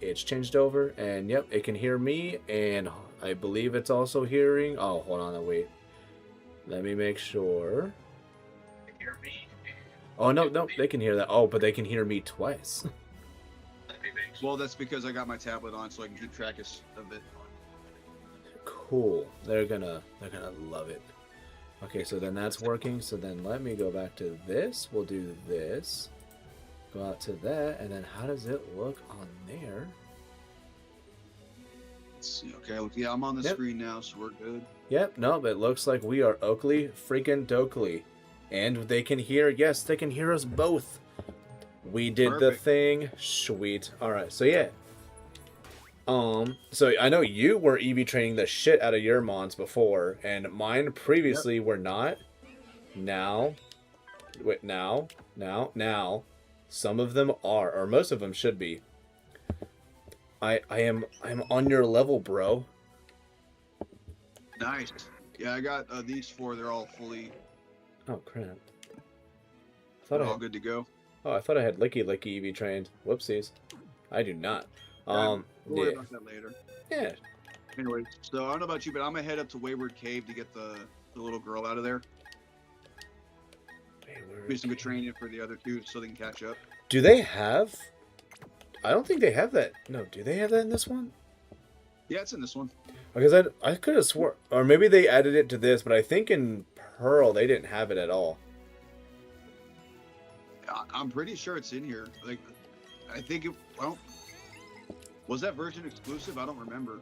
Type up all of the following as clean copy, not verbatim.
It's changed over, and yep, it can hear me, and I believe it's also hearing. Oh, hold on, wait. Let me make sure. Oh no, no, they can hear that. Oh, but they can hear me twice. Well, that's because I got my tablet on, so I can keep track of it. Cool. They're gonna love it. Okay, so then that's working. So then let me go back to this. We'll do this. Go out to that, and then how does it look on there? Let's see. Okay, look, yeah, I'm on the screen now, so we're good. Yep, no, it looks like we are Oakley freaking Dokley. And they can hear, yes, they can hear us both. We did the thing. Sweet. Alright, so yeah. So I know you were EV training the shit out of your mons before, and mine previously were not. Now, wait, now, some of them are, or most of them should be. I'm on your level, bro. Nice. Yeah, I got these four. They're all fully. Oh crap! They're all good to go. Oh, I thought I had Licky EV trained. Whoopsies. I do not. We'll worry about that later. Yeah. Anyway, so I don't know about you, but I'm gonna head up to Wayward Cave to get the little girl out of there. Do some good training for the other two so they can catch up. Do they have? I don't think they have that. No, do they have that in this one? Yeah, it's in this one. Because I could have swore, or maybe they added it to this, but I think in Pearl they didn't have it at all. I'm pretty sure it's in here. Like, I think it. Well, was that version exclusive? I don't remember.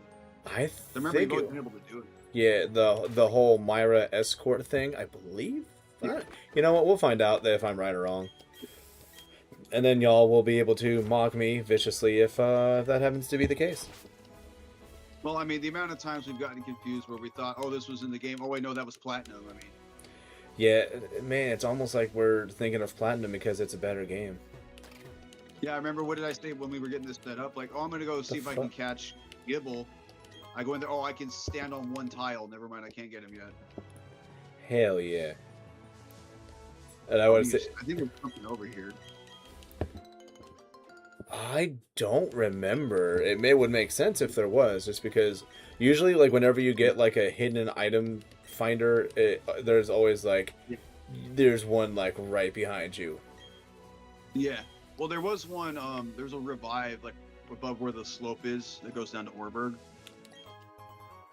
I remember you both been able to do it. Yeah, the whole Myra escort thing, I believe. Yeah. You know what? We'll find out if I'm right or wrong. And then y'all will be able to mock me viciously if that happens to be the case. Well, I mean, the amount of times we've gotten confused where we thought, oh, this was in the game. Oh, wait, no, that was Platinum. I mean. Yeah, man, it's almost like we're thinking of Platinum because it's a better game. Yeah, I remember, what did I say when we were getting this set up? Like, oh, I'm going to go see if I can catch Gibble. I go in there, oh, I can stand on one tile. Never mind, I can't get him yet. Hell yeah. And I would say, I think there's something over here. I don't remember. It would make sense if there was, just because usually, like, whenever you get like a hidden item finder, there's always like there's one like right behind you. Yeah. Well, there was one. There's a revive like above where the slope is that goes down to Orberg.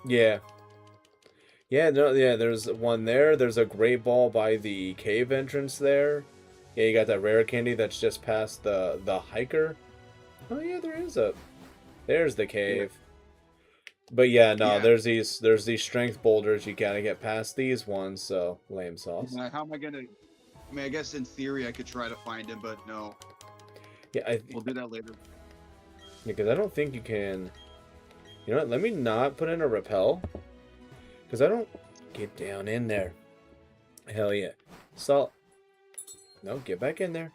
Yeah. Yeah. No. Yeah. There's one there. There's a great ball by the cave entrance there. Yeah, you got that rare candy that's just past the hiker. Oh yeah, there's the cave. Yeah. But yeah, no, there's these strength boulders. You gotta get past these ones. So lame sauce. How am I gonna? I mean, I guess in theory I could try to find him, but no. Yeah, we'll do that later. Because I don't think you can. You know what? Let me not put in a repel. Because I don't get down in there. Hell yeah. So. No, get back in there.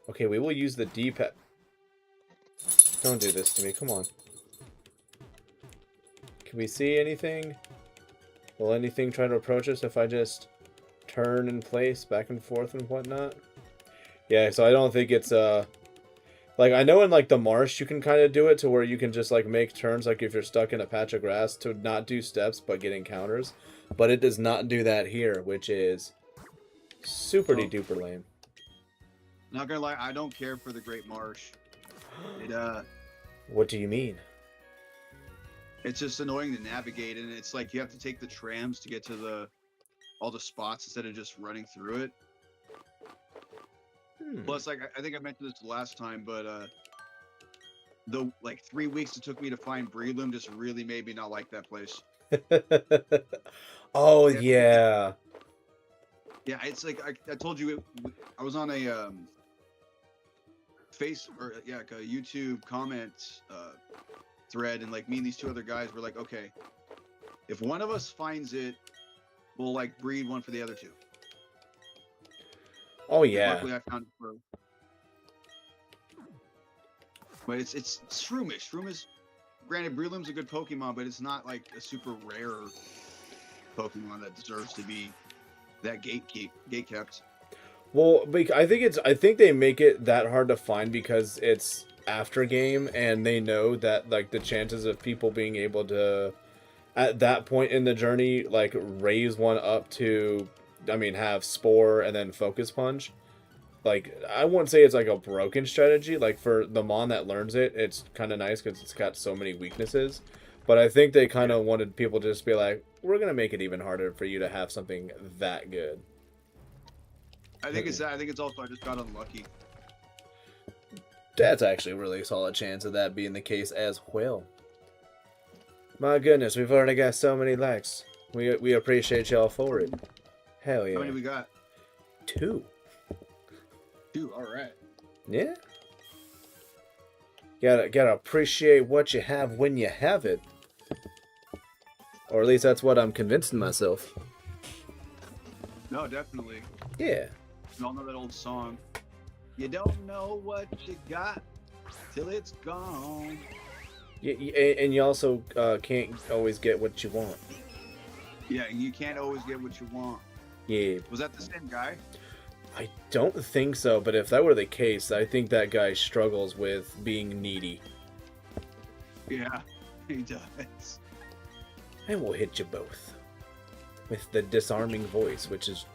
Okay, we will use the D-pad. Don't do this to me. Come on. Can we see anything? Will anything try to approach us if I just turn in place back and forth and whatnot? Yeah, so I don't think it's like, I know in like the marsh you can kind of do it to where you can just like make turns, like if you're stuck in a patch of grass, to not do steps but get encounters. But it does not do that here, which is super duper lame. Not gonna lie, I don't care for the Great Marsh. What do you mean? It's just annoying to navigate, and it's like you have to take the trams to get to all the spots instead of just running through it. Plus, like I think I mentioned this last time, but the like 3 weeks it took me to find Breedloom just really made me not like that place. Oh yeah. Yeah, it's like I told you, I was on a like a YouTube comment thread, and like me and these two other guys were like, okay, if one of us finds it, we'll like breed one for the other two. Oh yeah. Luckily I found it but it's Shroomish. Shroomish, granted, Breedloom's a good Pokemon, but it's not like a super rare Pokemon that deserves to be that gate kept. Well, I think they make it that hard to find because it's after game, and they know that like the chances of people being able to at that point in the journey like raise one up to, I mean, have spore and then focus punch. Like, I wouldn't say it's like a broken strategy. Like, for the mon that learns it, it's kind of nice because it's got so many weaknesses. But I think they kind of wanted people to just be like, we're gonna make it even harder for you to have something that good. I think it's that. I think it's also I just got unlucky. That's actually a really solid chance of that being the case as well. My goodness, we've already got so many likes. We appreciate y'all for it. Hell yeah. How many we got? 2. 2. All right. Yeah. Gotta appreciate what you have when you have it. Or at least that's what I'm convincing myself. No, definitely. Yeah. You all know that old song. You don't know what you got till it's gone. And you also can't always get what you want. Yeah, and you can't always get what you want. Yeah. Was that the same guy? I don't think so, but if that were the case, I think that guy struggles with being needy. Yeah, he does. And we'll hit you both. With the disarming voice, which is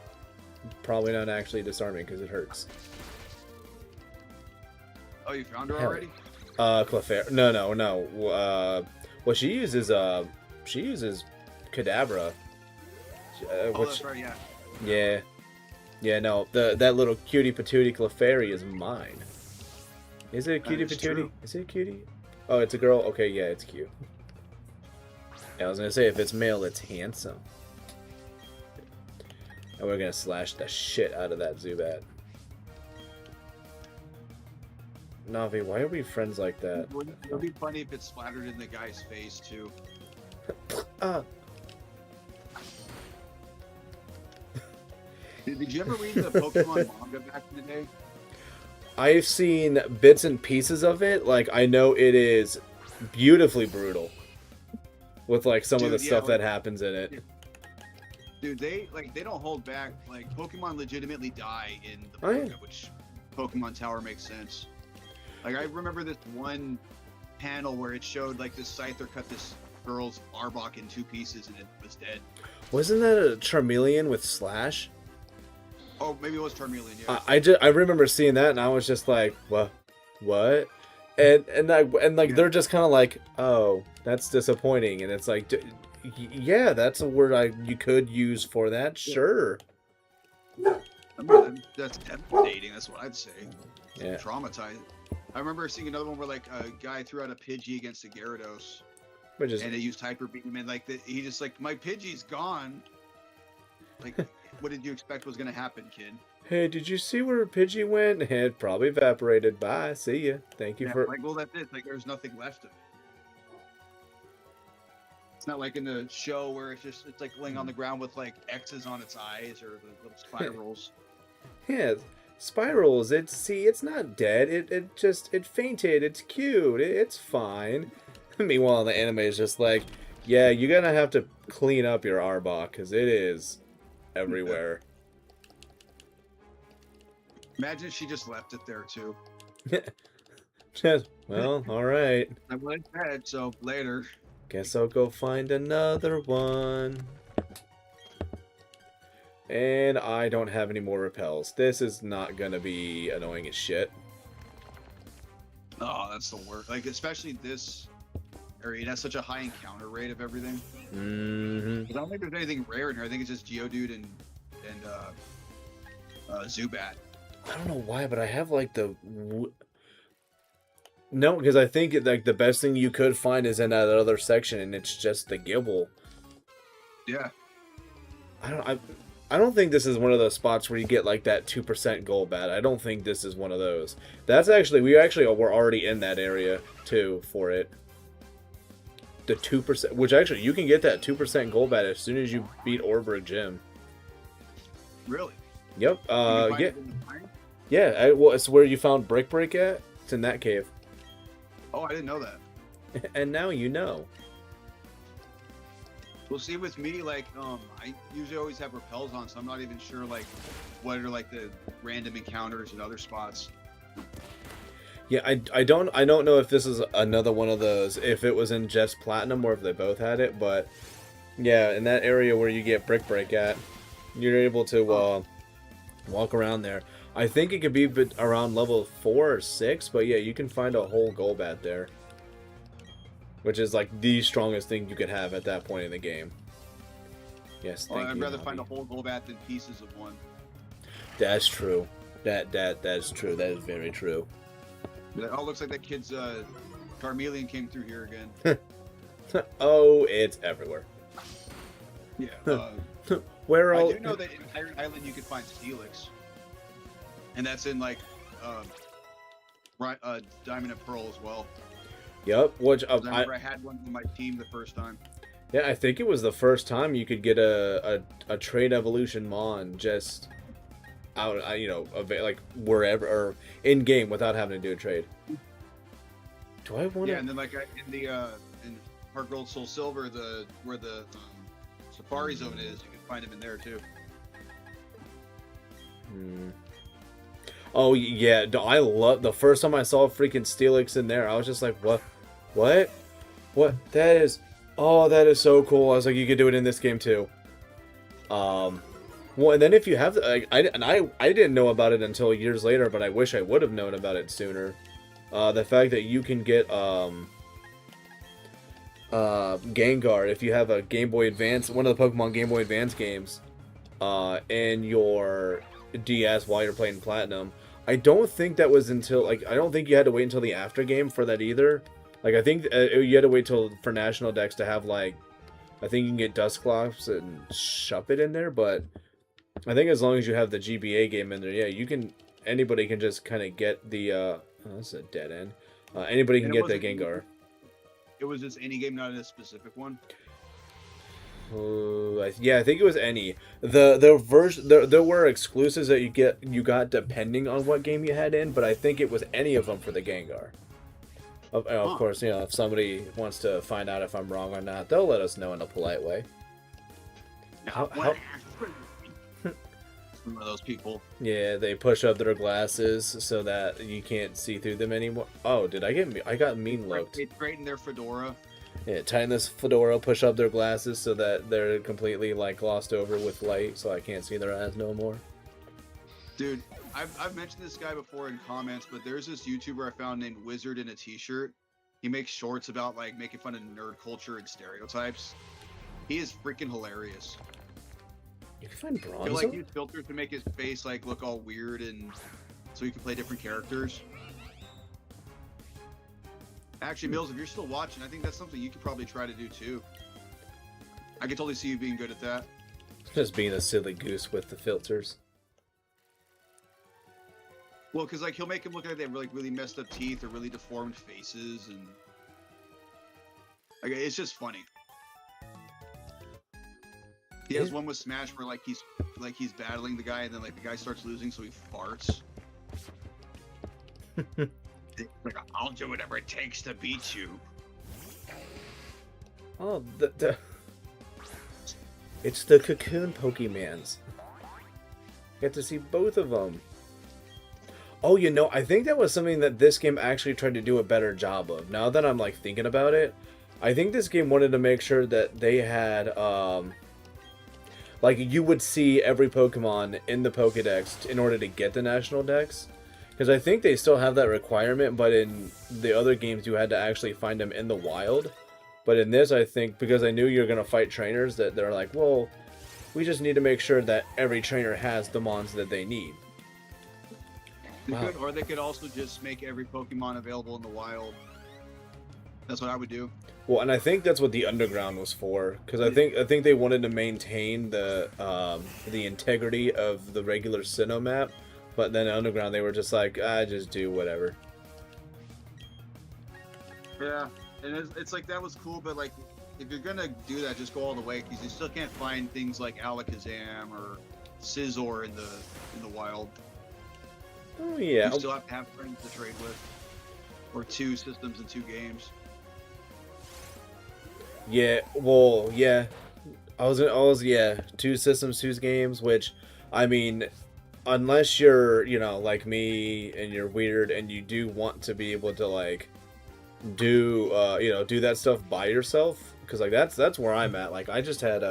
probably not actually disarming because it hurts. Oh, you found her already? Clefairy. No. What she uses Kadabra. Oh, that's right, yeah. Yeah. Yeah, no, that little cutie patootie Clefairy is mine. Is it a cutie patootie? True. Is it a cutie? Oh, it's a girl? Okay, yeah, it's cute. Yeah, I was gonna say, if it's male, it's handsome. And we're gonna slash the shit out of that Zubat. Navi, why are we friends like that? It would be funny if it splattered in the guy's face, too. Did you ever read the Pokemon manga back in the day? I've seen bits and pieces of it. Like, I know it is beautifully brutal. With, like, some of the stuff that happens in it. Dude, they don't hold back. Like, Pokemon legitimately die in the manga, which Pokemon Tower makes sense. Like, I remember this one panel where it showed, like, this Scyther cut this girl's Arbok in 2 pieces and it was dead. Wasn't that a Charmeleon with Slash? Oh, maybe it was Charmeleon, yeah. I remember seeing that and I was just like, what? And they're just kind of like, oh, that's disappointing. And it's like, yeah, that's a word you could use for that, sure. I mean, that's devastating. That's what I'd say. Yeah. Traumatizing. I remember seeing another one where like a guy threw out a Pidgey against a Gyarados, and they used Hyper Beam, and like he just like, my Pidgey's gone. Like, what did you expect was gonna happen, kid? Hey, did you see where Pidgey went? It probably evaporated. Bye. See ya. Thank you for. Like, well, that's it. Like, there's nothing left of it. It's not like in the show where it's like laying on the ground with like X's on its eyes or the little spirals. Yeah, spirals. It's not dead. It fainted. It's cute. It's fine. Meanwhile, the anime is just like, yeah, you're gonna have to clean up your Arbok because it is everywhere. Imagine if she just left it there too. Well, all right. I went ahead, so later. Guess I'll go find another one. And I don't have any more repels. This is not gonna be annoying as shit. Oh, that's the worst. Like, especially this area, it has such a high encounter rate of everything. Mm-hmm. I don't think there's anything rare in here. I think it's just Geodude and Zubat. I don't know why, but I have like the... No, because I think like the best thing you could find is in that other section, and it's just the Gibble. Yeah. I don't think this is one of those spots where you get like that 2% Golbat. I don't think this is one of those. That's actually, we're already in that area too for it. The 2%, which actually you can get that 2% Golbat as soon as you beat Orberg Gym. Really? Yep. Yeah. Well, it's where you found Brick Break at. It's in that cave. Oh, I didn't know that. And now you know. Well, see, with me, like, I usually always have repels on, so I'm not even sure, like, what are, like, the random encounters in other spots. Yeah, I don't know if this is another one of those, if it was in just Platinum or if they both had it, but yeah, in that area where you get Brick Break at, you're able to walk around there. I think it could be around level 4 or 6, but yeah, you can find a whole Golbat there, which is like the strongest thing you could have at that point in the game. Yes, thank you. I'd rather find a whole Golbat than pieces of one. That's true. That is true. That is very true. Oh, looks like that kid's Carmeleon came through here again. Oh, it's everywhere. Yeah. Where all? I do know that in Pirate Island you can find Steelix, and that's in like Diamond and Pearl as well. Yep. Which I remember I had one in my team the first time. Yeah, I think it was the first time you could get a trade evolution mon just out, you know, like wherever or in game without having to do a trade. Do I want to? Yeah, and then like in the in Heart Gold Soul Silver, where the Safari Zone is, you can find him in there too. Oh yeah, I love the first time I saw freaking Steelix in there. I was just like, what? That is, oh, that is so cool. I was like, you could do it in this game too. Well, and then if you have, I didn't know about it until years later, but I wish I would have known about it sooner. The fact that you can get Gengar if you have a Game Boy Advance, one of the Pokemon Game Boy Advance games, in your DS while you're playing Platinum. I don't think that was until, like, I don't think you had to wait until the after game for that either. Like, I think you had to wait till for National Dex to have, like, I think you can get Dusclops and Shuppet in there, but I think as long as you have the GBA game in there, yeah, you can, anybody can just kind of get the, oh, that's a dead end. Anybody can get the Gengar. It was just any game, not a specific one. Yeah, I think it was any. The version there were exclusives that you got depending on what game you had in, but I think it was any of them for the Gengar. Of course, you know, if somebody wants to find out if I'm wrong or not, they'll let us know in a polite way. How... Some of those people. Yeah, they push up their glasses so that you can't see through them anymore. Oh, I got mean looked. They straighten their fedora. Yeah, tighten this fedora, push up their glasses so that they're completely like glossed over with light, so I can't see their eyes no more. Dude, I've mentioned this guy before in comments, but there's this YouTuber I found named Wizard in a T-shirt. He makes shorts about like making fun of nerd culture and stereotypes. He is freaking hilarious. You can find Bronzo? He like use filters to make his face like look all weird and so he can play different characters. Actually, Mills, if you're still watching, I think that's something you could probably try to do too. I can totally see you being good at that. Just being a silly goose with the filters. Well, because like he'll make him look like they have like really messed up teeth or really deformed faces, and like it's just funny. He has one with Smash where like he's battling the guy, and then like the guy starts losing, so he farts. Like, I'll do whatever it takes to beat you. Oh, it's the Cocoon Pokemans. Get to see both of them. Oh, you know, I think that was something that this game actually tried to do a better job of. Now that I'm like thinking about it, I think this game wanted to make sure that they had like you would see every Pokemon in the Pokédex in order to get the National Dex. Because I think they still have that requirement, but in the other games you had to actually find them in the wild. But in this, I think, because I knew you were going to fight trainers, that they're like, well, we just need to make sure that every trainer has the mons that they need. Wow. Or they could also just make every Pokemon available in the wild. That's what I would do. Well, and I think that's what the Underground was for, because I think they wanted to maintain the integrity of the regular Sinnoh map. But then Underground, they were just like, just do whatever. Yeah, and it's like, that was cool, but like, if you're gonna do that, just go all the way, because you still can't find things like Alakazam or Scizor in the wild. Oh yeah. You still have to have friends to trade with, or 2 systems and 2 games. Yeah, well, yeah. I was yeah, 2 systems, 2 games, which, I mean, unless you're, you know, like me and you're weird and you do want to be able to like do you know, do that stuff by yourself, because like that's where I'm at. Like I just had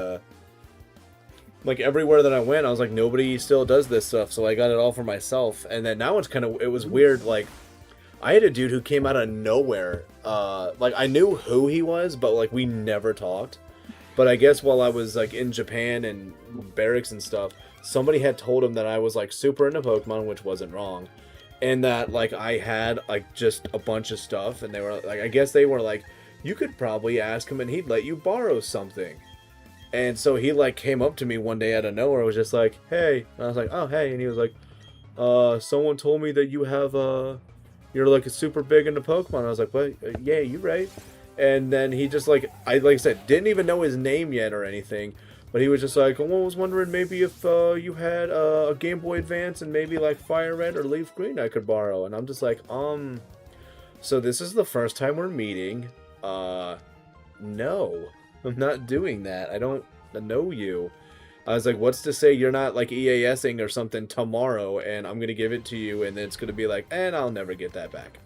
like everywhere that I went, I was like, nobody still does this stuff, so I got it all for myself. And then now it's kind of, it was weird. Like I had a dude who came out of nowhere. Like I knew who he was, but like we never talked. But I guess while I was like in Japan and barracks and stuff, somebody had told him that I was like super into Pokemon, which wasn't wrong, and that like I had like just a bunch of stuff, and they were like, I guess they were like, you could probably ask him and he'd let you borrow something. And so he like came up to me one day out of nowhere, was just like, hey, and I was like, oh hey, and he was like, someone told me that you have you're like a super big into Pokemon. I was like, what? Yeah, you right. And then he just like I said, didn't even know his name yet or anything, but he was just like, I was wondering maybe if you had a Game Boy Advance and maybe like Fire Red or Leaf Green I could borrow. And I'm just like, so this is the first time we're meeting. No, I'm not doing that. I don't know you. I was like, what's to say you're not like EASing or something tomorrow and I'm gonna give it to you and then it's gonna be like, and I'll never get that back.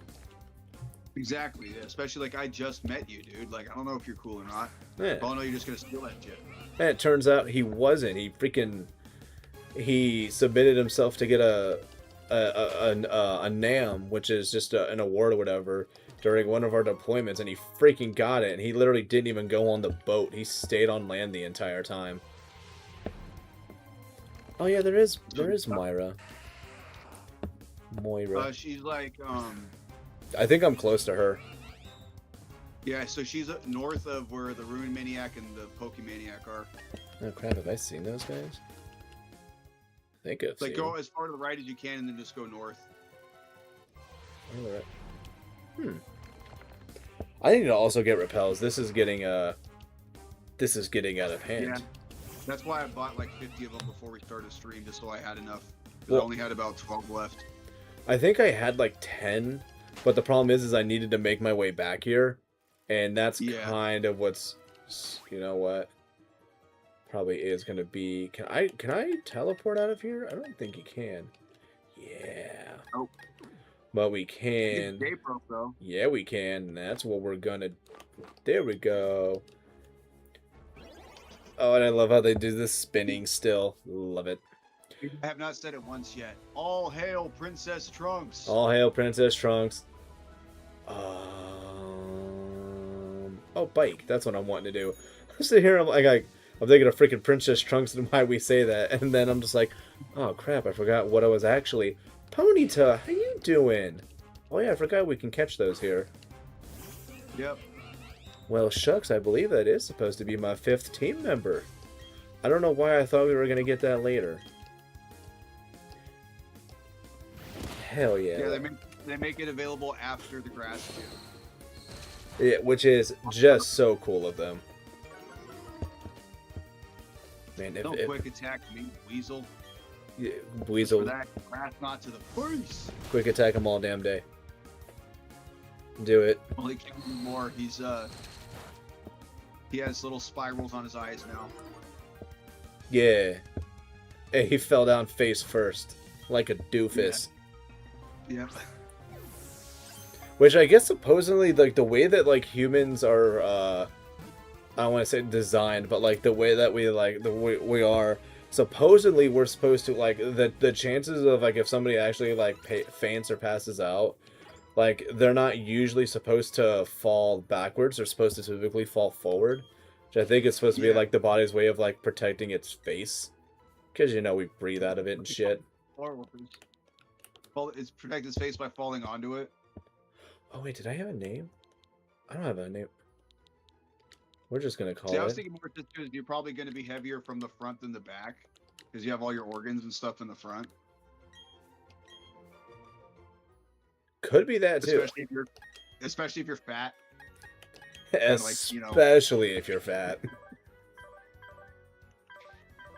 Exactly, yeah. Especially like I just met you, dude. Like I don't know if you're cool or not. Yeah. I know you're just gonna steal that shit. And it turns out he wasn't. He submitted himself to get a NAM, which is just an award or whatever, during one of our deployments, and he freaking got it. And he literally didn't even go on the boat. He stayed on land the entire time. Oh yeah, there is Moira. She's like I think I'm close to her. yeah, so she's up north of where the Ruin Maniac and the Pokemaniac are. Oh crap, have I seen those guys? I think I've like seen go them. as far to the right as you can and then just go north. All right. I need to also get repels. This is getting out of hand. Yeah. That's why I bought like 50 of them before we started stream, just so I had enough. Well, I only had about 12 left. I think I had like 10, but the problem is I needed to make my way back here, and that's kind of what's, you know what, probably is going to be. Can I teleport out of here? I don't think you can. Yeah. Nope. But we can. April, though. Yeah, we can. And that's what we're gonna. There we go. Oh, and I love how they do this spinning still. Love it. I have not said it once yet. All hail Princess Trunks. All hail Princess Trunks. Oh, bike. That's what I'm wanting to do. I'm sitting here, I'm thinking of freaking Princess Trunks and why we say that, and then I'm just like, oh crap, I forgot what I was actually. Ponyta, how you doing? Oh yeah, I forgot we can catch those here. Yep. Well, shucks, I believe that is supposed to be my 5th team member. I don't know why I thought we were going to get that later. Hell yeah. Yeah, they make it available after the grass too. Yeah, which is just so cool of them. Man, Don't quick attack me, Weasel. Yeah, Weasel. For that grass not to the face. Quick attack him all damn day. Do it. Well, he can't do more. He has little spirals on his eyes now. Yeah. Hey, he fell down face first, like a doofus. Yeah. Yep. Which I guess supposedly, like, the way that, like, humans are, I don't want to say designed, but, like, the way that we, like, the way we are, supposedly we're supposed to, like, the chances of, like, if somebody actually, like, faints or passes out, like, they're not usually supposed to fall backwards. They're supposed to typically fall forward. Which I think is supposed to be, like, the body's way of, like, protecting its face. Because, you know, we breathe out of it and shit. Well, it's protect his face by falling onto it. Oh, wait, did I have a name? I don't have a name. We're just going to call it. I was thinking more just because you're probably going to be heavier from the front than the back. Because you have all your organs and stuff in the front. Could be that too. Especially if you're fat. Especially if you're fat.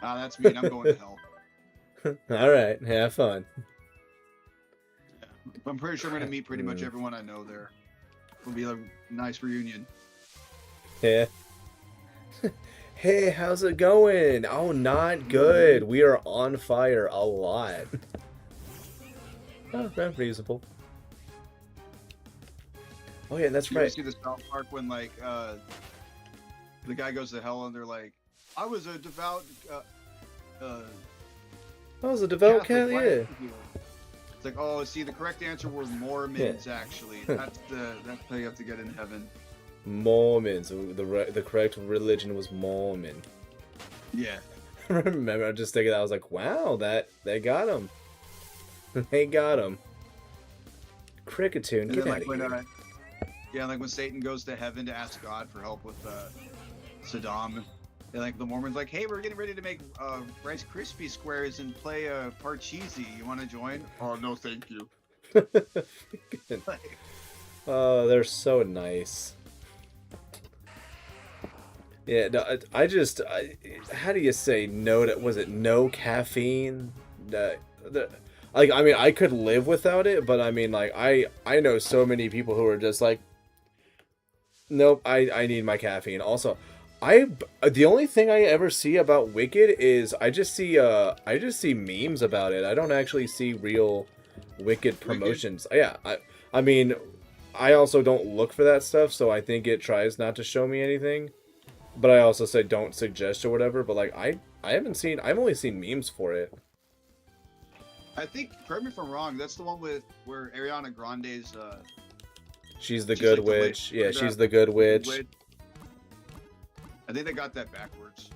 That's me, and I'm going to hell. Alright, have fun. Yeah. I'm pretty sure I'm going to meet pretty much everyone I know there. It'll be a nice reunion. Yeah. Hey, how's it going? Oh, not good. We are on fire a lot. Oh, that's reasonable. Oh yeah, that's You ever right. see the South Park when like the guy goes to hell and they're like, I was a devout Oh, it's a devout Catholic. cat, Why yeah. did you do it?" It's like, oh, see, the correct answer were Mormons. Actually, that's how you have to get in heaven. Mormons. The correct religion was Mormon. Yeah. I remember just thinking that I was like, wow, they got him. They got him. Cricketoon, And get then out like of when here. yeah, like when Satan goes to heaven to ask God for help with Saddam, and like the Mormons like, hey, we're getting ready to make Rice Krispie squares and play Parcheesi. You want to join? Oh no, thank you. Like, Oh, they're so nice. Yeah, no, how do you say no to, was it no caffeine? Like, I mean, I could live without it, but I mean, like, I know so many people who are just like, nope, I need my caffeine. Also, the only thing I ever see about Wicked is I just see memes about it. I don't actually see real Wicked promotions. Yeah, I mean, I also don't look for that stuff, so I think it tries not to show me anything. But I also say don't suggest or whatever. But like I've only seen memes for it. I think, correct me if I'm wrong, that's the one with where Ariana Grande's She's the she's good like the witch. witch. Yeah, she's the good witch. I think they got that backwards.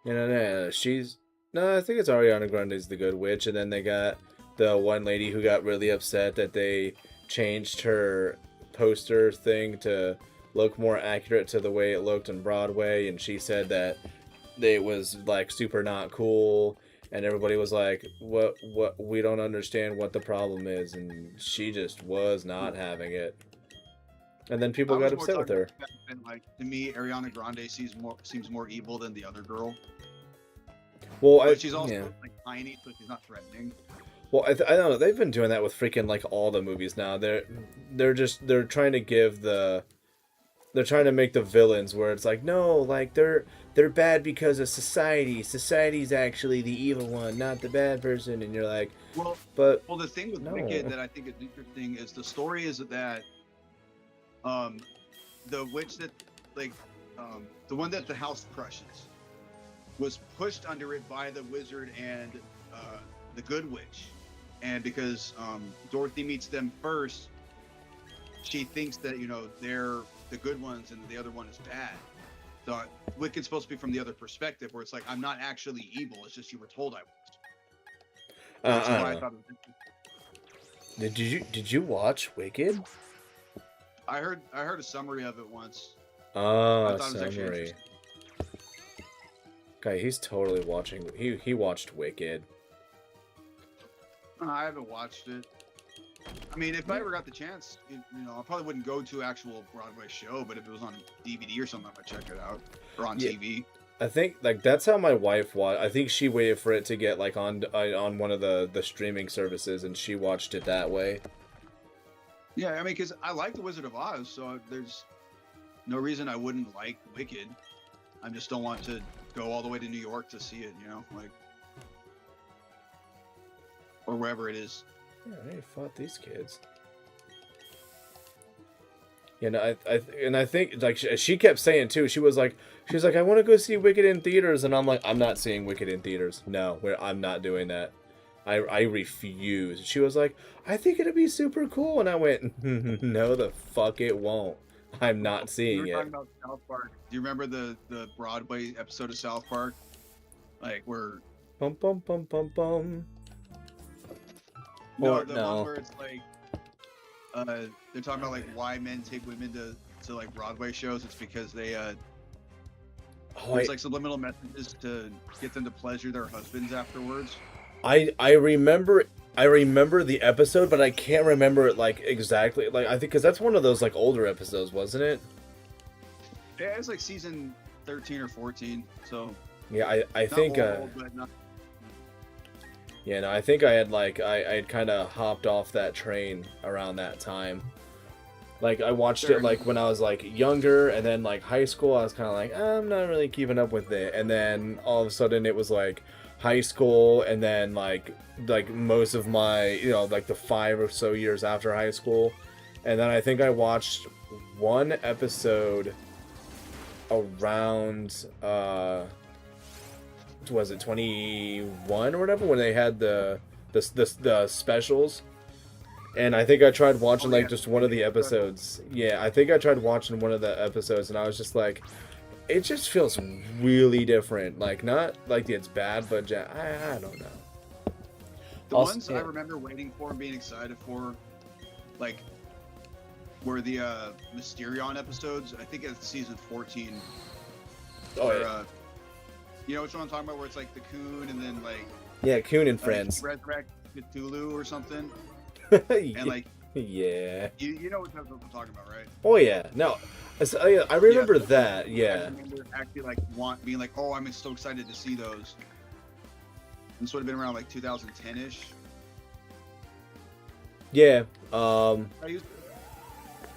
No, no. I think it's Ariana Grande's the good witch, and then they got the one lady who got really upset that they changed her poster thing to look more accurate to the way it looked on Broadway, and she said that it was like super not cool, and everybody was like, what we don't understand what the problem is, and she just was not having it. And then people I got was more upset with talking her. about the fact that, like, to me, Ariana Grande seems more evil than the other girl. Well, But she's also yeah. like tiny, so she's not threatening. Well, I don't know. They've been doing that with freaking like all the movies now. They're trying to give they're trying to make the villains where it's like, no, like they're bad because of society. Society's actually the evil one, not the bad person. And you're like, Well, but the thing with no. Wicked that I think is interesting is the story is that the witch that like the one that the house crushes was pushed under it by the wizard and the good witch, and because Dorothy meets them first, she thinks that they're the good ones and the other one is bad. So Wicked's supposed to be from the other perspective, where it's like, I'm not actually evil. It's just you were told I was. Which is why I thought it was Did you watch Wicked? I heard a summary of it once. Ah, I thought it was actually summary. interesting. Okay, he's totally watching. He watched Wicked. I haven't watched it. I mean, if I ever got the chance, I probably wouldn't go to actual Broadway show, but if it was on DVD or something, I might check it out, or on TV. I think like that's how my wife watched. I think she waited for it to get like on one of the streaming services, and she watched it that way. Yeah, I mean, because I like The Wizard of Oz, so there's no reason I wouldn't like Wicked. I just don't want to go all the way to New York to see it, like, or wherever it is. Yeah, I fought these kids. You know, I think like she kept saying too. She was like, I want to go see Wicked in theaters, and I'm like, I'm not seeing Wicked in theaters. No, I'm not doing that. I refuse. She was like, I think it'd be super cool, and I went, no, the fuck it won't. I'm not seeing We were it. talking about South Park. Do you remember the Broadway episode of South Park, like where? Bum bum bum bum bum. No, Or, the no. one where it's like, they're talking about like why men take women to like Broadway shows. It's because they there's like subliminal messages to get them to pleasure their husbands afterwards. I remember the episode, but I can't remember it like exactly. Like I think because that's one of those like older episodes, wasn't it? Yeah, it's like season 13 or 14. So Yeah, I think. Old, but not... Yeah, no, I think I had like I had kind of hopped off that train around that time. Like, I watched Fair it, like, when I was, like, younger, and then, like, high school, I was kind of like, I'm not really keeping up with it. And then, all of a sudden, it was, like, high school, and then, like, most of my, you know, like, the 5 or so years after high school. And then I think I watched one episode around, was it 21 or whatever, when they had the specials. And I think I tried watching, like, just one of the episodes. Yeah, I think I tried watching one of the episodes, and I was just like, it just feels really different. Like, not like it's bad, but I don't know. The ones I remember waiting for and being excited for, like, were the Mysterion episodes. I think it's season 14. Oh, where, yeah. You know which one I'm talking about? Where it's like the Coon and then, like... Yeah, Coon and Friends. Resurrect Cthulhu or something. And like, yeah, you know what I'm talking about, right? Oh yeah, no, I remember that. Yeah, I remember actually like being like, oh, I'm so excited to see those. This would have been around like 2010ish. Yeah. I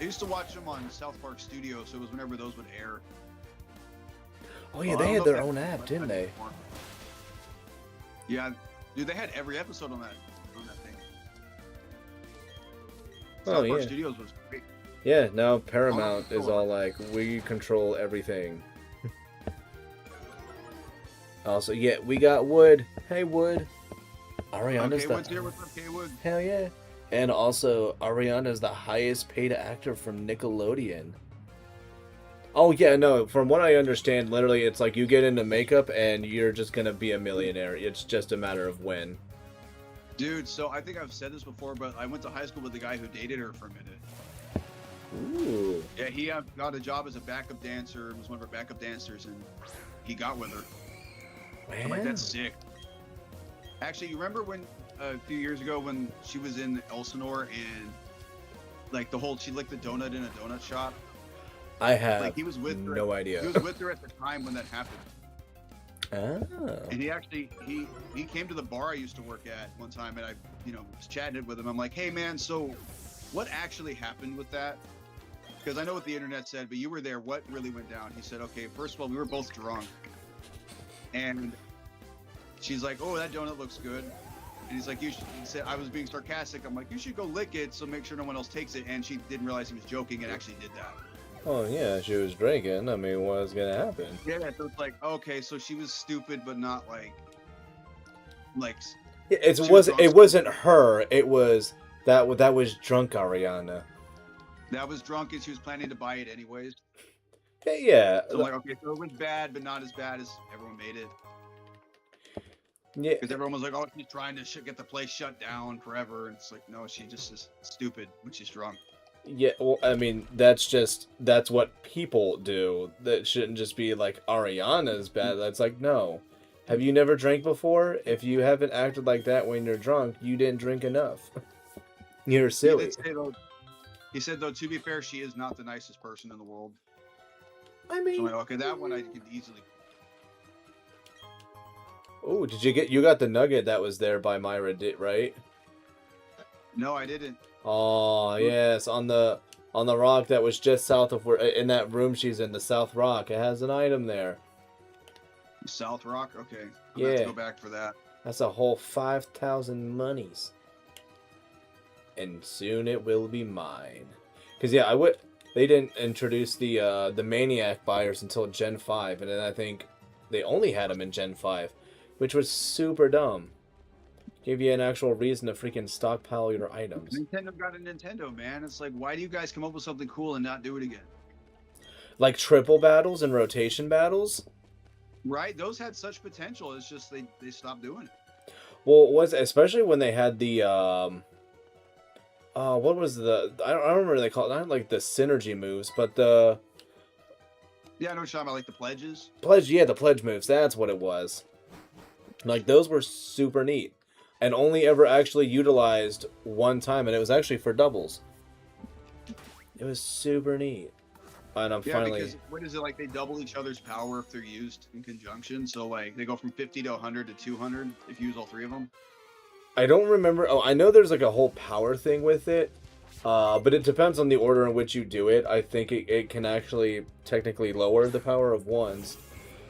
used to watch them on South Park Studios, so it was whenever those would air. Oh yeah, they had their own app, didn't they? Yeah, dude, they had every episode on that thing. Oh, South Park yeah. Studios was great. Yeah, now Paramount is all like, we control everything. Also, yeah, we got Wood. Hey, Wood. Ariana's K-Wood's here. What's up, K-Wood? Hell yeah. And also, Ariana's the highest paid actor from Nickelodeon. Oh, yeah, no, from what I understand, literally, it's like you get into makeup and you're just gonna be a millionaire. It's just a matter of when. Dude, so I think I've said this before, but I went to high school with the guy who dated her for a minute. Ooh. Yeah, he got a job as a backup dancer, was one of her backup dancers, and he got with her. Man. I'm like, that's sick. Actually, you remember when, a few years ago, when she was in Elsinore and, like, she licked the donut in a donut shop? I have like, he was with her, no idea. He was with her at the time when that happened. Oh. And he actually, he came to the bar I used to work at one time, and I, was chatting with him. I'm like, hey, man, so what actually happened with that? Because I know what the internet said, but you were there. What really went down? He said, okay, first of all, we were both drunk. And she's like, oh, that donut looks good. And he's like, he said, I was being sarcastic. I'm like, you should go lick it, so make sure no one else takes it. And she didn't realize he was joking and actually did that. Oh yeah, she was drinking. I mean, what was gonna happen? Yeah, so it's like, okay, so she was stupid, but not like. It wasn't her. It was that was drunk Ariana. That was drunk, and she was planning to buy it anyways. Yeah. So I'm like, okay, so it was bad, but not as bad as everyone made it. Yeah. Because everyone was like, oh, she's trying to get the place shut down forever, and it's like, no, she just is stupid when she's drunk. Yeah, well, I mean, that's what people do. That shouldn't just be like Ariana's bad. That's like, no. Have you never drank before? If you haven't acted like that when you're drunk, you didn't drink enough. You're silly. He said, though, to be fair, she is not the nicest person in the world. I mean, so I'm like, okay, that one I could easily. Oh, you got the nugget that was there by Myra, right? No, I didn't. Oh, yes, on the rock that was just south of where, in that room she's in, the South Rock. It has an item there. South Rock? Okay. I'm yeah. Have to go back for that. That's a whole 5,000 monies. And soon it will be mine. Because, yeah, they didn't introduce the Maniac buyers until Gen 5, and then I think they only had them in Gen 5, which was super dumb. Give you an actual reason to freaking stockpile your items. Nintendo got a Nintendo, man. It's like, why do you guys come up with something cool and not do it again? Like triple battles and rotation battles? Right? Those had such potential. It's just they stopped doing it. Well, especially when they had the what was the I don't remember what they call it. Not like the synergy moves, but the yeah, I know what you're talking about, like the pledges. The pledge moves. That's what it was. Like those were super neat. And only ever actually utilized one time, and it was actually for doubles. It was super neat. And I'm finally... because what is it, like they double each other's power if they're used in conjunction? So like they go from 50 to 100 to 200 if you use all three of them? I don't remember... Oh, I know there's like a whole power thing with it. But it depends on the order in which you do it. I think it can actually technically lower the power of ones.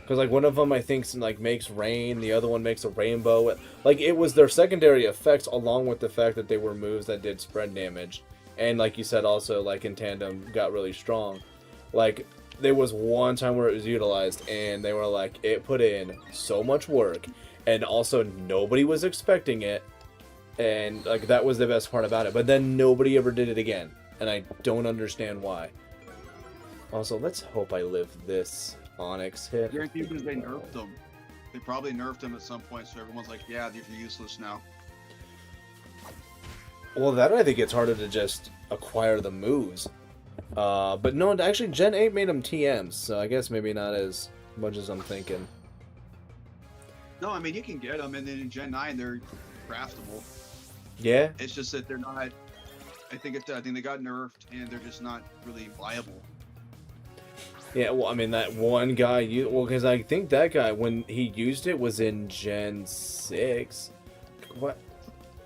Because, like, one of them, I think, like, makes rain. The other one makes a rainbow. Like, it was their secondary effects along with the fact that they were moves that did spread damage. And, like you said, also, like, in tandem, got really strong. Like, there was one time where it was utilized, and they were like, it put in so much work. And also, nobody was expecting it. And, like, that was the best part about it. But then nobody ever did it again. And I don't understand why. Also, let's hope I live this Onyx hit. I guarantee you because they nerfed them. They probably nerfed them at some point, so everyone's like, yeah, these are useless now. Well, that I think it's harder to just acquire the moves. But no, actually, Gen 8 made them TMs, so I guess maybe not as much as I'm thinking. No, I mean, you can get them, and then in Gen 9, they're craftable. Yeah? It's just that they're not... I think they got nerfed, and they're just not really viable. Yeah, well, I mean, that one guy... Well, because I think that guy, when he used it, was in Gen 6. What?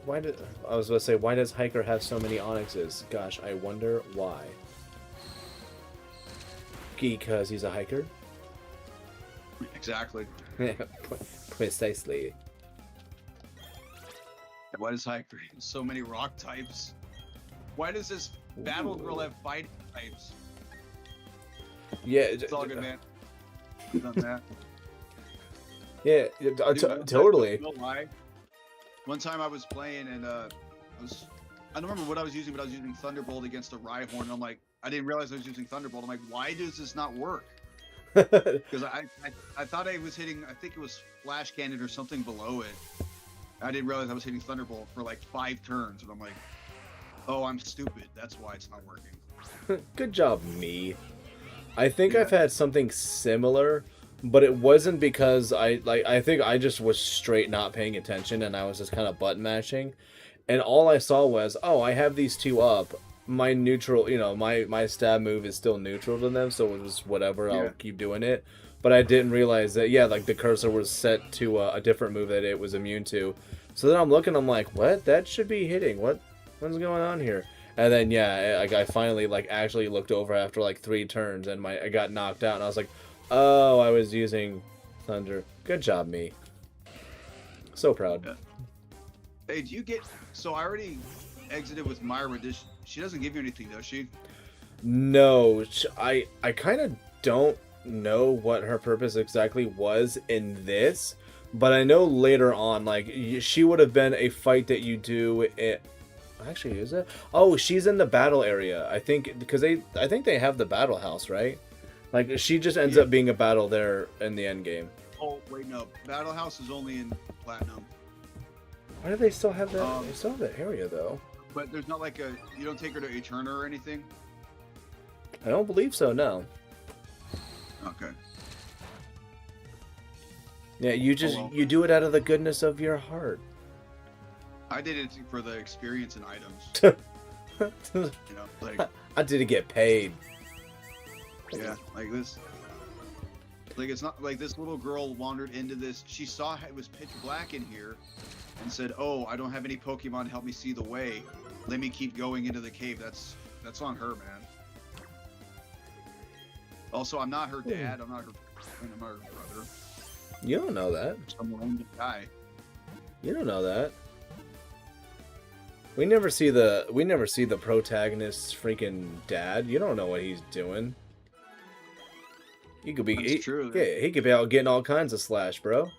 Why did... I was going to say, why does Hiker have so many Onyxes? Gosh, I wonder why. Because he's a hiker? Exactly. Precisely. Why does Hiker have so many rock types? Why does this battle girl have fighting types? Yeah, It's all good, man. We've done that. Yeah, Dude, totally. No lie. One time I was playing and I don't remember what I was using, but I was using Thunderbolt against a Rhyhorn. And I'm like, I didn't realize I was using Thunderbolt. I'm like, why does this not work? Because I thought I was hitting, I think it was Flash Cannon or something below it. I didn't realize I was hitting Thunderbolt for like 5 turns. And I'm like, oh, I'm stupid. That's why it's not working. Good job, me. I think I've had something similar, but it wasn't because I think I just was straight not paying attention and I was just kind of button mashing. And all I saw was, oh, I have these two up. My neutral, my stab move is still neutral to them, so it was whatever, I'll keep doing it. But I didn't realize that, like, the cursor was set to a different move that it was immune to. So then I'm looking, I'm like, what? That should be hitting. What's going on here? And then, I finally, like, actually looked over after, like, 3 turns, and I got knocked out, and I was like, oh, I was using Thunder. Good job, me. So proud. Yeah. Hey, do you get... So I already exited with Myra. She doesn't give you anything, does she? No, I kind of don't know what her purpose exactly was in this, but I know later on, like, she would have been a fight that you do it. Actually, is it? Oh, she's in the battle area. I think because I think they have the battle house, right? Like, she just ends up being a battle there in the end game. Oh wait, no. Battle house is only in Platinum. Why do they still have that? They still have that area though. But there's not like you don't take her to Eterna or anything? I don't believe so, no. Okay. Yeah, you you do it out of the goodness of your heart. I did it for the experience and items. Like... I didn't get paid. Yeah, like this. Like, it's not like this little girl wandered into this. She saw it was pitch black in here and said, oh, I don't have any Pokemon to help me see the way. Let me keep going into the cave. That's on her, man. Also, I'm not her dad. I'm not her brother. You don't know that. I'm a random guy. You don't know that. We never see the protagonist's freaking dad. You don't know what he's doing. He could be. True. Yeah, he could be out getting all kinds of slash, bro.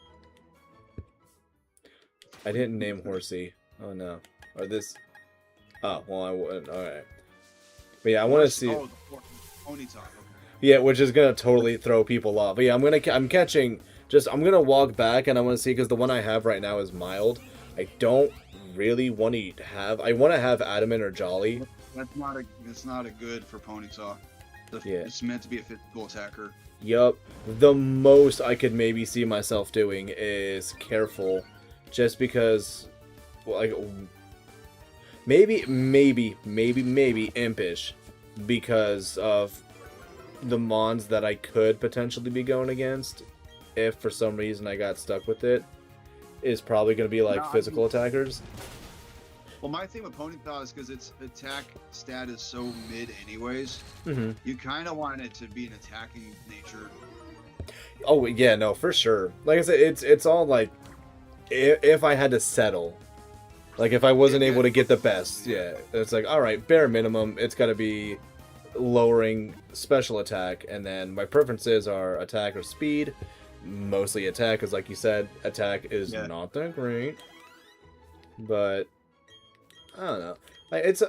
I didn't name Horsey. Oh no. Or this. Oh well, I wouldn't. All right. But yeah, I want to see. Oh, Ponyta. Okay. Yeah, which is gonna totally throw people off. But yeah, I'm catching. I'm gonna walk back and I want to see because the one I have right now is mild. I don't really want to have. I want to have Adamant or Jolly. That's not a good for Ponyta. It's meant to be a physical attacker. Yup. The most I could maybe see myself doing is Careful, just because, like, maybe Impish, because of the mons that I could potentially be going against. If for some reason I got stuck with it, is probably going to be like physical attackers. Well, my thing with Ponyta is because its attack stat is so mid anyways, Mm-hmm. you kind of want it to be an attacking nature. Oh yeah, no, for sure. Like I said, it's all like if I had to settle, like if I wasn't able to get the best, yeah, it's like all right, bare minimum, it's got to be lowering special attack, and then my preferences are attack or speed. Mostly attack, because like you said, attack is not that great. But I don't know. Like it's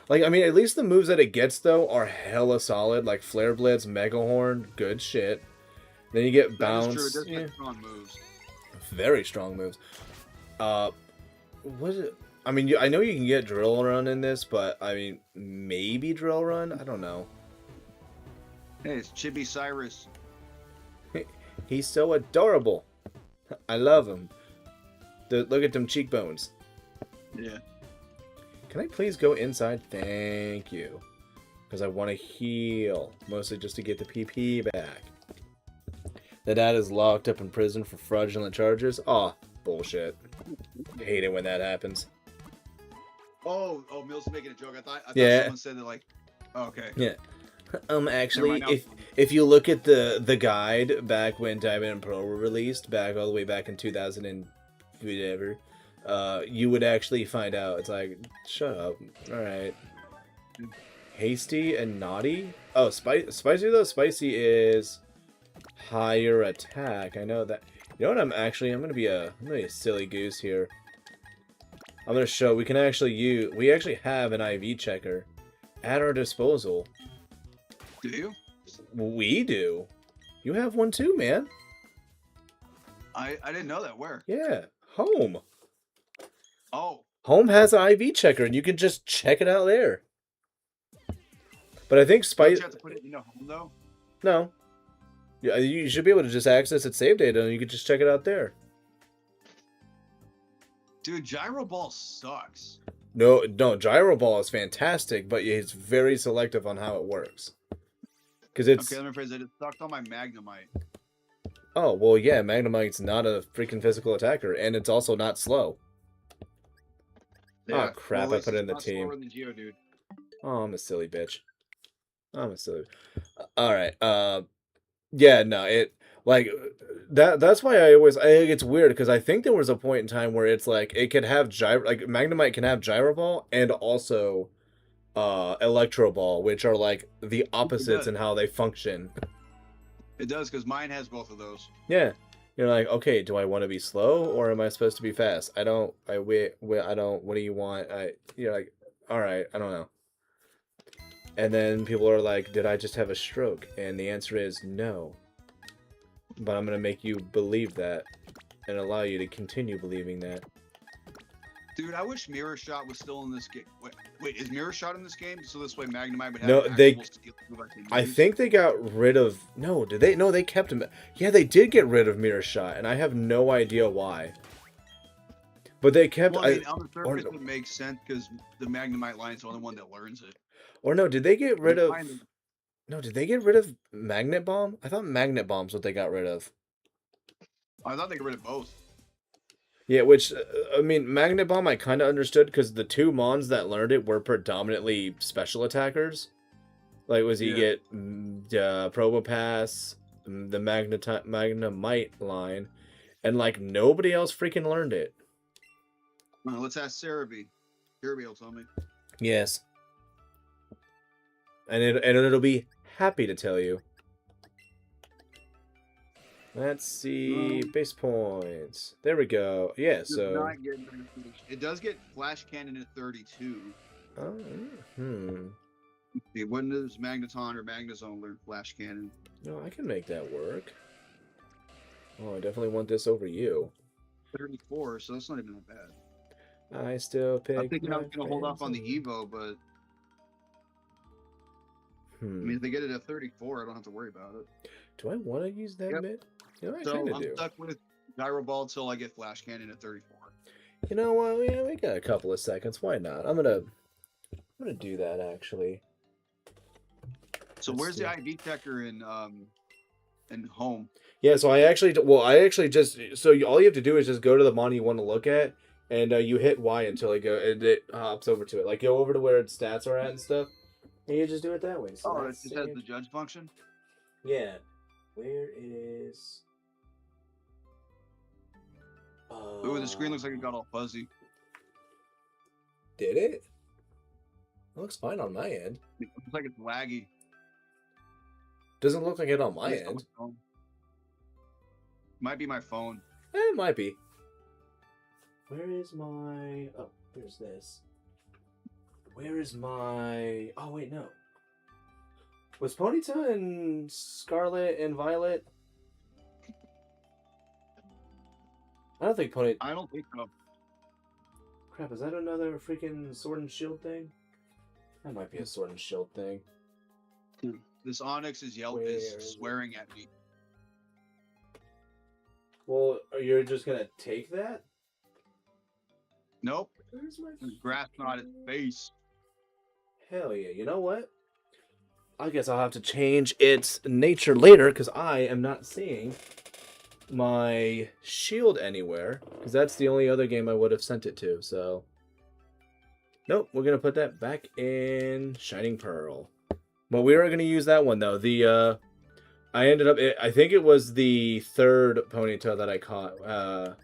like I mean, at least the moves that it gets though are hella solid. Like Flare Blitz, Mega Horn, good shit. Then you get Bounce. That is true. It does get strong moves. Very strong moves. What is it? I mean, I know you can get Drill Run in this, but I mean, maybe Drill Run. I don't know. Hey, it's Chibi Cyrus. He's so adorable. I love him. Look at them cheekbones. Yeah. Can I please go inside? Thank you. Because I want to heal. Mostly just to get the PP back. The dad is locked up in prison for fraudulent charges. Aw, bullshit. I hate it when that happens. Oh, Mill's making a joke. I thought someone said that like, oh, okay. Yeah. Actually, if you look at the guide back when Diamond and Pearl were released, all the way back in 2000 and whatever, you would actually find out. It's like, shut up. All right. Hasty and naughty. Oh, spicy though. Spicy is higher attack. I know that. You know what? I'm gonna be a silly goose here. I'm gonna show we actually have an IV checker at our disposal. Do you? We do. You have one too, man. I didn't know that. Where? Yeah, Home. Oh. Home has an IV checker, and you can just check it out there. But I think Don't you have to put it in Home though? No. Yeah, you should be able to just access its save data, and you can just check it out there. Dude, Gyro Ball sucks. No, Gyro Ball is fantastic, but it's very selective on how it works. Because it's... Okay, let me phrase it. It sucked on my Magnemite. Oh, well, yeah, Magnemite's not a freaking physical attacker, and it's also not slow. Yeah, oh, crap, well, I put it in the team. Than Geo, dude. Oh, I'm a silly bitch. Alright, yeah, no, that's why I think it's weird, because I think there was a point in time where it's like, it could have Magnemite can have Gyro Ball, and also, Electro Ball, which are like the opposites in how they function. It does, because mine has both of those. Yeah. You're like, okay, do I want to be slow or am I supposed to be fast? I don't, what do you want? You're like, all right, I don't know. And then people are like, did I just have a stroke? And the answer is no. But I'm going to make you believe that and allow you to continue believing that. Dude, I wish Mirror Shot was still in this game. Wait, is Mirror Shot in this game? So this way Magnemite would have I think they got rid of... No, did they? No, they kept him. Yeah, they did get rid of Mirror Shot, and I have no idea why. But they kept... Well, I mean, on the surface it makes sense, because the Magnemite line is the only one that learns it. Or no, did they get rid of... No, did they get rid of Magnet Bomb? I thought Magnet Bomb's what they got rid of. I thought they got rid of both. Yeah, which, I mean, Magnet Bomb I kind of understood, because the two Mons that learned it were predominantly special attackers. Like, you get Probopass, the Magnemite line, and, like, nobody else freaking learned it. Well, let's ask Cerebi. Cerebi will tell me. Yes. And it'll be happy to tell you. Let's see, base points. There we go. Yeah, so... It does get Flash Cannon at 32. Oh, When does Magneton or Magnezone learn Flash Cannon? No, I can make that work. Oh, I definitely want this over you. 34, so that's not even that bad. I still pick... I'm thinking I was going to hold off on the Evo, but... I mean, if they get it at 34, I don't have to worry about it. Do I want to use that mid? You know, I so I'm stuck with Gyro Ball until I get Flash Cannon at 34. You know what? Yeah, we got a couple of seconds. Why not? I'm gonna do that actually. So where's the IV checker in Home? Yeah, so I actually just so all you have to do is just go to the mon you want to look at, and you hit Y until it hops over to it. Like go over to where its stats are at and stuff, and you just do it that way. So Oh, it that's just has the judge function. yeah. Where is? Ooh, the screen looks like it got all fuzzy. Did it? It looks fine on my end. It looks like it's laggy. Doesn't look like it on my end. Might be my phone. It might be. Where is my... Oh, there's this. Where is my... Oh, wait, no. Was Ponyta and Scarlet and Violet? I don't think Ponyta... I don't think so. Crap, is that another freaking Sword and Shield thing? That might be a Sword and Shield thing. This Onyx is swearing at me. Well, you're just gonna take that? Nope. Where's my... Grasping on its face. Hell yeah, you know what? I guess I'll have to change its nature later, because I am not seeing my shield anywhere, because that's the only other game I would have sent it to, so... Nope, we're going to put that back in Shining Pearl. But we are going to use that one, though. I ended up... I think it was the third Ponyta that I caught.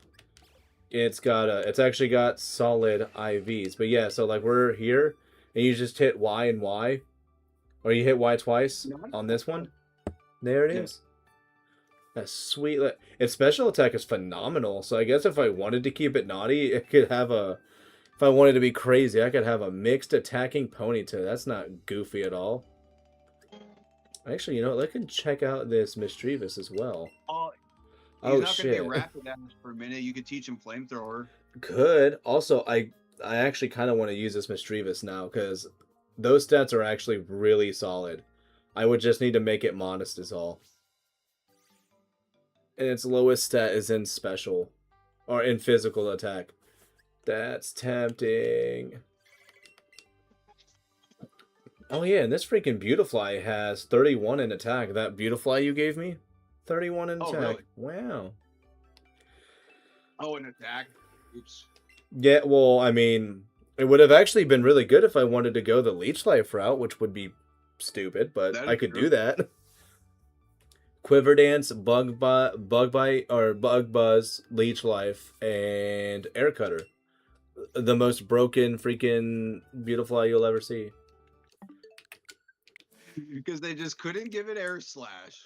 It's actually got solid IVs. But yeah, so like we're here, and you just hit Y and Y. Or you hit Y twice on this one. There it is. That's sweet. Its special attack is phenomenal. So I guess if I wanted to keep it naughty, it could have a... If I wanted to be crazy, I could have a mixed attacking Ponyta. That's not goofy at all. Actually, you know what? I can check out this Mischievous as well. He's not going to be rapid damage for a minute. You could teach him Flamethrower. Could. Also, I actually kind of want to use this Mischievous now, because those stats are actually really solid. I would just need to make it modest is all. And its lowest stat is in special. Or in physical attack. That's tempting. Oh yeah, and this freaking Beautifly has 31 in attack. That Beautifly you gave me? 31 in attack. Really? Wow. Oh, in attack? Oops. Yeah, well, I mean, it would have actually been really good if I wanted to go the Leech Life route, which would be stupid, but I could do that. Quiver Dance, Bug Bite, or Bug Buzz, Leech Life, and Air Cutter. The most broken freaking Beautifly you'll ever see. Because they just couldn't give it Air Slash.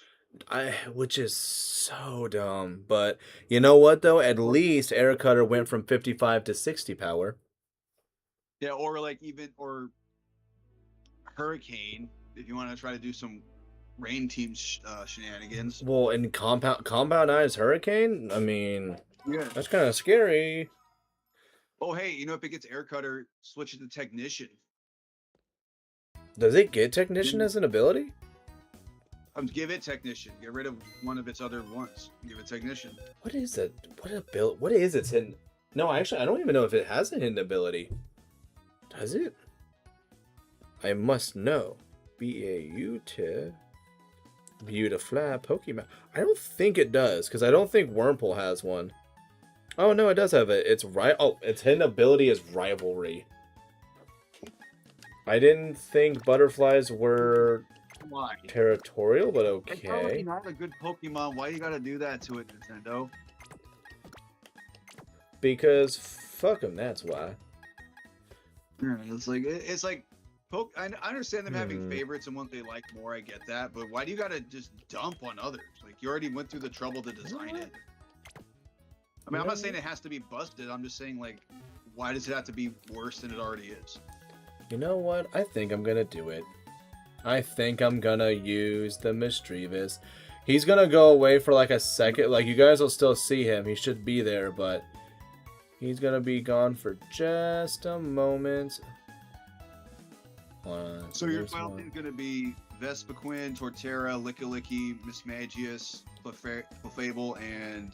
Which is so dumb. But you know what, though? At least Air Cutter went from 55 to 60 power. Yeah, or like or Hurricane, if you want to try to do some Rain Team shenanigans. Well, in Compound-Eyes Hurricane, I mean, yeah, that's kind of scary. Oh, hey, you know, if it gets Air Cutter, switch it to Technician. Does it get Technician as an ability? Give it Technician. Get rid of one of its other ones. Give it Technician. What is it? What is its hidden? No, actually, I don't even know if it has a hidden ability. Does it? I must know. Beautifly Pokemon. I don't think it does, because I don't think Wurmple has one. Oh no, it does have it. Its hidden ability is Rivalry. I didn't think butterflies were territorial, but okay. It's probably not a good Pokemon. Why you gotta do that to it, Nintendo? Because fuck them, that's why. Yeah, it's like I understand them having favorites and what they like more. I get that, but why do you gotta just dump on others? Like, you already went through the trouble to design it. I mean, I'm not saying it has to be busted. I'm just saying, like, why does it have to be worse than it already is? You know what? I think I'm gonna do it. I think I'm gonna use the Mischievous. He's gonna go away for like a second. Like, you guys will still see him. He should be there, but he's gonna be gone for just a moment. So your final thing is gonna be Vespiquen, Torterra, Lickilicky, Mismagius, Clefable, and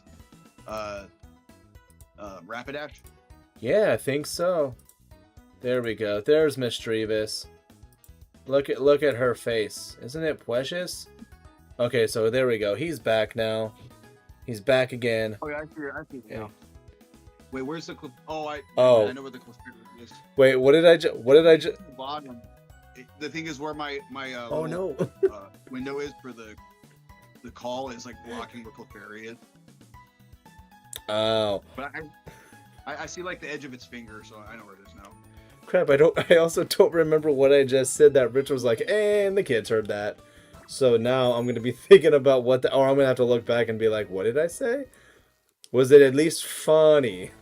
Rapidash? Yeah, I think so. There we go. There's Mischievous. Look at her face. Isn't it precious? Okay, so there we go. He's back now. He's back again. Oh yeah, I see it now. Wait, where's the I know where the Clefairy is. Wait, what did I just? Bottom. The thing is where my Oh little, no. window is for the call is like blocking where Clefairy is. Oh. But I see like the edge of its finger, so I know where it is now. Crap, I also don't remember what I just said that Rich was like, and the kids heard that. So now I'm going to be thinking about or I'm going to have to look back and be like, what did I say? Was it at least funny?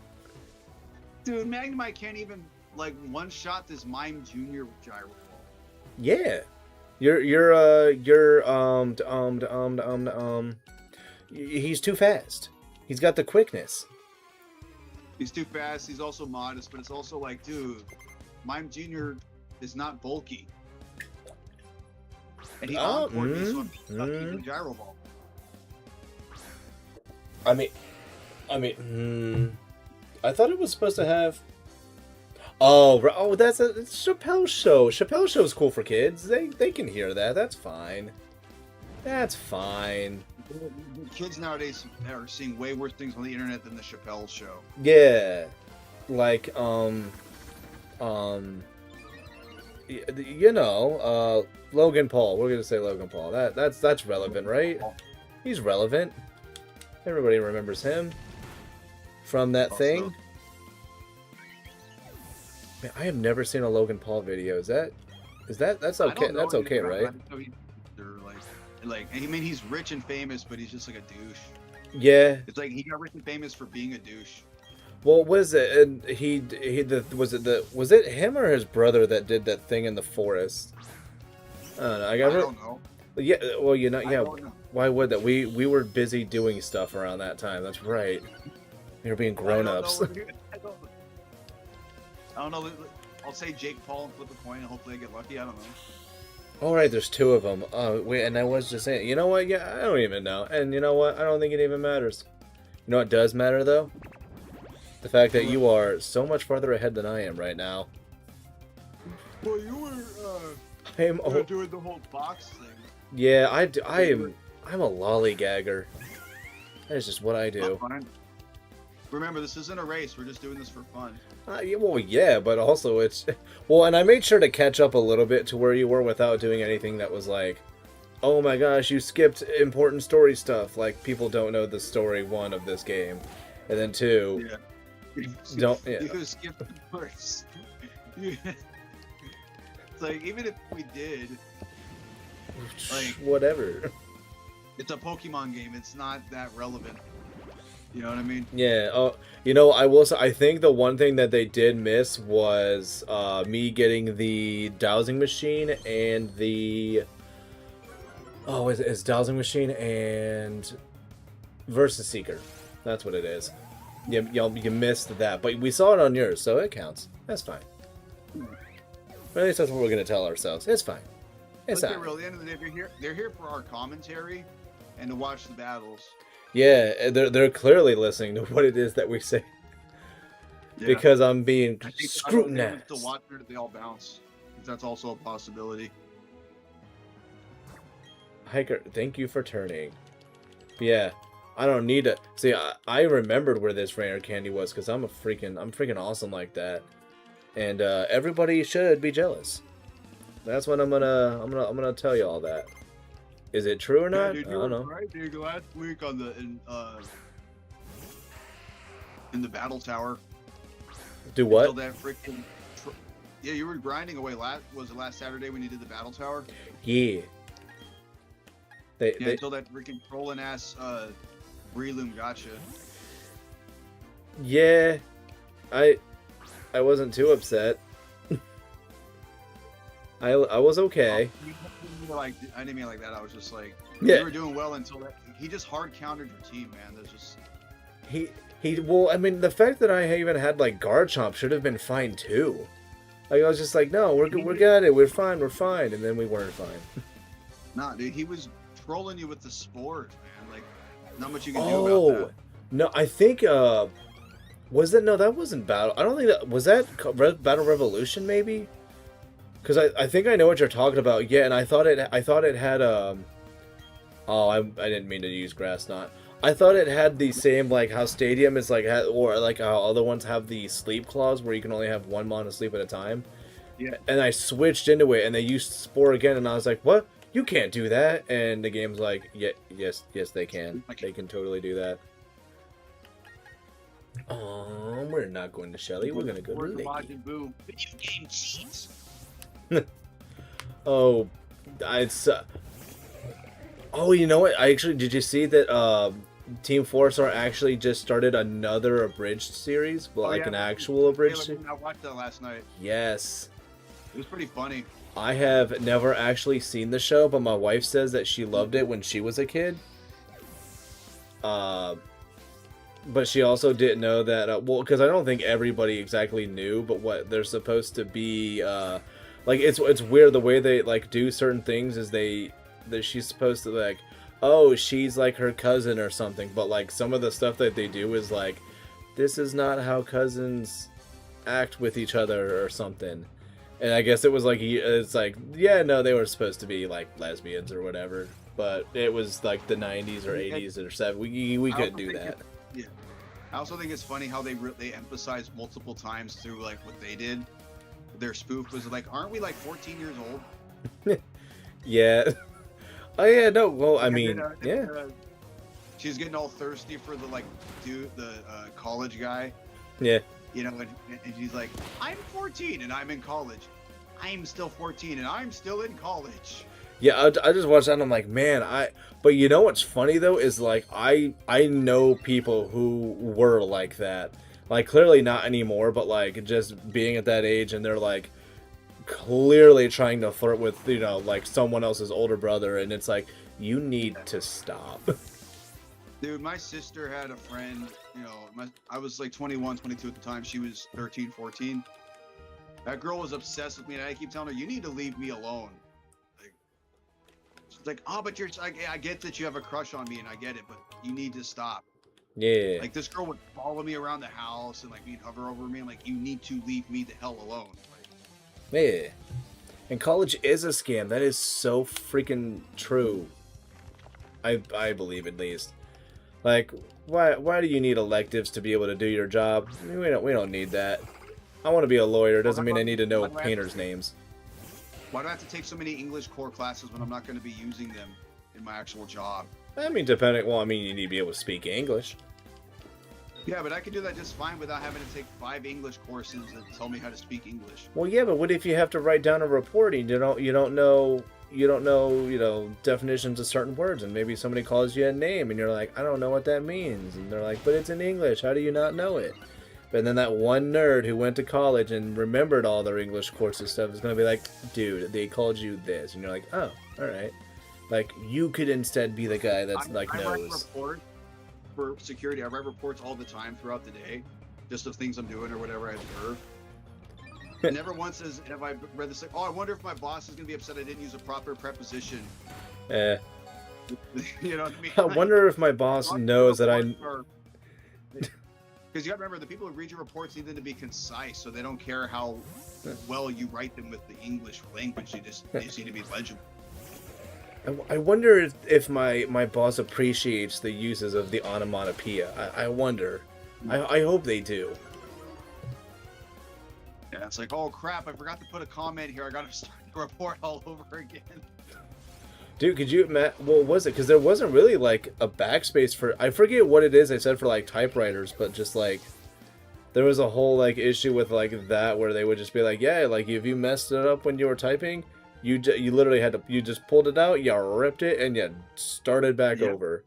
Dude, Magnemite can't even like one-shot this Mime Junior gyro ball. Yeah. He's too fast. He's got the quickness. He's too fast, he's also modest, but it's also like, dude, Mime Junior is not bulky. And he encored me, so I'm stuck using gyro ball. I thought it was supposed to have. Oh, that's it's Chappelle's show. Chappelle's show is cool for kids. They can hear that. That's fine. That's fine. Kids nowadays are seeing way worse things on the internet than the Chappelle show. Yeah, like Logan Paul. We're gonna say Logan Paul. That's relevant, right? He's relevant. Everybody remembers him from that thing. Man, I have never seen a Logan Paul video. That's okay? That's okay, right? Like, I mean, he's rich and famous, but he's just like a douche. Yeah. It's like he got rich and famous for being a douche. Well, was it? And was it him or his brother that did that thing in the forest? I don't know. I don't know. Yeah. Well, yeah. I don't know. Why would that? We were busy doing stuff around that time. That's right. We were being grown-ups. I don't know. I'll say Jake Paul and flip a coin and hopefully I get lucky. I don't know. All right, there's two of them. Oh, wait, and I was just saying, you know what? Yeah, I don't even know. And you know what? I don't think it even matters. You know what does matter, though? The fact that you are so much farther ahead than I am right now. Well, you were doing the whole box thing. Yeah, I'm a lollygagger. That is just what I do. Remember, this isn't a race. We're just doing this for fun. Yeah, but also it's... Well, and I made sure to catch up a little bit to where you were without doing anything that was like, oh my gosh, you skipped important story stuff. Like, people don't know the story, one, of this game. And then two... Yeah. You skipped the parts. It's like, even if we did... Like... Whatever. It's a Pokemon game. It's not that relevant. You know what I mean? Yeah. Oh, you know, I will say, I think the one thing that they did miss was me getting the dowsing machine and the... Oh, it's dowsing machine and Versus Seeker. That's what it is. You missed that, but we saw it on yours, so it counts. That's fine. Or at least that's what we're gonna tell ourselves. It's fine. It's Let's not. get real. At the end of the day, they're here for our commentary and to watch the battles. Yeah, they're clearly listening to what it is that we say. Yeah. Because I'm being scrutinized. To watch it, they all bounce. That's also a possibility. Hiker, thank you for turning. But yeah, I don't need to see. I remembered where this rare candy was because I'm freaking awesome like that, and everybody should be jealous. That's what I'm gonna tell you all that. Is it true or not? Dude, I don't know. Right, dude, last week on in the battle tower. Do what? That freaking yeah, you were grinding away. Was it last Saturday when you did the battle tower? Yeah. Until that freaking trolling ass Breloom gotcha. Yeah, I wasn't too upset. I was okay. Like, I didn't mean like that. I was just like, yeah. You were doing well until that. He just hard countered your team, man. There's just well, I mean, the fact that I even had like Garchomp should have been fine too. Like, I was just like, no, we're good, we're fine, and then we weren't fine. Nah, dude, he was trolling you with the sport, man. Like, not much you can do about that. No, I think was that no? That wasn't battle. I don't think that was that Battle Revolution maybe. Because I think I know what you're talking about. Yeah, and I thought it had Oh, I didn't mean to use Grass Knot. I thought it had the same, like, how Stadium is, like, or, like, how other ones have the sleep clause where you can only have one mon asleep at a time. Yeah. And I switched into it, and they used Spore again, and I was like, what? You can't do that. And the game's like, yeah, yes, they can. They can totally do that. Oh, we're not going to Shelly. We're going to go to Nikki. Video game cheats. Oh, it's... oh, you know what? Did you see that Team Four-Star actually just started another abridged series? Well, like an actual abridged series? I watched that last night. Yes. It was pretty funny. I have never actually seen the show, but my wife says that she loved it when she was a kid. But she also didn't know that, well, because I don't think everybody exactly knew, but what they're supposed to be, like, it's weird the way they, like, do certain things is that she's supposed to, like, oh, she's like her cousin or something, but, like, some of the stuff that they do is, like, this is not how cousins act with each other or something. And I guess it was, like, it's like, yeah, no, they were supposed to be, like, lesbians or whatever, but it was, like, the 90s or 80s or 70s, we couldn't do that. Yeah. I also think it's funny how they emphasize multiple times through, like, what they did. Their spoof was like, aren't we like 14 years old? Yeah. Oh yeah, no. Well, I mean, yeah. She's getting all thirsty for the college guy. Yeah. You know, and she's like, I'm 14 and I'm in college. I'm still 14 and I'm still in college. Yeah, I just watched that and I'm like, man, but you know what's funny though is like I know people who were like that. Like clearly not anymore, but like just being at that age and they're like clearly trying to flirt with, you know, like someone else's older brother, and it's like, you need to stop. Dude, my sister had a friend, you know, I was like 21, 22 at the time. She was 13, 14. That girl was obsessed with me, and I keep telling her, you need to leave me alone. It's like, oh, but I get that you have a crush on me, and I get it, but you need to stop. Yeah. Like, this girl would follow me around the house, and, like, hover over me, and, like, you need to leave me the hell alone. Like, yeah. And college is a scam. That is so freaking true. I believe, at least. Like, why do you need electives to be able to do your job? I mean, we don't need that. I want to be a lawyer. Doesn't mean I need to know painters' names. Why do I have to take so many English core classes when I'm not going to be using them in my actual job? I mean, depending. Well, I mean, you need to be able to speak English. Yeah, but I can do that just fine without having to take 5 English courses that tell me how to speak English. Well, yeah, but what if you have to write down a report and you don't know, you know, definitions of certain words, and maybe somebody calls you a name and you're like, I don't know what that means, and they're like, but it's in English. How do you not know it? But then that one nerd who went to college and remembered all their English courses stuff is going to be like, dude, they called you this. And you're like, oh, all right. Like, you could instead be the guy that's knows. I write reports for security. I write reports all the time throughout the day, just of things I'm doing or whatever I observe. Never once have I read this like, oh, I wonder if my boss is going to be upset I didn't use a proper preposition. You know what I mean? I wonder if my boss knows that I... Because you got to remember, the people who read your reports need them to be concise, so they don't care how well you write them with the English language. They just need to be legible. I wonder if my boss appreciates the uses of the onomatopoeia. I wonder. I hope they do. Yeah, it's like, oh crap, I forgot to put a comment here. I got to start the report all over again. Dude, could you imagine, what was it? Because there wasn't really, like, a backspace for, I forget what it is I said for, like, typewriters, but just, like, there was a whole, like, issue with, like, that, where they would just be like, yeah, like, if you messed it up when you were typing, you literally had to, you just pulled it out, you ripped it, and you started back over.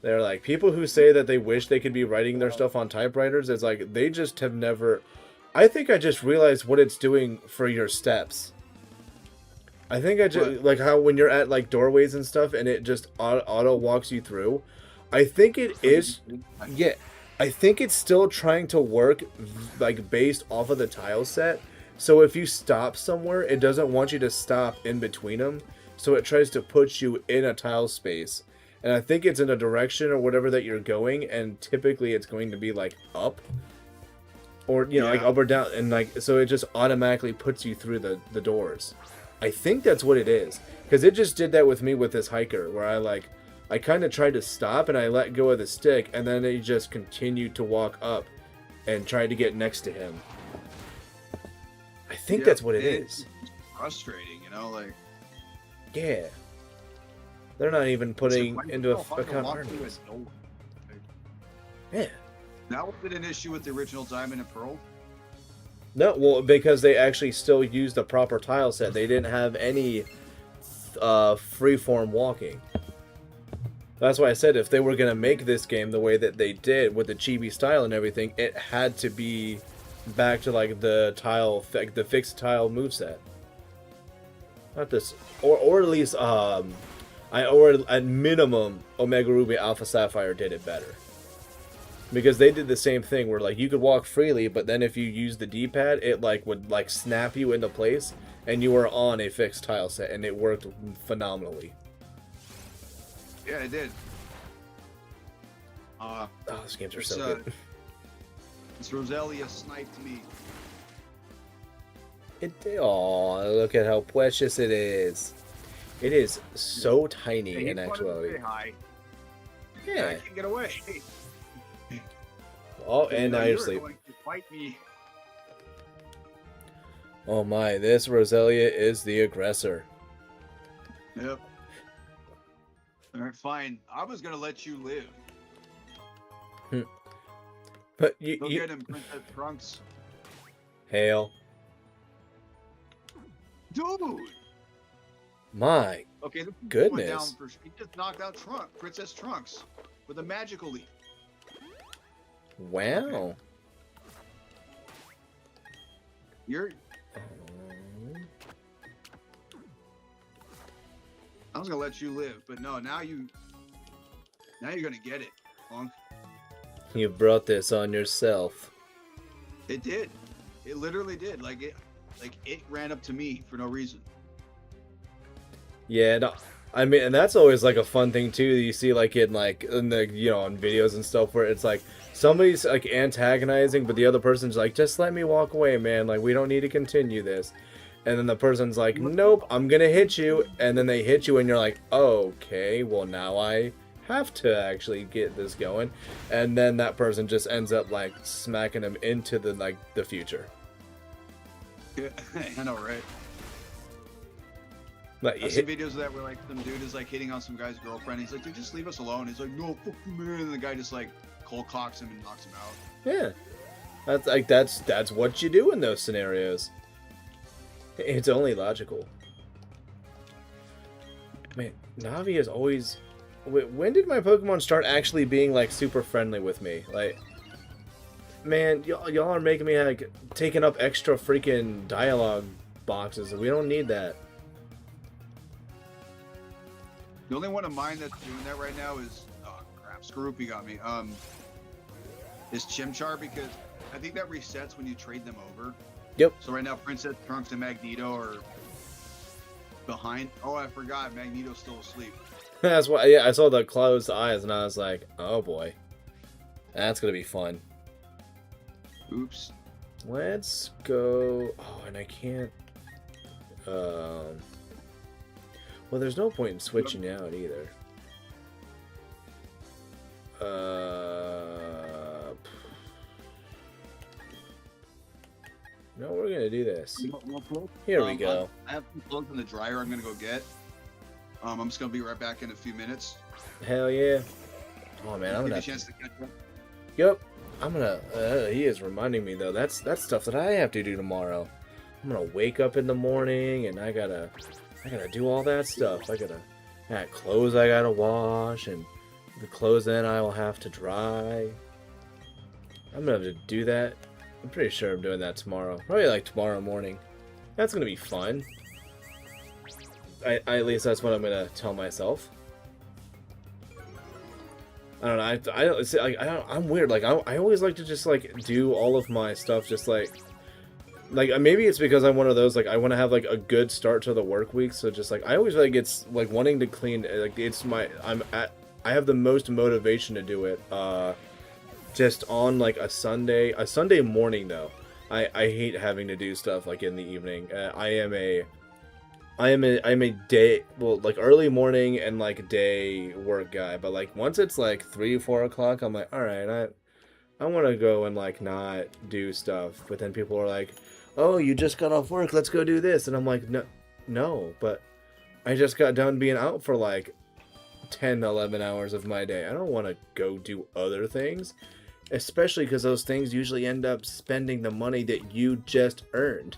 They're like, people who say that they wish they could be writing their stuff on typewriters, it's like, they just have never, I think I just realized what it's doing for your steps. I think I just, like how when you're at like doorways and stuff and it just auto walks you through. I think it is, yeah, I think it's still trying to work like based off of the tile set. So if you stop somewhere, it doesn't want you to stop in between them. So it tries to put you in a tile space. And I think it's in a direction or whatever that you're going. And typically it's going to be like up. Or, you know, like up or down. And like, so it just automatically puts you through the doors. I think that's what it is, because it just did that with me with this hiker, where I like I kind of tried to stop and I let go of the stick, and then he just continued to walk up and tried to get next to him. I think that's what it is. It's frustrating, you know, like. Yeah. They're not even putting into account earnings. Yeah. That was an issue with the original Diamond and Pearl. No, well, because they actually still used the proper tile set. They didn't have any freeform walking. That's why I said if they were going to make this game the way that they did with the chibi style and everything, it had to be back to like the tile, like the fixed tile moveset. Not this, or at least or at minimum, Omega Ruby Alpha Sapphire did it better. Because they did the same thing where like you could walk freely, but then if you use the D-pad, it like would like snap you into place, and you were on a fixed tile set, and it worked phenomenally. Yeah, it did. Oh, those games are so good. This Roselia sniped me. Oh, look at how precious it is. It is so tiny in actuality. Say hi. Yeah. I can't get away. Oh, and now you're asleep. Going to fight me. Oh my, this Roselia is the aggressor. Yep. Alright, fine. I was gonna let you live. But Go get him, Princess Trunks. Hail. Dude! My okay, this goodness. Down for, he just knocked out Princess Trunks with a magical leap. Wow. Okay. You're... I was gonna let you live, but no, now you're gonna get it, punk. You brought this on yourself. It did. It literally did. Like it ran up to me for no reason. Yeah, no, I mean, and that's always like a fun thing too. You see, like in the on videos and stuff where it's like somebody's like antagonizing, but the other person's like, "Just let me walk away, man. Like we don't need to continue this." And then the person's like, "Nope, I'm gonna hit you," and then they hit you, and you're like, "Okay, well now I have to actually get this going," and then that person just ends up like smacking them into the future. Yeah, I know, right? Like, I've seen videos of that where like some dude is like hitting on some guy's girlfriend. He's like, "Dude, just leave us alone." He's like, "No, fuck you, man," and the guy just like cold cocks him and knocks him out. Yeah, that's what you do in those scenarios. It's only logical. Man, Navi is always... When did my Pokemon start actually being, like, super friendly with me? Like, man, y'all are making me, like, taking up extra freaking dialogue boxes. We don't need that. The only one of mine that's doing that right now is... Oh, crap. Skorupi got me. Is Chimchar, because I think that resets when you trade them over. Yep. So right now, Princess Trunks and Magneto are behind. Oh, I forgot. Magneto's still asleep. That's why. Yeah, I saw the closed eyes and I was like, "Oh boy, that's gonna be fun." Oops. Let's go. Oh, and I can't. Well, there's no point in switching out either. No, we're gonna do this. Here we go. I have some clothes in the dryer I'm gonna go get. I'm just gonna be right back in a few minutes. Hell yeah. Oh man, I'm Give gonna... you a chance to catch up. Yep. I'm gonna... he is reminding me though. That's stuff that I have to do tomorrow. I'm gonna wake up in the morning and I gotta do all that stuff. I got clothes I gotta wash, and the clothes then I will have to dry. I'm gonna have to do that. I'm pretty sure I'm doing that tomorrow. Probably like tomorrow morning. That's gonna be fun. At least that's what I'm gonna tell myself. I don't know. I'm weird. Like I always like to just like do all of my stuff just like maybe it's because I'm one of those like I want to have like a good start to the work week. So just like I always like it's like wanting to clean. Like it's my I have the most motivation to do it. Just on like a Sunday morning though. I hate having to do stuff like in the evening. I am a I'm a day, well, like early morning and like day work guy, but like once it's like 3, 4 o'clock, I'm like, all right, I want to go and like not do stuff. But then people are like, oh, you just got off work, let's go do this, and I'm like, no, but I just got done being out for like 10, 11 hours of my day. I don't want to go do other things, especially because those things usually end up spending the money that you just earned.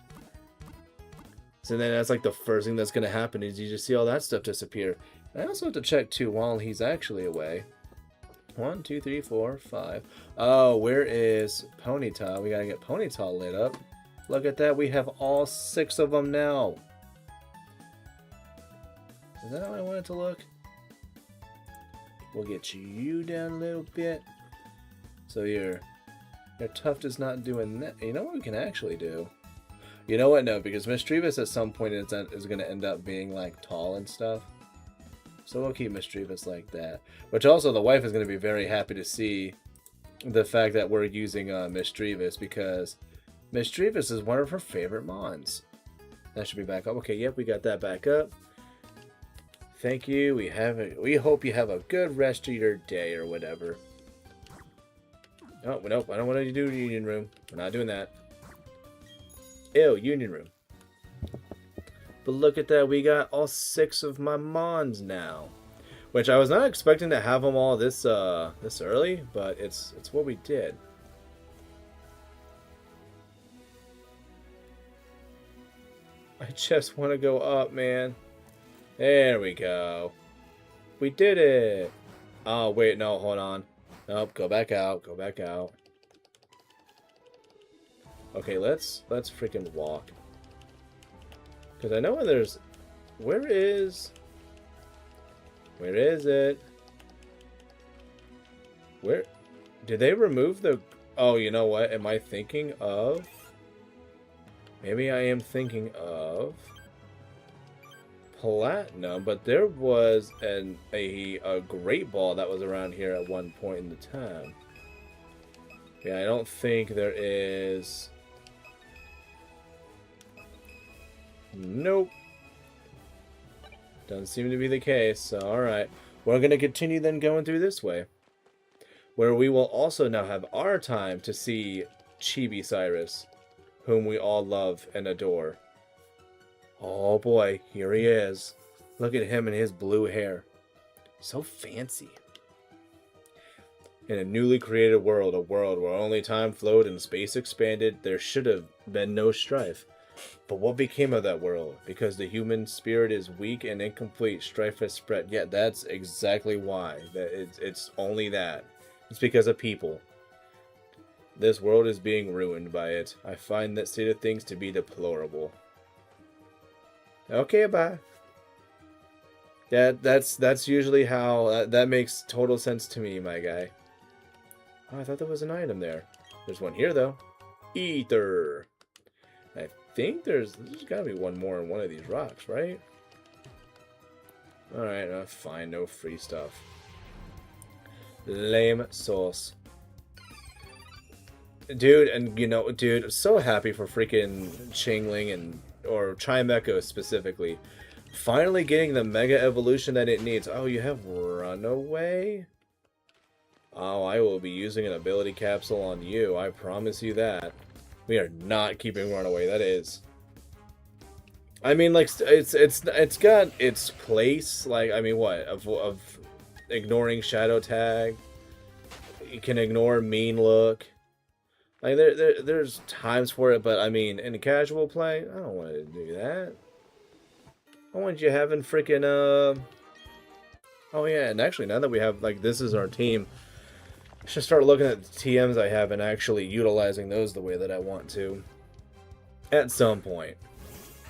So then that's like the first thing that's going to happen is you just see all that stuff disappear. I also have to check too while he's actually away. 1, 2, 3, 4, 5. Oh, where is Ponyta? We got to get Ponyta lit up. Look at that. We have all 6 of them now. Is that how I want it to look? We'll get you down a little bit. So your tuft is not doing that. You know what we can actually do? You know what? No, because Mischievous at some point is going to end up being like tall and stuff. So we'll keep Mischievous like that. Which also the wife is going to be very happy to see the fact that we're using Mischievous, because Mischievous is one of her favorite mons. That should be back up. Okay, yep, we got that back up. Thank you. We hope you have a good rest of your day or whatever. Oh, nope, I don't want to do Union Room. We're not doing that. Ew, Union Room. But look at that, we got all 6 of my mons now. Which I was not expecting to have them all this early, but it's what we did. I just want to go up, man. There we go. We did it. Oh, wait, no, hold on. Nope, go back out, go back out. Okay, let's freaking walk. Because I know when there's... Where is it? Where... Did they remove the... Oh, you know what? Am I thinking of... Maybe I am thinking of... Platinum, but there was a great ball that was around here at one point in the time. Yeah, I don't think there is... Nope. Doesn't seem to be the case, so alright. We're going to continue then going through this way, where we will also now have our time to see Chibi Cyrus, whom we all love and adore. Oh boy, here he is. Look at him and his blue hair. So fancy. In a newly created world, a world where only time flowed and space expanded, there should have been no strife. But what became of that world? Because the human spirit is weak and incomplete, strife has spread. Yeah, that's exactly why. It's only that. It's because of people. This world is being ruined by it. I find that state of things to be deplorable. Okay, bye. That's usually how... That makes total sense to me, my guy. Oh, I thought there was an item there. There's one here, though. Ether. I think there's gotta be one more in one of these rocks, right? Alright, fine. No free stuff. Lame sauce. Dude, and you know, dude, I'm so happy for freaking Chingling or Chimecho specifically. Finally getting the mega evolution that it needs. Oh, you have Runaway? Oh, I will be using an ability capsule on you. I promise you that. We are not keeping Runaway. That is. I mean, like, it's got its place. Like, I mean, what of ignoring Shadow Tag? You can ignore Mean Look. Like, there's times for it, but I mean, in casual play, I don't want to do that. I want you having freaking Oh yeah, and actually, now that we have, like, this is our team, I should start looking at the TMs I have and actually utilizing those the way that I want to. At some point.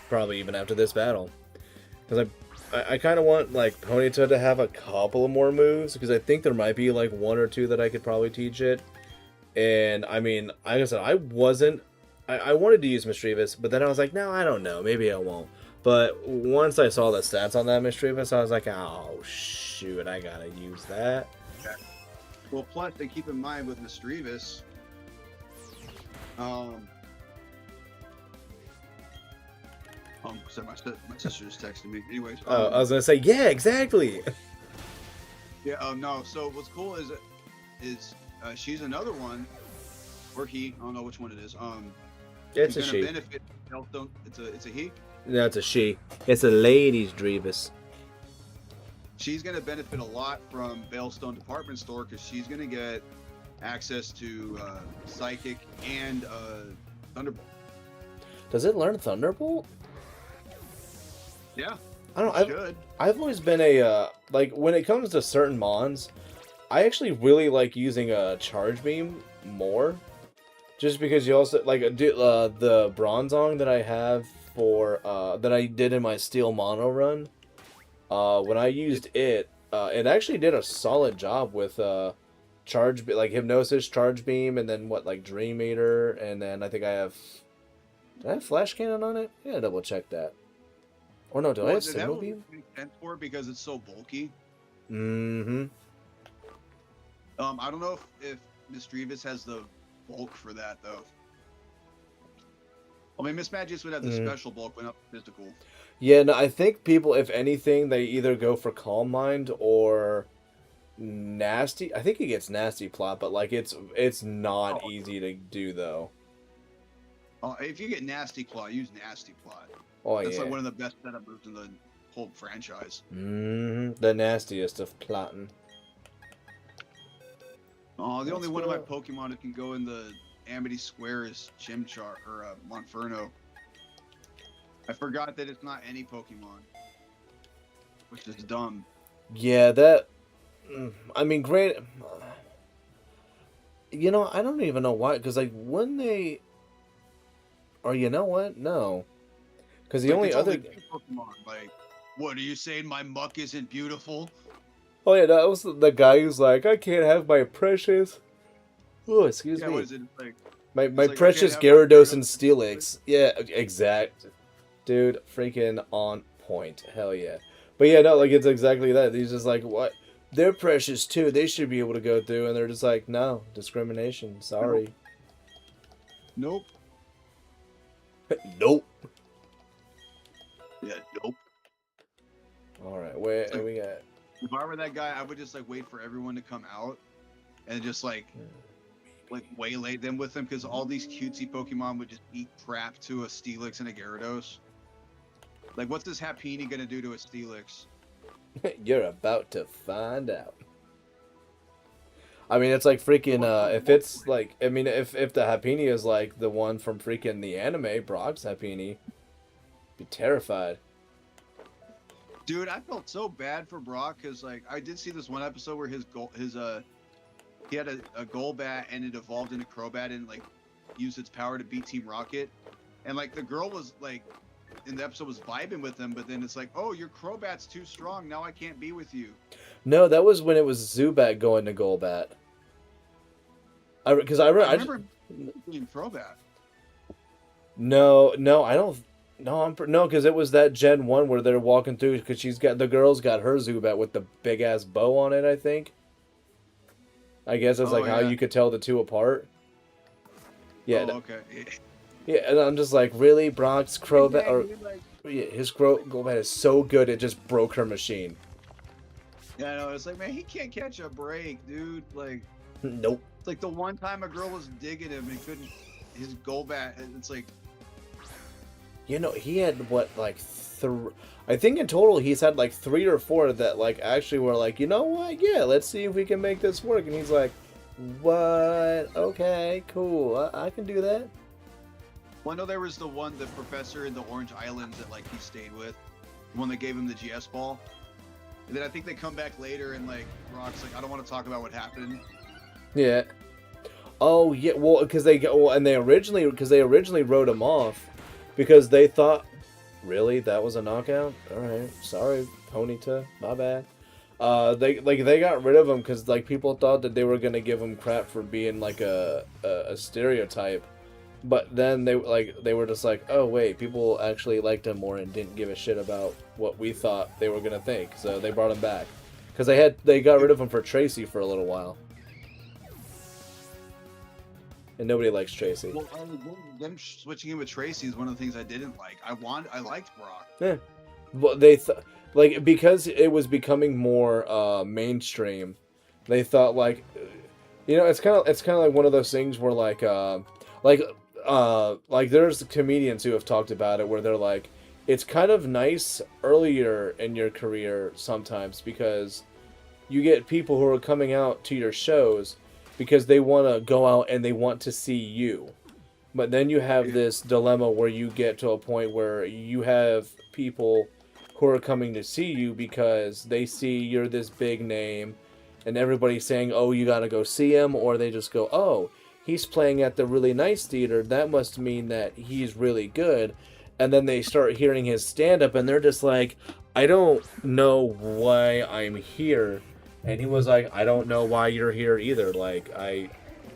Probably even after this battle. Because I kind of want, like, Ponyta to have a couple of more moves, because I think there might be, like, 1 or 2 that I could probably teach it. And, I mean, like I said, I wanted to use Mischievous, but then I was like, no, I don't know, maybe I won't. But once I saw the stats on that Mischievous, I was like, oh, shoot, I gotta use that. Okay. Well, plus, to keep in mind with Mischievous, oh Sorry, my sister just texted me. Anyways. I was gonna say, yeah, exactly. Yeah. No. So what's cool is she's another one, or he. I don't know which one it is. It's a who's she. gonna benefit. It's a he. No, it's a she. It's a ladies' Drevis. She's gonna benefit a lot from Veilstone Department Store because she's gonna get access to Psychic and Thunderbolt. Does it learn Thunderbolt? Yeah. I don't know. I've always been a like when it comes to certain mons, I actually really like using a charge beam more, just because you also like the Bronzong that I have for that I did in my Steel Mono run. When I used it, it actually did a solid job with like Hypnosis, Charge Beam, and then what, like Dream Eater, and then I think I have. Did I have Flash Cannon on it? Yeah, double check that. Or no, do I have Signal Beam? That would make sense for it because it's so bulky. Mm-hmm. I don't know if Miss Drevis has the bulk for that though. I mean, Miss Magic would have the special bulk when up physical. Yeah, no, I think people, if anything, they either go for Calm Mind or Nasty. I think he gets Nasty Plot, but like it's not easy to do though. If you get Nasty Claw, use Nasty Plot. Oh, That's yeah. like one of the best setup moves in the whole franchise. The nastiest of plotting. Oh, the only one of my Pokemon that can go in the Amity Square is Chimchar or Monferno. I forgot that it's not any Pokemon, which is dumb. Yeah, that. I mean, great. You know, I don't even know why. Because like when they, or you know what? No, because the only other Pokemon, like, what are you saying? My muck isn't beautiful? Oh yeah, that was the guy who's like, I can't have my precious. Oh, excuse me. What is it? Like, my precious Gyarados and Steelix. Yeah, exact. Dude, freaking on point. Hell yeah. But yeah, no, like it's exactly that. He's just like, what? They're precious too. They should be able to go through, and they're just like, no, discrimination. Sorry. Nope. Nope. Yeah, nope. All right, where we got? If I were that guy, I would just like wait for everyone to come out, and just like waylay them with them, because all these cutesy Pokemon would just eat crap to a Steelix and a Gyarados. Like, what's this Happiny gonna do to a Steelix? You're about to find out. I mean, it's like freaking, if it's like, I mean, if the Happiny is like the one from freaking the anime, Brock's Happiny, be terrified. Dude, I felt so bad for Brock, because like, I did see this one episode where he had a Golbat and it evolved into Crobat and like used its power to beat Team Rocket. And like the girl was like, in the episode was vibing with him, but then it's like, oh, your Crobat's too strong, now I can't be with you. No, that was when it was Zubat going to Golbat. I remember being Crobat. No, I don't. No, because it was that Gen 1 where they're walking through, because the girl's got her Zubat with the big ass bow on it, I think. I guess that's how you could tell the two apart. Yeah. Oh, okay. Yeah, and I'm just like, really, Brock's Crobat, his Golbat is so good it just broke her machine. Yeah, I know. It's like, man, he can't catch a break, dude. Like, nope. It's like the one time a girl was digging him and couldn't. His Golbat, it's like. You know, he had what, like, I think in total he's had like 3 or 4 that like actually were like, you know what? Yeah, let's see if we can make this work. And he's like, what? Okay, cool. I can do that. Well, I know there was the professor in the Orange Islands that like he stayed with, the one that gave him the GS ball. And then I think they come back later and like Brock's like, I don't want to talk about what happened. Yeah. Oh yeah. Well, because they originally wrote him off because they thought, really, that was a knockout. All right, sorry, Ponyta, my bad. They got rid of him because like people thought that they were gonna give him crap for being like a stereotype. But then they were just like, oh wait, people actually liked him more and didn't give a shit about what we thought they were gonna think. So they brought him back because they got rid of him for Tracy for a little while. and nobody likes Tracy. Well, them switching in with Tracy is one of the things I didn't like. I liked Brock. Yeah. Well, like because it was becoming more mainstream, they thought like, you know, it's kind of like one of those things where like there's comedians who have talked about it where they're like, it's kind of nice earlier in your career sometimes because you get people who are coming out to your shows because they want to go out and they want to see you. But then you have this dilemma where you get to a point where you have people who are coming to see you because they see you're this big name and everybody's saying, oh, you got to go see him, or they just go, oh, he's playing at the really nice theater. That must mean that he's really good. And then they start hearing his stand-up and they're just like, I don't know why I'm here. And he was like, I don't know why you're here either. Like, I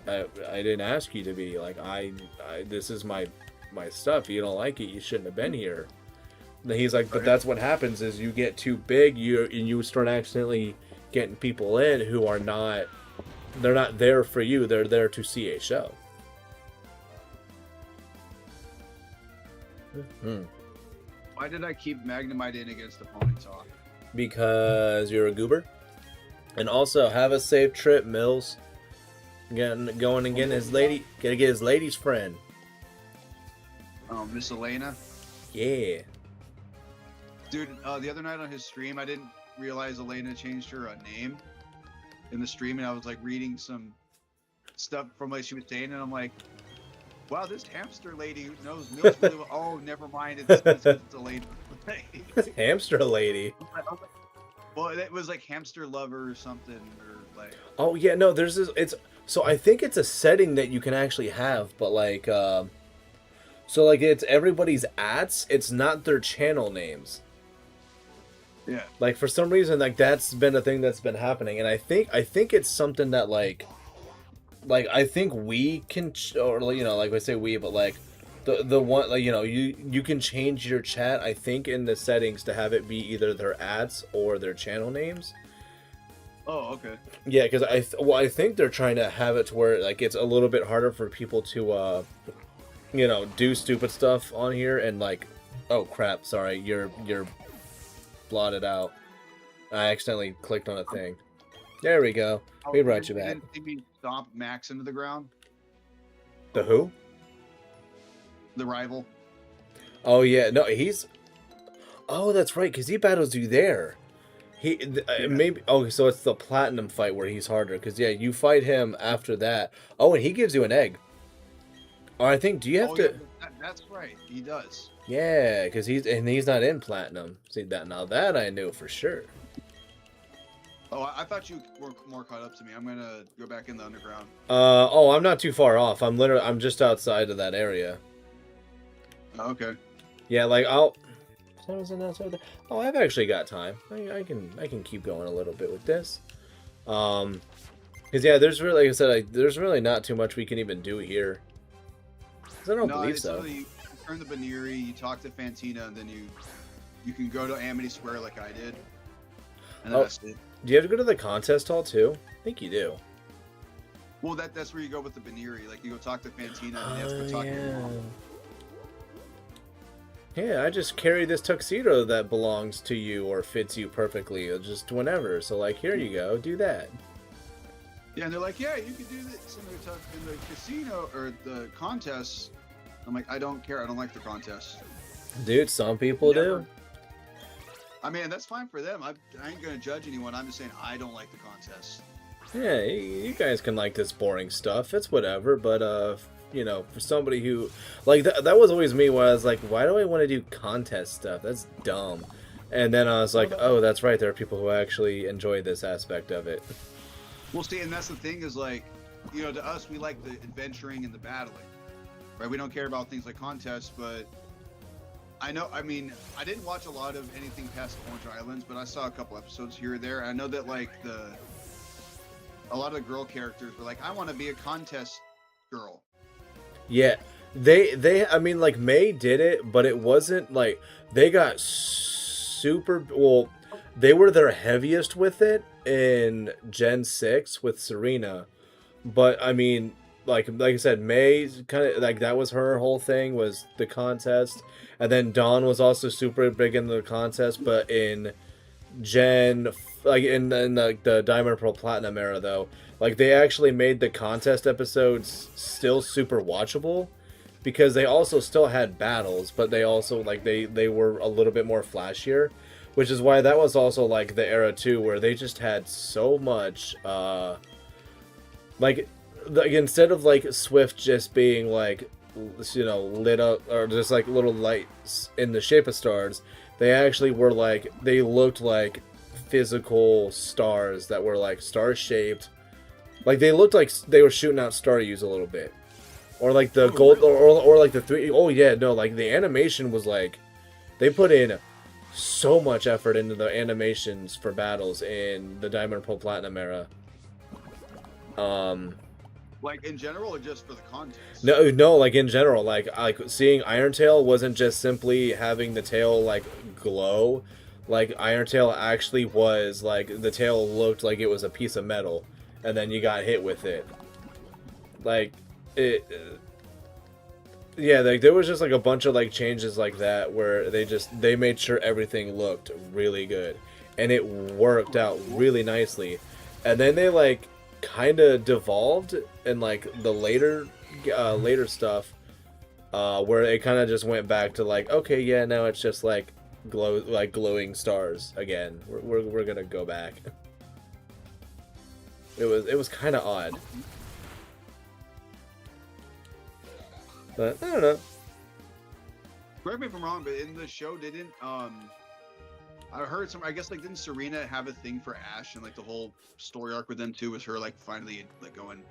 didn't ask you to be. Like, this is my stuff. You don't like it, you shouldn't have been here. And he's like, but that's what happens is you get too big, you start accidentally getting people in who are not, they're not there for you. They're there to see a show. Why did I keep Magnemite in against the Pony Talk? Because you're a goober. And also, have a safe trip, Mills. Going and getting his lady. Gotta get his lady's friend. Oh, Miss Elena? Yeah. Dude, the other night on his stream, I didn't realize Elena changed her name in the stream, and I was like reading some stuff from what she was saying, and I'm like, wow, this hamster lady knows Mills really well. Oh, never mind, it's Elena. Hamster lady. Well, it was like Hamster Lover or something, or like. Oh yeah, no. There's this. It's so I think it's a setting that you can actually have, but like, so like it's everybody's ats. It's not their channel names. Yeah. Like for some reason, like that's been a thing that's been happening, and I think it's something that like I think we can, or you know, like I say we, but like. The one, like, you know, you can change your chat, I think, in the settings to have it be either their ads or their channel names. Oh, okay. Yeah, because I think they're trying to have it to where like it's a little bit harder for people to, you know, do stupid stuff on here and like, oh crap, sorry, you're blotted out. I accidentally clicked on a thing. There we go. We brought you back. Did we stomp Max into the ground? The who? The rival. Oh yeah, no, he's. Oh, that's right, because he battles you there. Maybe. Oh, so it's the platinum fight where he's harder. Because yeah, you fight him after that. Oh, and he gives you an egg. Or I think. Do you have to? Yeah, that's right. He does. Yeah, because he's not in platinum. See that now? That I knew for sure. Oh, I thought you were more caught up to me. I'm gonna go back in the underground. Oh, I'm not too far off. I'm just outside of that area. Oh, okay. Yeah, like I'll. Oh, I've actually got time. I can keep going a little bit with this. Because yeah, there's really, like I said, there's really not too much we can even do here. 'Cause I don't believe so. Really, you turn the Baneri, you talk to Fantina, and then you can go to Amity Square like I did. And that's it. Do you have to go to the contest hall too? I think you do. Well, that's where you go with the Baneri. Like you go talk to Fantina, and you have to go talk to your mom. Yeah, I just carry this tuxedo that belongs to you or fits you perfectly, or just whenever. So, like, here you go, do that. Yeah, and they're like, yeah, you can do this in the casino or the contest. I'm like, I don't care. I don't like the contest. Dude, some people do. I mean, that's fine for them. I ain't going to judge anyone. I'm just saying I don't like the contest. Yeah, you guys can like this boring stuff. It's whatever, but, you know, for somebody who like that was always me where I was like, why do I want to do contest stuff? That's dumb. And then I was like, oh, that's right, there are people who actually enjoy this aspect of it. Well, see, and that's the thing is like, you know, to us we like the adventuring and the battling, right? We don't care about things like contests, but I mean I didn't watch a lot of anything past Orange Islands, but I saw a couple episodes here or there. I know that like a lot of the girl characters were like, I want to be a contest girl. Yeah, I mean, like, May did it, but it wasn't, like, they got super, well, they were their heaviest with it in Gen 6 with Serena, but, I mean, like I said, May kind of like that was her whole thing was the contest, and then Dawn was also super big in the contest, but in Gen like in the Diamond Pearl Platinum era though, like they actually made the contest episodes still super watchable because they also still had battles, but they also like they were a little bit more flashier, which is why that was also like the era too where they just had so much like instead of like Swift just being like, you know, lit up or just like little lights in the shape of stars, they actually were like, they looked like physical stars that were like star shaped. Like they looked like they were shooting out Staryus a little bit, or like the gold, or like the three. Oh yeah, no, like the animation was like, they put in so much effort into the animations for battles in the Diamond Pearl Platinum era. Like in general, or just for the contest? No, like in general, like seeing Iron Tail wasn't just simply having the tail like glow. Like Iron Tail actually was like the tail looked like it was a piece of metal, and then you got hit with it. Like it, yeah. Like there was just like a bunch of like changes like that where they made sure everything looked really good, and it worked out really nicely. And then they like kind of devolved in like the later stuff where it kind of just went back to like, okay, yeah, now it's just like glowing stars again. We're gonna go back. It was kind of odd, but I don't know. Correct me if I'm wrong, but in the show, didn't I heard some? I guess like didn't Serena have a thing for Ash, and like the whole story arc with them too was her like finally like going,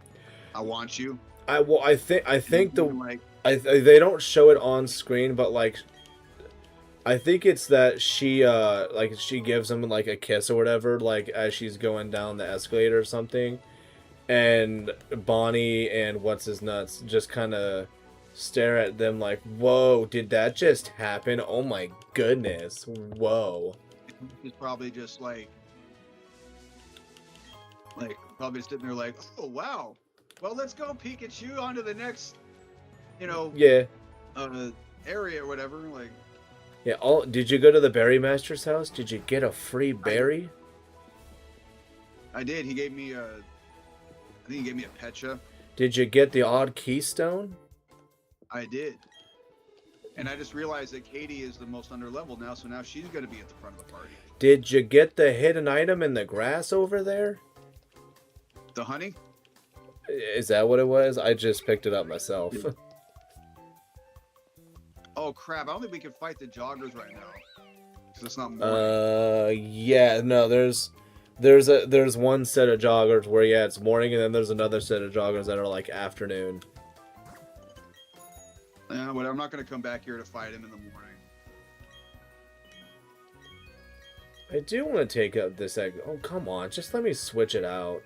"I want you." I think like they don't show it on screen, but like I think it's that she like she gives him like a kiss or whatever, like as she's going down the escalator or something, and Bonnie and what's his nuts just kind of stare at them like, whoa, did that just happen? Oh my goodness, whoa. He's probably just like probably sitting there like, oh wow, well let's go Pikachu on to the next, you know, yeah, area or whatever. Like, yeah. Did you go to the Berry Master's house? Did you get a free berry? I did. He gave me I think he gave me a Pecha. Did you get the odd keystone? I did. And I just realized that Katie is the most underleveled now, so now she's going to be at the front of the party. Did you get the hidden item in the grass over there? The honey? Is that what it was? I just picked it up myself. Oh crap! I don't think we can fight the joggers right now. Cause it's not morning. Yeah, no. There's one set of joggers where yeah, it's morning, and then there's another set of joggers that are like afternoon. Yeah, but I'm not gonna come back here to fight him in the morning. I do want to take up this egg. Oh, come on. Just let me switch it out.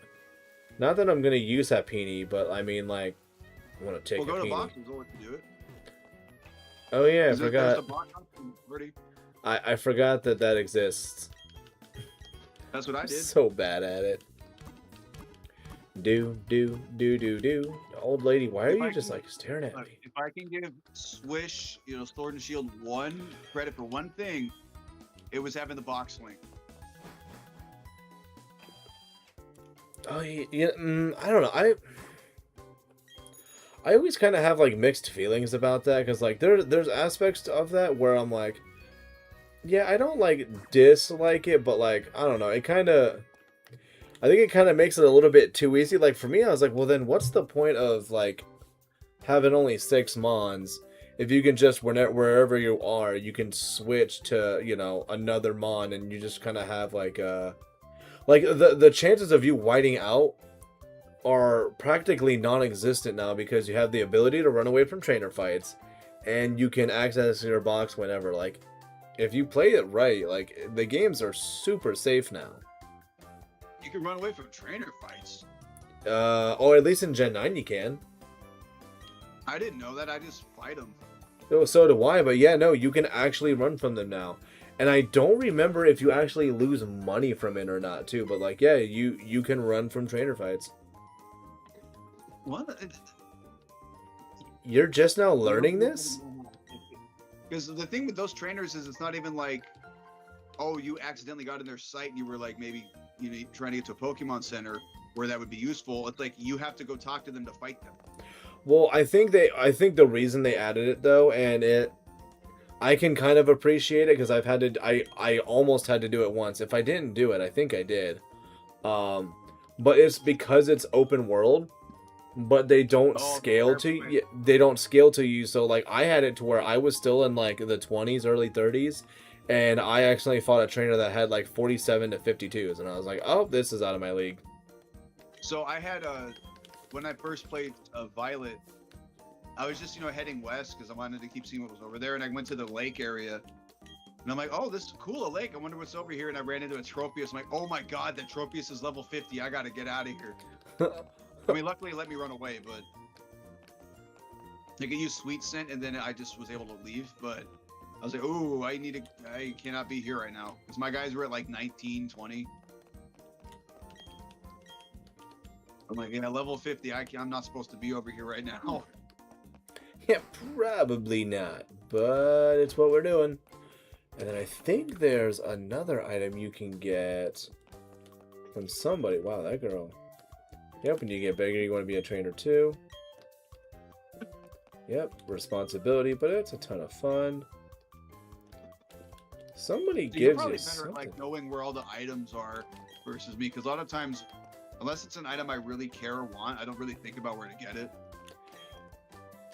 Not that I'm going to use Happini, but I mean, like, I want to take We'll go to Happini. boxes, I'll let you do it. Oh, yeah, I forgot. Ready? I forgot that exists. That's what I did. So bad at it. Do. Old lady, why are you just, like, staring at me? If I can give Swish, you know, Sword and Shield one credit for one thing, it was having the box link. Oh, yeah, I don't know. I always kind of have like mixed feelings about that because like there's aspects of that where I'm like, yeah, I don't like dislike it, but like I don't know, I think it kind of makes it a little bit too easy. Like for me, I was like, well then what's the point of like having only 6 mons if you can just wherever you are you can switch to, you know, another mon and you just kind of have like the chances of you whiting out are practically non-existent now because you have the ability to run away from trainer fights and you can access your box whenever. Like if you play it right, like the games are super safe now. You can run away from trainer fights. Or at least in Gen 9 you can. I didn't know that. I just fight them. Oh, so do I, but yeah, no, you can actually run from them now. And I don't remember if you actually lose money from it or not, too. But, like, yeah, you can run from trainer fights. What? You're just now learning this? Because the thing with those trainers is it's not even like, oh, you accidentally got in their sight and you were like maybe trying to get to a Pokemon Center where that would be useful. It's like you have to go talk to them to fight them. Well, I think the reason they added it though, and I can kind of appreciate it because I almost had to do it once. If I didn't do it, I think I did. But it's because it's open world, but they don't scale to you. They don't scale to you. So like I had it to where I was still in like the 20s, early 30s, and I actually fought a trainer that had like 47 to 52s, and I was like, oh, this is out of my league. So I had when I first played Violet, I was just heading west because I wanted to keep seeing what was over there, and I went to the lake area. And I'm like, oh, this is cool, a lake. I wonder what's over here. And I ran into a Tropius. I'm like, oh my god, that Tropius is level 50. I gotta get out of here. I mean, luckily it let me run away, but like, I used Sweet Scent, and then I just was able to leave. But I was like, ooh, I cannot be here right now because my guys were at like 19, 20. I'm like, yeah, level 50. I'm not supposed to be over here right now. Yeah, probably not, but it's what we're doing. And then I think there's another item you can get from somebody. Wow, that girl. Yep, when you get bigger, you want to be a trainer too. Yep, responsibility, but it's a ton of fun. Somebody so gives you better something. At, like, knowing where all the items are versus me, because a lot of times, unless it's an item I really care or want, I don't really think about where to get it.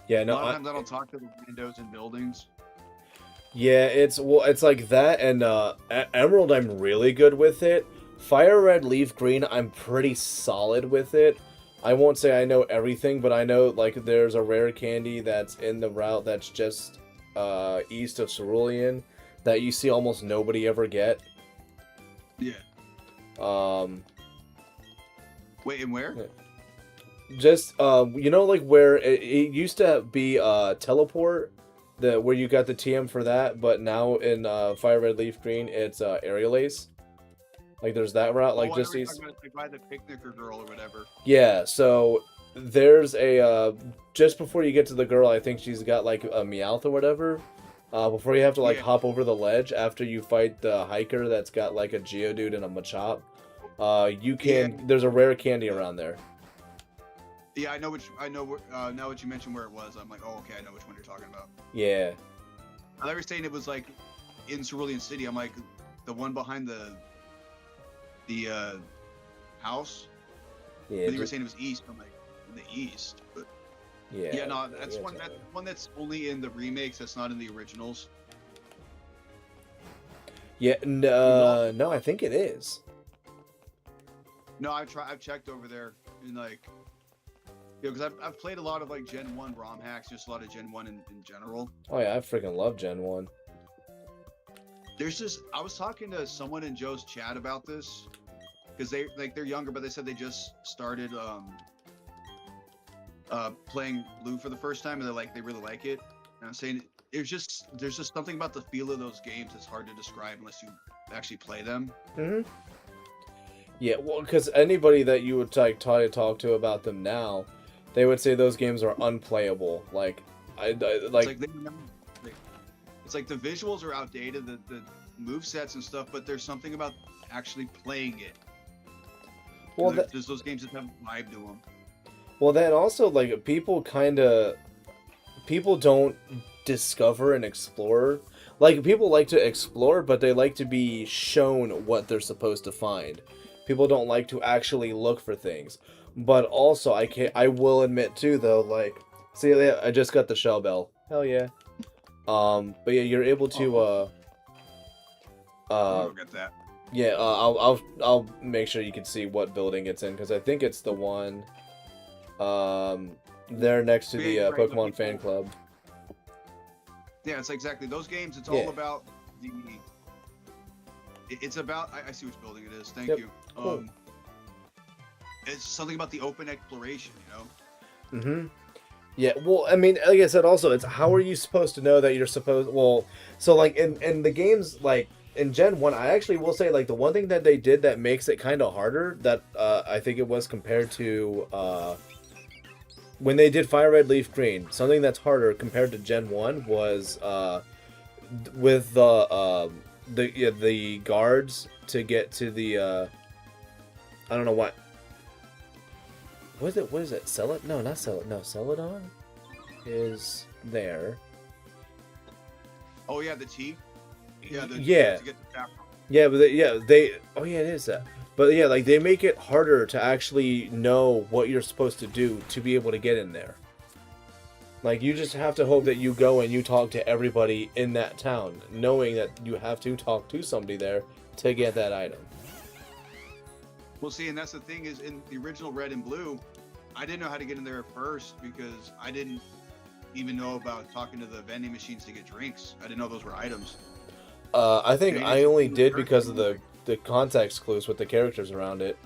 Yeah, no. A lot of times I don't talk to the windows and buildings. Yeah, it's like that, and Emerald, I'm really good with it. Fire Red, Leaf Green, I'm pretty solid with it. I won't say I know everything, but I know like there's a rare candy that's in the route that's just east of Cerulean that you see almost nobody ever get. Yeah. Wait, and where? Just like where it used to be teleport, where you got the TM for that, but now in Fire Red Leaf Green it's Aerial Ace. Like there's that route, like just these. Like by the picnicker girl or whatever. Yeah, so there's a just before you get to the girl, I think she's got like a Meowth or whatever. Before you have to like hop over the ledge after you fight the hiker that's got like a Geodude and a Machop. You can. Yeah. There's a rare candy around there. Yeah, I know now that you mentioned where it was, I'm like, oh, okay, I know which one you're talking about. Yeah. I thought you were saying it was like in Cerulean City. I'm like, the one behind the house. Yeah. But you were saying it was east. I'm like, in the east, but yeah. Yeah, no, that's one that's only in the remakes. That's not in the originals. Yeah, no, I think it is. No, I've checked over there, and like, because I've played a lot of like Gen 1 ROM hacks, just a lot of Gen 1 in general. Oh yeah, I freaking love Gen 1. I was talking to someone in Joe's chat about this, because they're younger, but they said they just started playing Blue for the first time, and they really like it. And I'm saying there's just something about the feel of those games that's hard to describe unless you actually play them. Mm-hmm. Yeah, well, because anybody that you would like try to talk to about them now, they would say those games are unplayable. Like, it's like the visuals are outdated, the movesets and stuff, but there's something about actually playing it. Well, those games that have a vibe to them. Well, then also, like, people don't discover and explore. Like, people like to explore, but they like to be shown what they're supposed to find. People don't like to actually look for things. But also, I will admit, too, though, like, see, I just got the shell bell. Hell yeah. But yeah, you're able to, I'll get that. Yeah, I'll make sure you can see what building it's in, because I think it's the one, there next to the Pokemon fan club. Yeah, it's exactly those games. It's all about it's about. I see which building it is. Thank you. Cool. It's something about the open exploration, you know. Mm-hmm. Yeah. Well, I mean, like I said, also, it's how are you supposed to know that you're supposed? Well, so like in the games, like in Gen 1, I actually will say like the one thing that they did that makes it kind of harder that I think it was compared to when they did Fire Red Leaf Green, something that's harder compared to Gen 1 was with the guards to get to the I don't know what. What is it? No, not Celadon is there. Oh yeah, the T. Yeah. Yeah. To get the bathroom. Yeah, but they. Oh yeah, it is that. But yeah, like they make it harder to actually know what you're supposed to do to be able to get in there. Like you just have to hope that you go and you talk to everybody in that town, knowing that you have to talk to somebody there to get that item. Well, see, and that's the thing is in the original Red and Blue, I didn't know how to get in there at first because I didn't even know about talking to the vending machines to get drinks. I didn't know those were items. I think I only did because of the context clues with the characters around it.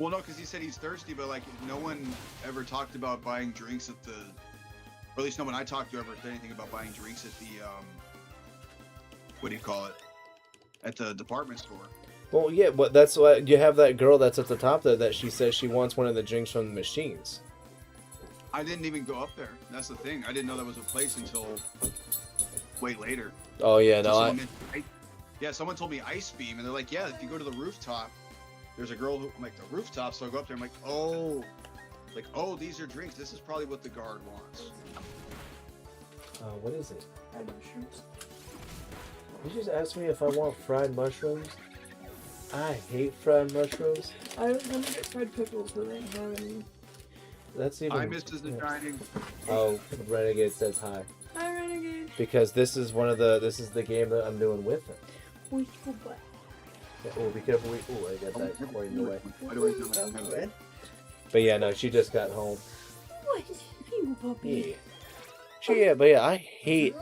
Well, no, because he said he's thirsty, but like no one ever talked about buying drinks at the, or at least no one I talked to ever said anything about buying drinks at the, what do you call it, at the department store. Well, yeah, but that's why you have that girl that's at the top there that she says she wants one of the drinks from the machines. I didn't even go up there. That's the thing. I didn't know that was a place until way later. Oh yeah, no, someone told me Ice Beam, and they're like, yeah, if you go to the rooftop, there's a girl who, I'm like, the rooftop, so I go up there, I'm like, oh, these are drinks. This is probably what the guard wants. What is it? Fried mushrooms. You just asked me if I want fried mushrooms. I hate fried mushrooms. I was gonna get fried pickles, but they don't have any. That's even. Hi, Mrs. DaShining. Oh, Renegade says hi. Hi, Renegade. Because this is the game that I'm doing with him. Yeah, oh, be careful. Oh, I got that coin in the way. But yeah, no, she just got home. What? You puppy. Yeah. But yeah, I hate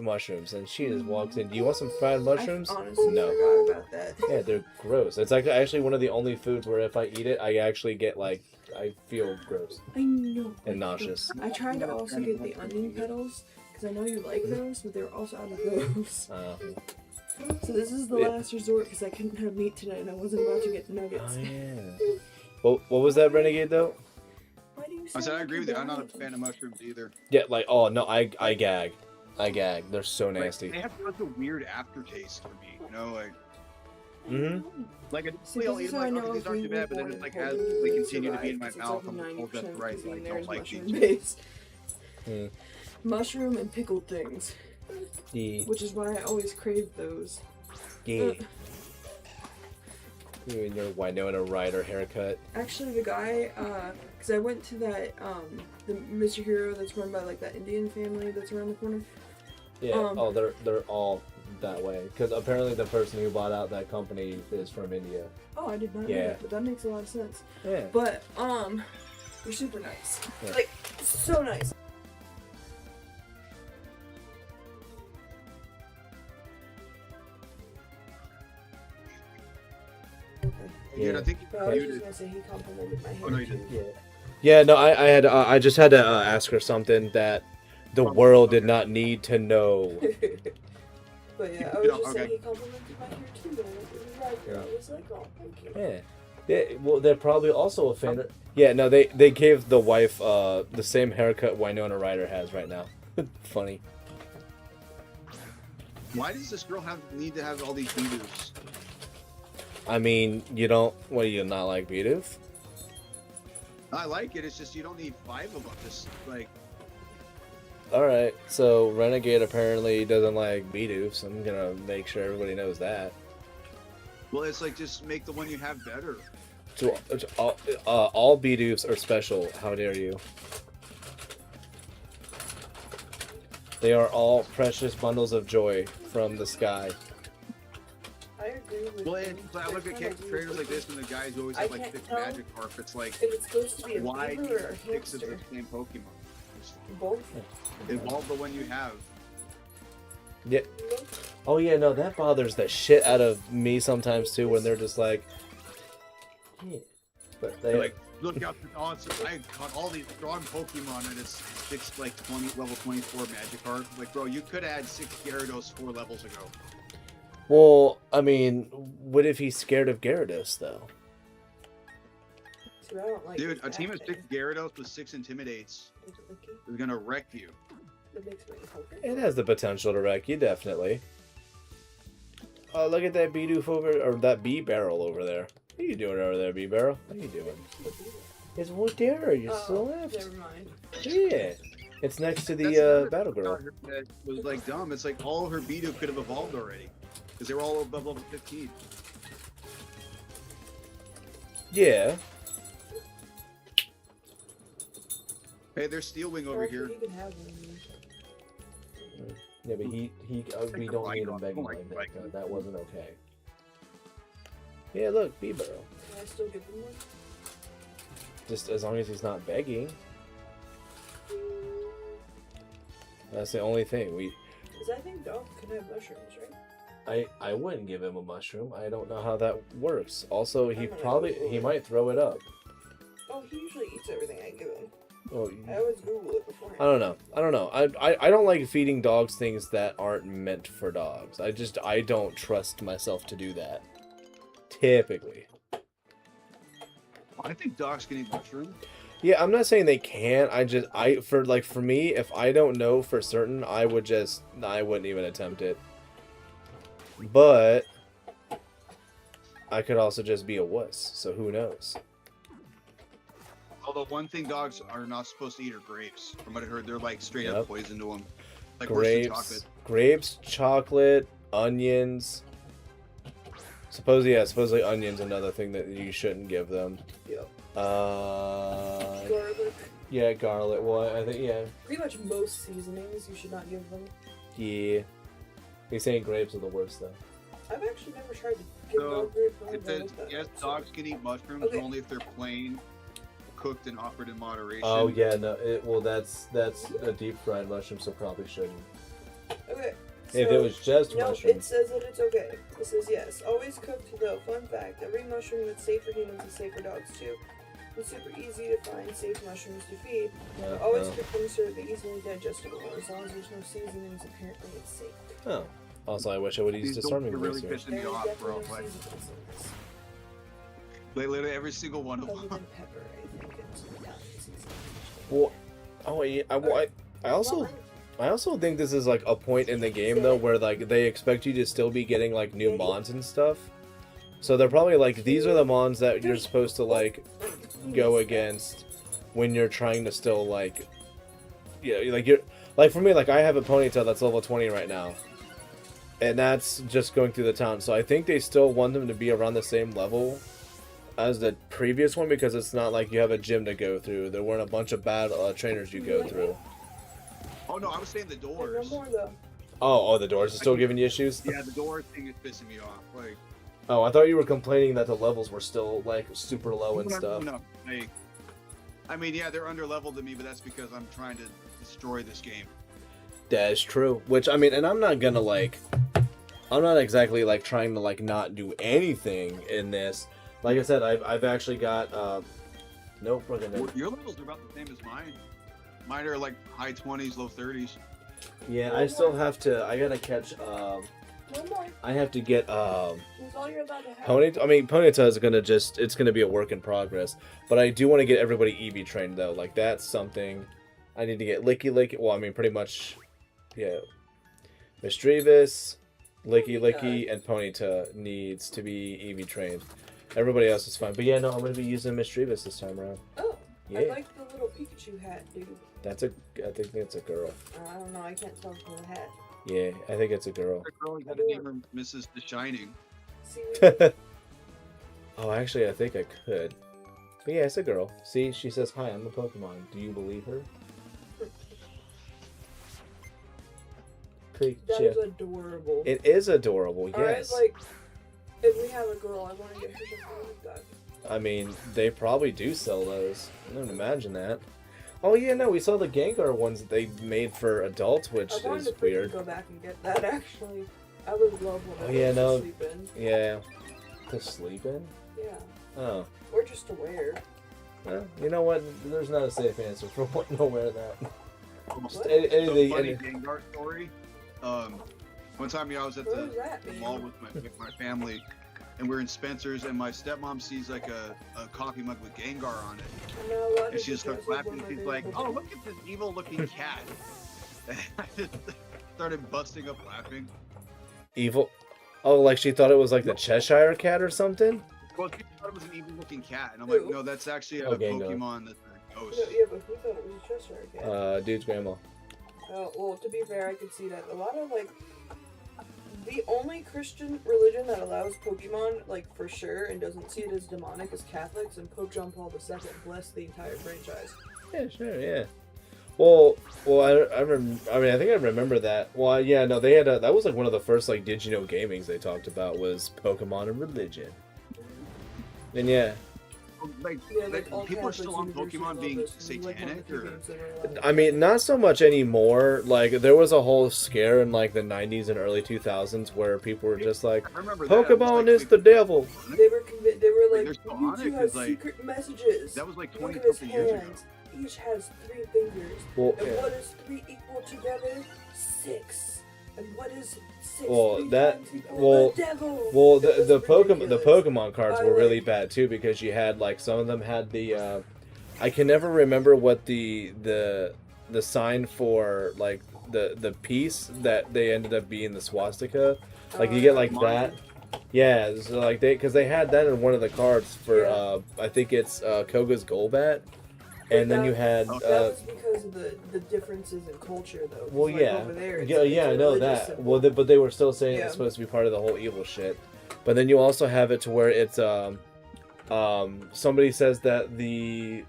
mushrooms, and she just walks in. Do you want some fried mushrooms? I honestly no. forgot about that. Yeah, they're gross. It's like actually one of the only foods where if I eat it, I actually get like I feel gross. I know. And nauseous. I tried to also get the onion petals because I know you like those, but they were also out of those. So this is the last resort because I couldn't have meat tonight and I wasn't about to get nuggets. Oh yeah. Well, what was that, Renegade though? Why do you I said I agree with you. I'm not a fan of mushrooms either. Yeah, like oh no, I gag. They're so nasty. They have such a weird aftertaste for me, you know, like. Mm-hmm. Like I'll eat them, like, okay, these aren't too bad, but then it's like as they continue to be in my mouth, I'm told that's right. I don't like these. Mushroom and pickled things. Yeah. Which is why I always crave those. Yeah. You and your Winona Ryder haircut. Actually, the guy, because I went to that, the Mr. Hero that's run by like that Indian family that's around the corner. Yeah. They're all that way because apparently the person who bought out that company is from India. Oh, I did not know that, but that makes a lot of sense. Yeah. But they're super nice. Yeah. Like so nice. Yeah, I think I was just gonna say he complimented my hair. Oh no, you didn't. Yeah. Yeah. No, I just had to ask her something that the world did not need to know. But yeah, I was just saying he complimented my hair too, and it was right there. I was like, oh, thank you. Yeah. Yeah. Well, they're probably also a fan. Yeah. No, they gave the wife the same haircut Winona Ryder has right now. Funny. Why does this girl need to have all these beaters? I mean, you don't. What do you not like Bidoof? I like it. It's just you don't need 5 of them. Just like. Alright, so Renegade apparently doesn't like Bidoofs. I'm gonna make sure everybody knows that. Well, it's like just make the one you have better. So, all Bidoofs are special. How dare you? They are all precious bundles of joy from the sky. I agree with well, and I look at trailers like this and the guys who always have like 6 magic carp. It's like, if it's supposed to be a why beaver or a 6 of the hamster. same Pokemon? Both. Evolve the one you have. Yeah. Oh yeah, no, that bothers the shit out of me sometimes too when they're just like, hey. But they like look out for I caught all these strong Pokemon and it's 6 like level 24 Magikarp. Like bro, you could add 6 Gyarados 4 levels ago. Well, I mean, what if he's scared of Gyarados though? See, I don't like Dude, this a team of back 6 thing. Gyarados with 6 Intimidates Is it licky? is gonna wreck you. That makes me hungry. It has the potential to wreck you, definitely. Oh, look at that bee doof over, or that bee barrel over there. What are you doing over there, bee barrel? What are you doing? It's right there. You're still left. Never mind. Yeah. It's next to That's the another battle thing girl. about her that was like dumb. It's like all of her Bidoof could have evolved already. Because they were all above level 15. Yeah. Hey, there's Steel Wing over here. You can have one of these. Yeah, but we don't need him begging Oh my like that. God. That wasn't okay. Yeah, look, bee barrel. Can I still give them one? Just as long as he's not begging. That's the only thing. Because I think dogs can have mushrooms, right? I wouldn't give him a mushroom. I don't know how that works. Also, he I'm gonna Google he it. might throw it up. Oh, he usually eats everything I give him. Oh, I always Google it beforehand. I don't know. I don't like feeding dogs things that aren't meant for dogs. I don't trust myself to do that. Typically. I think dogs can eat mushrooms. Yeah, I'm not saying they can't. For me, if I don't know for certain, I wouldn't even attempt it. But I could also just be a wuss, so who knows? Although one thing dogs are not supposed to eat are grapes. From what I heard, they're like straight Yep. up poison to them. Like worse than chocolate. Grapes, chocolate, onions. Supposedly onions another thing that you shouldn't give them. Yep. Garlic. Garlic. Yeah, garlic. Well, I think Pretty much most seasonings you should not give them. yeah. He's saying grapes are the worst though. I've actually never tried to give So, dog grape. It says, yes, dogs can eat mushrooms, Okay. but only if they're plain, cooked, and offered in moderation. Oh yeah, no. That's a deep fried mushroom, so probably shouldn't. Okay. If it was just no, mushrooms. it says that it's okay. It says yes. Always cooked though. Fun fact: every mushroom that's safe for humans is safe for dogs too. It's super easy to find safe mushrooms to feed. Yeah, Always oh. cook them so they're easily digestible. As long as there's no seasonings, apparently it's safe. Oh. Also, I wish I would have used These disarming dogs are really bracer. pissing me There's off, bro. definitely no Like, seasonings in this. literally every single one of Other them. than pepper, I think it's Italian seasoning. Well, oh yeah. I also think this is like a point in the game though where like they expect you to still be getting like new mons and stuff. So they're probably like these are the mons that you're supposed to like go against when you're trying to still like like for me, like I have a ponytail that's level 20 right now. And that's just going through the town. So I think they still want them to be around the same level as the previous one because it's not like you have a gym to go through. There weren't a bunch of bad trainers you go through. Oh no, I was saying the No doors. more though. Oh, the doors are still giving you issues? Yeah, the door thing is pissing me off. Like, Oh, I thought you were complaining that the levels were still like super low and stuff. No, like, I mean, yeah, they're under leveled to me, but that's because I'm trying to destroy this game. That is true. Which I mean, and I'm not gonna like, I'm not exactly like trying to like not do anything in this. Like I said, I've actually got nope, we're gonna. Well, your levels are about the same as mine. Mine are like high 20s, low 30s. Yeah, I still have to. I gotta catch. One more. I have to get That's all you're allowed to have. Ponyta is gonna just. It's gonna be a work in progress. But I do want to get everybody EV trained though. Like that's something. I need to get Licky. Well, I mean, pretty much. Yeah. Mischievous, Licky, and Ponyta needs to be EV trained. Everybody else is fine. But yeah, no, I'm gonna be using Mischievous this time around. Oh, Yeah. I like the little Pikachu hat, dude. I think it's a girl. I don't know, I can't tell from the hat. Yeah, I think it's a girl. The girl got to name her Mrs. DaShining. See, Oh, actually, I think I could. But yeah, it's a girl. See, she says, "Hi, I'm a Pokemon." Do you believe her? that Pikachu. is adorable. It is adorable, Alright, yes. like, if we have a girl, I want to get her something like that. I mean, they probably do sell those. I don't imagine that. Oh yeah, no, we saw the Gengar ones that they made for adults, which I wanted is to freaking weird. go back and get that, actually. I would love one of Oh, yeah, those no. to sleep in. Yeah. To sleep in? Yeah. Oh. Or just to wear. Well, you know what? There's not a safe answer for wanting to wear that. Just What? anything. Funny Gengar story. One time, I was at What the does that mean? mall with my family, and we're in Spencer's, and my stepmom sees like a coffee mug with Gengar on it, No, and she just starts laughing. She's like, "Oh, look at this evil-looking cat!" And I just started busting up laughing. Evil. Oh, like she thought it was like the Cheshire Cat or something? Well, she thought it was an evil-looking cat, and I'm like, "No, that's actually a Gengar. Pokemon that's a ghost." Yeah, but who thought it was a Cheshire Cat? Dude's grandma. Oh, well, to be fair, I could see that. A lot of, like, the only Christian religion that allows Pokemon, like, for sure, and doesn't see it as demonic is Catholics, and Pope John Paul II blessed the entire franchise. Yeah, sure, yeah. Well, I mean, I think I remember that. Well, yeah, no, they had that was like one of the first like Did You Know Gamings they talked about was Pokemon and religion. And yeah, Like, Yeah, like all people are Catholics still on universally Pokemon love being this, and we like one of satanic, the few or games that are allowed. I mean, not so much anymore. Like there was a whole scare in like the 90s and early 2000s where people were just like, I remember that. It was, Pokemon like, is the devil. They were they were They're like, still you on it, two 'cause, have like, secret messages. that was like Look 20 at his something years ago. hands. Each has 3 fingers. Well, And yeah. what is 3 equal together? 6. And what is 6? Well, 3 that- times equal? well- The devil. Well, It the was the ridiculous. Pokemon cards I were really like- bad too because you had like some of them had the I can never remember what the sign for like the piece that they ended up being the swastika. Like you get like that. Yeah, so like because they had that in one of the cards for Yeah. I think it's Koga's Golbat, and then you had That was because of the differences in culture, though. 'Cause, well, like, yeah, over there, it's, yeah, it's yeah, a I know religious that. symbol. Well, but they were still saying Yeah. it's supposed to be part of the whole evil shit. But then you also have it to where it's somebody says that the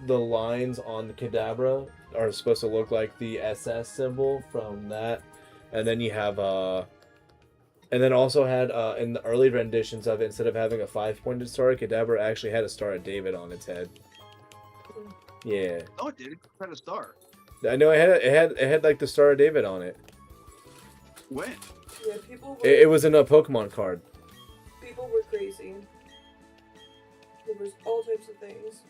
lines on the Kadabra are supposed to look like the SS symbol from that, and then you have and then also had in the early renditions of it, instead of having a 5-pointed star, Kadabra actually had a Star of David on its head. Yeah, Oh, it did. It had a star. I know it had like the Star of David on it. When? Yeah, people were, It was in a Pokemon card. people were crazy. There was all types of things.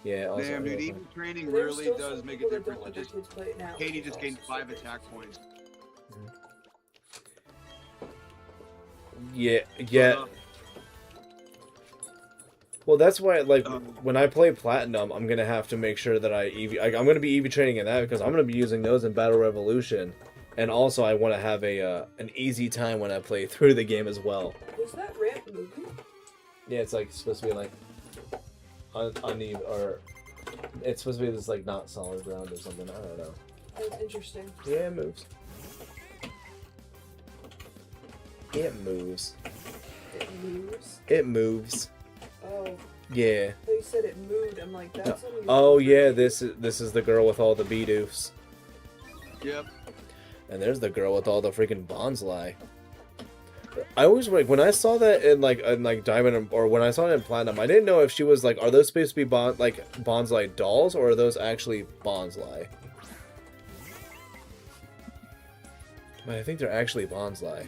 Yeah, also, Damn, dude, yeah. evil training There are really still does some make a people that difference. don't It let just their kids play it now, Katie which just is gained also 5 stupid. attack points. Yeah. Well, that's why, like, when I play Platinum, I'm gonna have to make sure that I'm gonna be EV training in that because I'm gonna be using those in Battle Revolution, and also I want to have an easy time when I play through the game as well. Was that ramp moving? Yeah, it's like supposed to be like uneven, or it's supposed to be this like not solid ground or something. I don't know. That's interesting. Yeah, it moves. It moves. It moves. It moves. Oh, Yeah. they said it moved. I'm like, that's unusual. Oh yeah, this is the girl with all the Bidoofs. Yep. And there's the girl with all the freaking Bonsly. I always like when I saw that in like Diamond or when I saw it in Platinum, I didn't know if she was like, are those supposed to be Bonsly dolls or are those actually Bonsly? But I think they're actually Bonsly.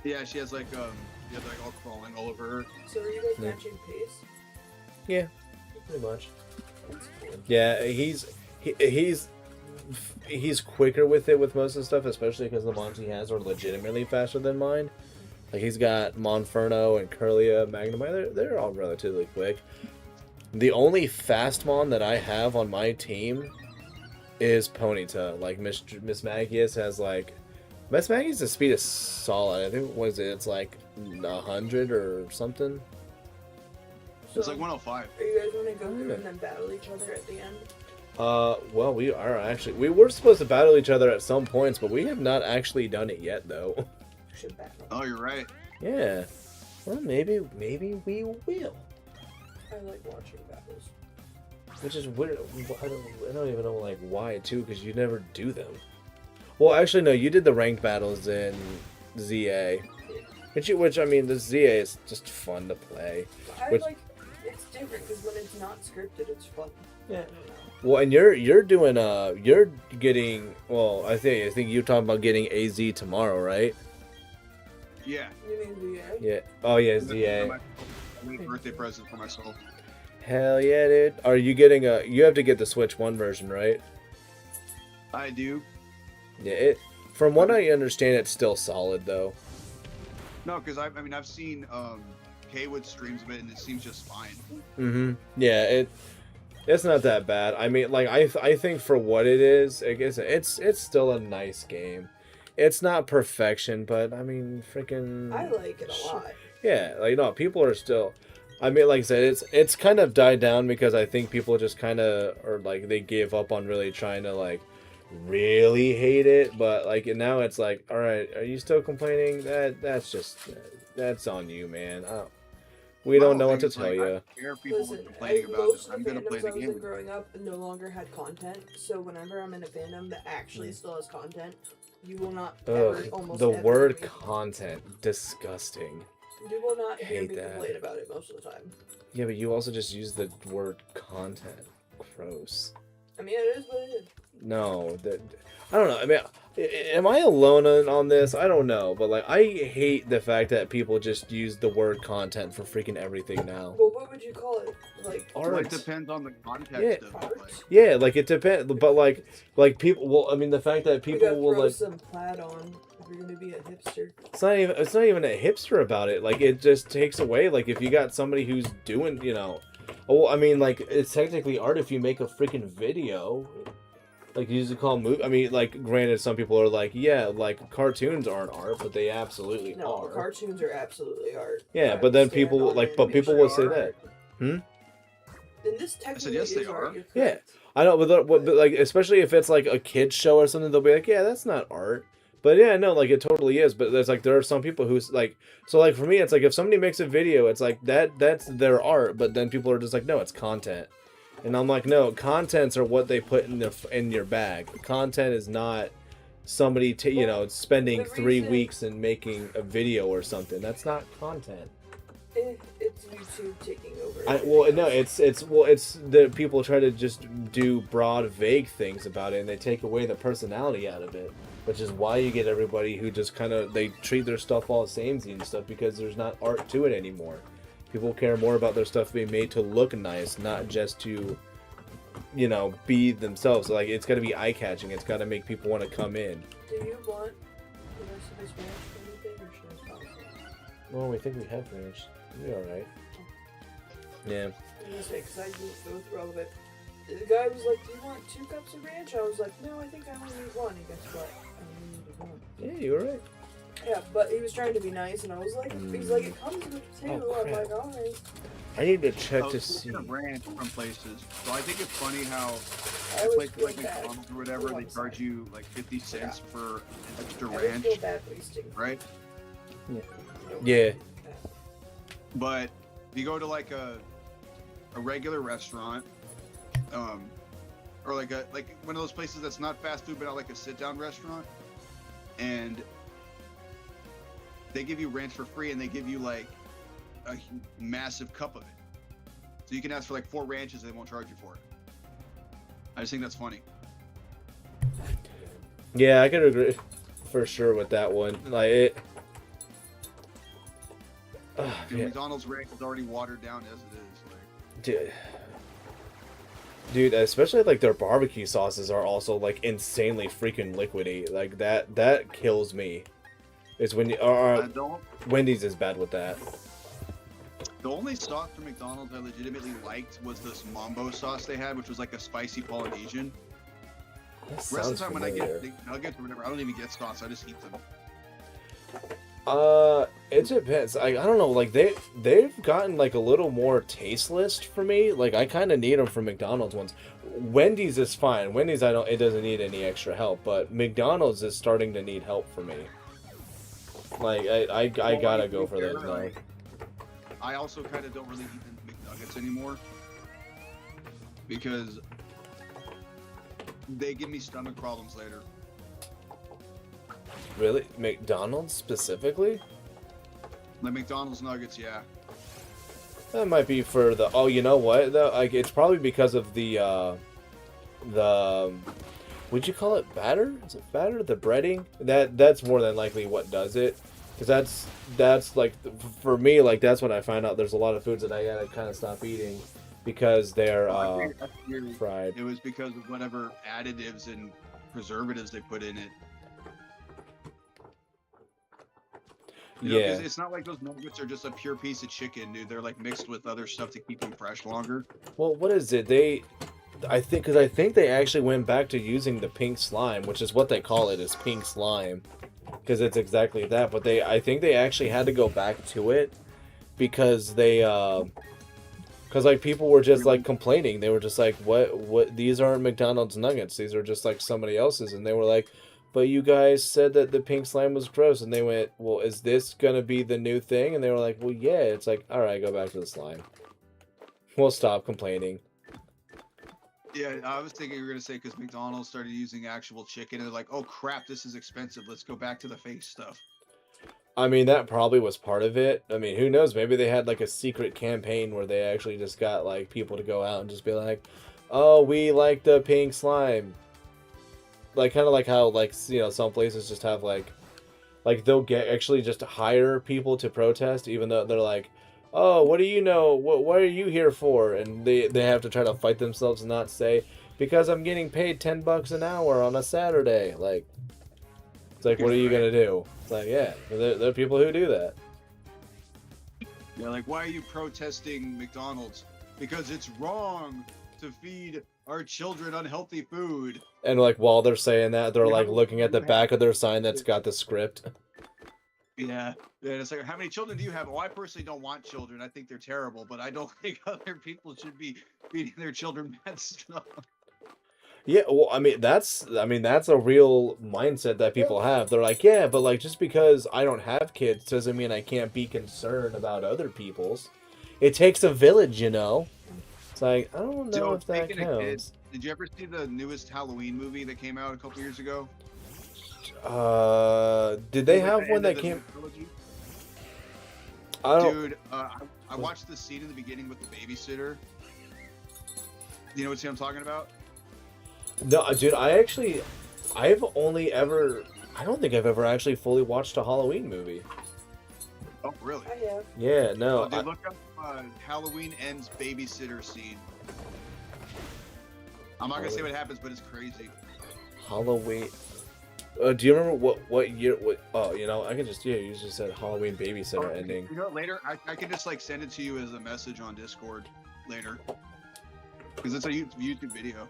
Yeah, she has like all crawling all over her. So are you guys Yeah. matching pace? Yeah, pretty much. That's cool. Yeah, he's quicker with it with most of the stuff, especially because the mons he has are legitimately faster than mine. Like he's got Monferno and Curlia, Magnemite. They're all relatively quick. The only fast mon that I have on my team is Ponyta. Like Miss Magius has like Miss Magius' speed is solid. I think it's like 100 or something. It's like 105. Are you guys want to go through and then battle each other at the end? Well, we were supposed to battle each other at some points, but we have not actually done it yet, though. Should battle. Oh, you're right. Yeah. Well, maybe we will. I like watching battles. Which is weird. I don't even know like why too, because you never do them. Well, actually, no. You did the ranked battles in ZA, which I mean, the ZA is just fun to play. I Which- like. It's different because when it's not scripted, it's fun. Yeah. I don't know. Well, and you're doing you're getting I think you're talking about getting AZ tomorrow, right? Yeah. You mean VA? Yeah. Oh yeah, I ZA. made a birthday present for myself. Hell yeah, dude. Are you getting you have to get the Switch 1 version, right? I do. Yeah, From what I understand, it's still solid though. No, because I mean I've seen Haywood streams of it and it seems just fine. Mm-hmm. Yeah, it's not that bad. I mean, like I think for what it is, I guess it's still a nice game. It's not perfection, but I mean, freaking. I like it a lot. Yeah, like no, people are still. I mean, like I said, it's kind of died down because I think people just kind of or like they gave up on really trying to like really hate it. But like and now it's like, all right, are you still complaining? That's on you, man. We don't know what to tell you. I don't care if people are Listen, complaining about most it. of I'm the gonna play fandoms the I was game. in growing up no longer had content, so whenever I'm in a fandom that actually still has content, you will not ever, almost The ever word hear me- content, disgusting. You will not hear Hate me that. complain about it most of the time. Yeah, but you also just use the word content. Gross. I mean, it is what it is. No, I don't know. I mean, am I alone on this? I don't know, but like, I hate the fact that people just use the word content for freaking everything now. Well, what would you call it? Like Well, Art. it depends on the context Yeah. of it. Like, Yeah, like it depends, but like people. Well, I mean, the fact that we people gotta will throw like. some plaid on if you're gonna be a hipster. It's not even a hipster about it. Like it just takes away. Like if you got somebody who's doing, well, I mean, like it's technically art if you make a freaking video. Like you usually call movie. I mean, like granted, some people are like, yeah, like cartoons aren't art, but they absolutely No, are. cartoons are absolutely art. Yeah, I but then stand people on like, it. but people will say that. And this technically yes, they is art. are. You're Yeah. correct. I know, but like, especially if it's like a kid's show or something, they'll be like, yeah, that's not art. But yeah, no, like it totally is. But there's like there are some people who's like, so like for me, it's like if somebody makes a video, it's like that's their art. But then people are just like, no, it's content. And I'm like, no, contents are what they put in your bag. Content is not somebody spending the 3 reason- weeks and making a video or something. That's not content. It's YouTube taking over. No, it's the people try to just do broad, vague things about it, and they take away the personality out of it. Which is why you get everybody who just kind of they treat their stuff all samey and stuff because there's not art to it anymore. People care more about their stuff being made to look nice, not just to, be themselves. So, like, it's got to be eye-catching. It's got to make people want to come in. Do you want the rest of this ranch or anything, or should I pause it? Well, we think we have finished. We'll be alright. Yeah. I'm gonna say, because I didn't go through all of it. The guy was like, do you want 2 cups of ranch? I was like, no, I think I only need 1. And guess what? I only needed 1. Yeah, you were right. Yeah, but he was trying to be nice, and I was like, he's like, it comes with 2. Oh, I'm crap. like, alright. I need to check to speaking see. of ranch from places. So I think it's funny how I always places feel like bad. McDonald's or whatever, Oh, they I'm sorry. charge you like 50 cents for an extra I always ranch, feel bad wasting. right? Yeah. But if you go to like a regular restaurant, or like one of those places that's not fast food but not like a sit down restaurant, and they give you ranch for free and they give you like a massive cup of it. So you can ask for like 4 ranches and they won't charge you for it. I just think that's funny. Yeah, I could agree for sure with that one. Like it. Dude, Yeah. McDonald's ranch is already watered down as it is. Like, Dude, especially like their barbecue sauces are also like insanely freaking liquidy. Like that kills me. Is when Wendy's is bad with that. the only sauce from McDonald's I legitimately liked was this Mambo sauce they had, which was like a spicy Polynesian. That The rest sounds of the time when I familiar. get the nuggets or whatever, I don't even get sauce. I just eat them. It depends. I don't know. Like they've gotten like a little more tasteless for me. Like I kind of need them from McDonald's ones. Wendy's is fine. Wendy's it doesn't need any extra help. But McDonald's is starting to need help for me. Like I gotta go for those now. Like, I also kind of don't really eat the McNuggets anymore because they give me stomach problems later. Really, McDonald's specifically? The McDonald's nuggets, yeah. That might be for the. Oh, you know what? Though, like it's probably because of the. Would you call it batter? Is it batter? The breading? That's more than likely what does it. Because that's like for me, like that's when I find out there's a lot of foods that I gotta kind of stop eating because they're fried. It was because of whatever additives and preservatives they put in it. You know, Yeah. because it's not like those nuggets are just a pure piece of chicken, dude. They're like mixed with other stuff to keep them fresh longer. Well, what is it? I think they actually went back to using the pink slime, which is what they call it, is pink slime, because it's exactly that. But I think they actually had to go back to it because because like people were just like complaining. They were just like, what? These aren't McDonald's nuggets. These are just like somebody else's. And they were like, but you guys said that the pink slime was gross. And they went, well, is this gonna be the new thing? And they were like, well, yeah. It's like, all right, go back to the slime. We'll stop complaining. Yeah, I was thinking you were gonna say because McDonald's started using actual chicken, and they're like, "Oh crap, this is expensive. Let's go back to the fake stuff." I mean, that probably was part of it. I mean, who knows? Maybe they had like a secret campaign where they actually just got like people to go out and just be like, "Oh, we like the pink slime." Like kind of like how like some places just have like they'll get actually just hire people to protest, even though they're like, "Oh, what do you know? What are you here for?" And they have to try to fight themselves and not say, "Because I'm getting paid $10 an hour on a Saturday." Like, it's like, what are you gonna do? It's like, yeah, there are people who do that. Yeah, like, why are you protesting McDonald's? Because it's wrong to feed our children unhealthy food. And like while they're saying that, they're like looking at the back of their sign that's got the script. Yeah, it's like, how many children do you have? Oh, I personally don't want children. I think they're terrible, but I don't think other people should be feeding their children bad stuff. Yeah, well, I mean that's a real mindset that people have. They're like, yeah, but like just because I don't have kids doesn't mean I can't be concerned about other people's. It takes a village, you know. It's like, I don't know if that counts. Did you ever see the newest Halloween movie that came out a couple years ago? Did they have one that came? Dude, I watched the scene in the beginning with the babysitter. You know what scene I'm talking about? No, dude, I don't think I've ever actually fully watched a Halloween movie. Oh, really? I have. Yeah, no. Dude, look up Halloween ends babysitter scene. I'm not gonna say what happens, but it's crazy. Halloween. Do you remember what year? Oh, I can just you just said Halloween babysitter ending. You know, later I can just like send it to you as a message on Discord later, because it's a YouTube video.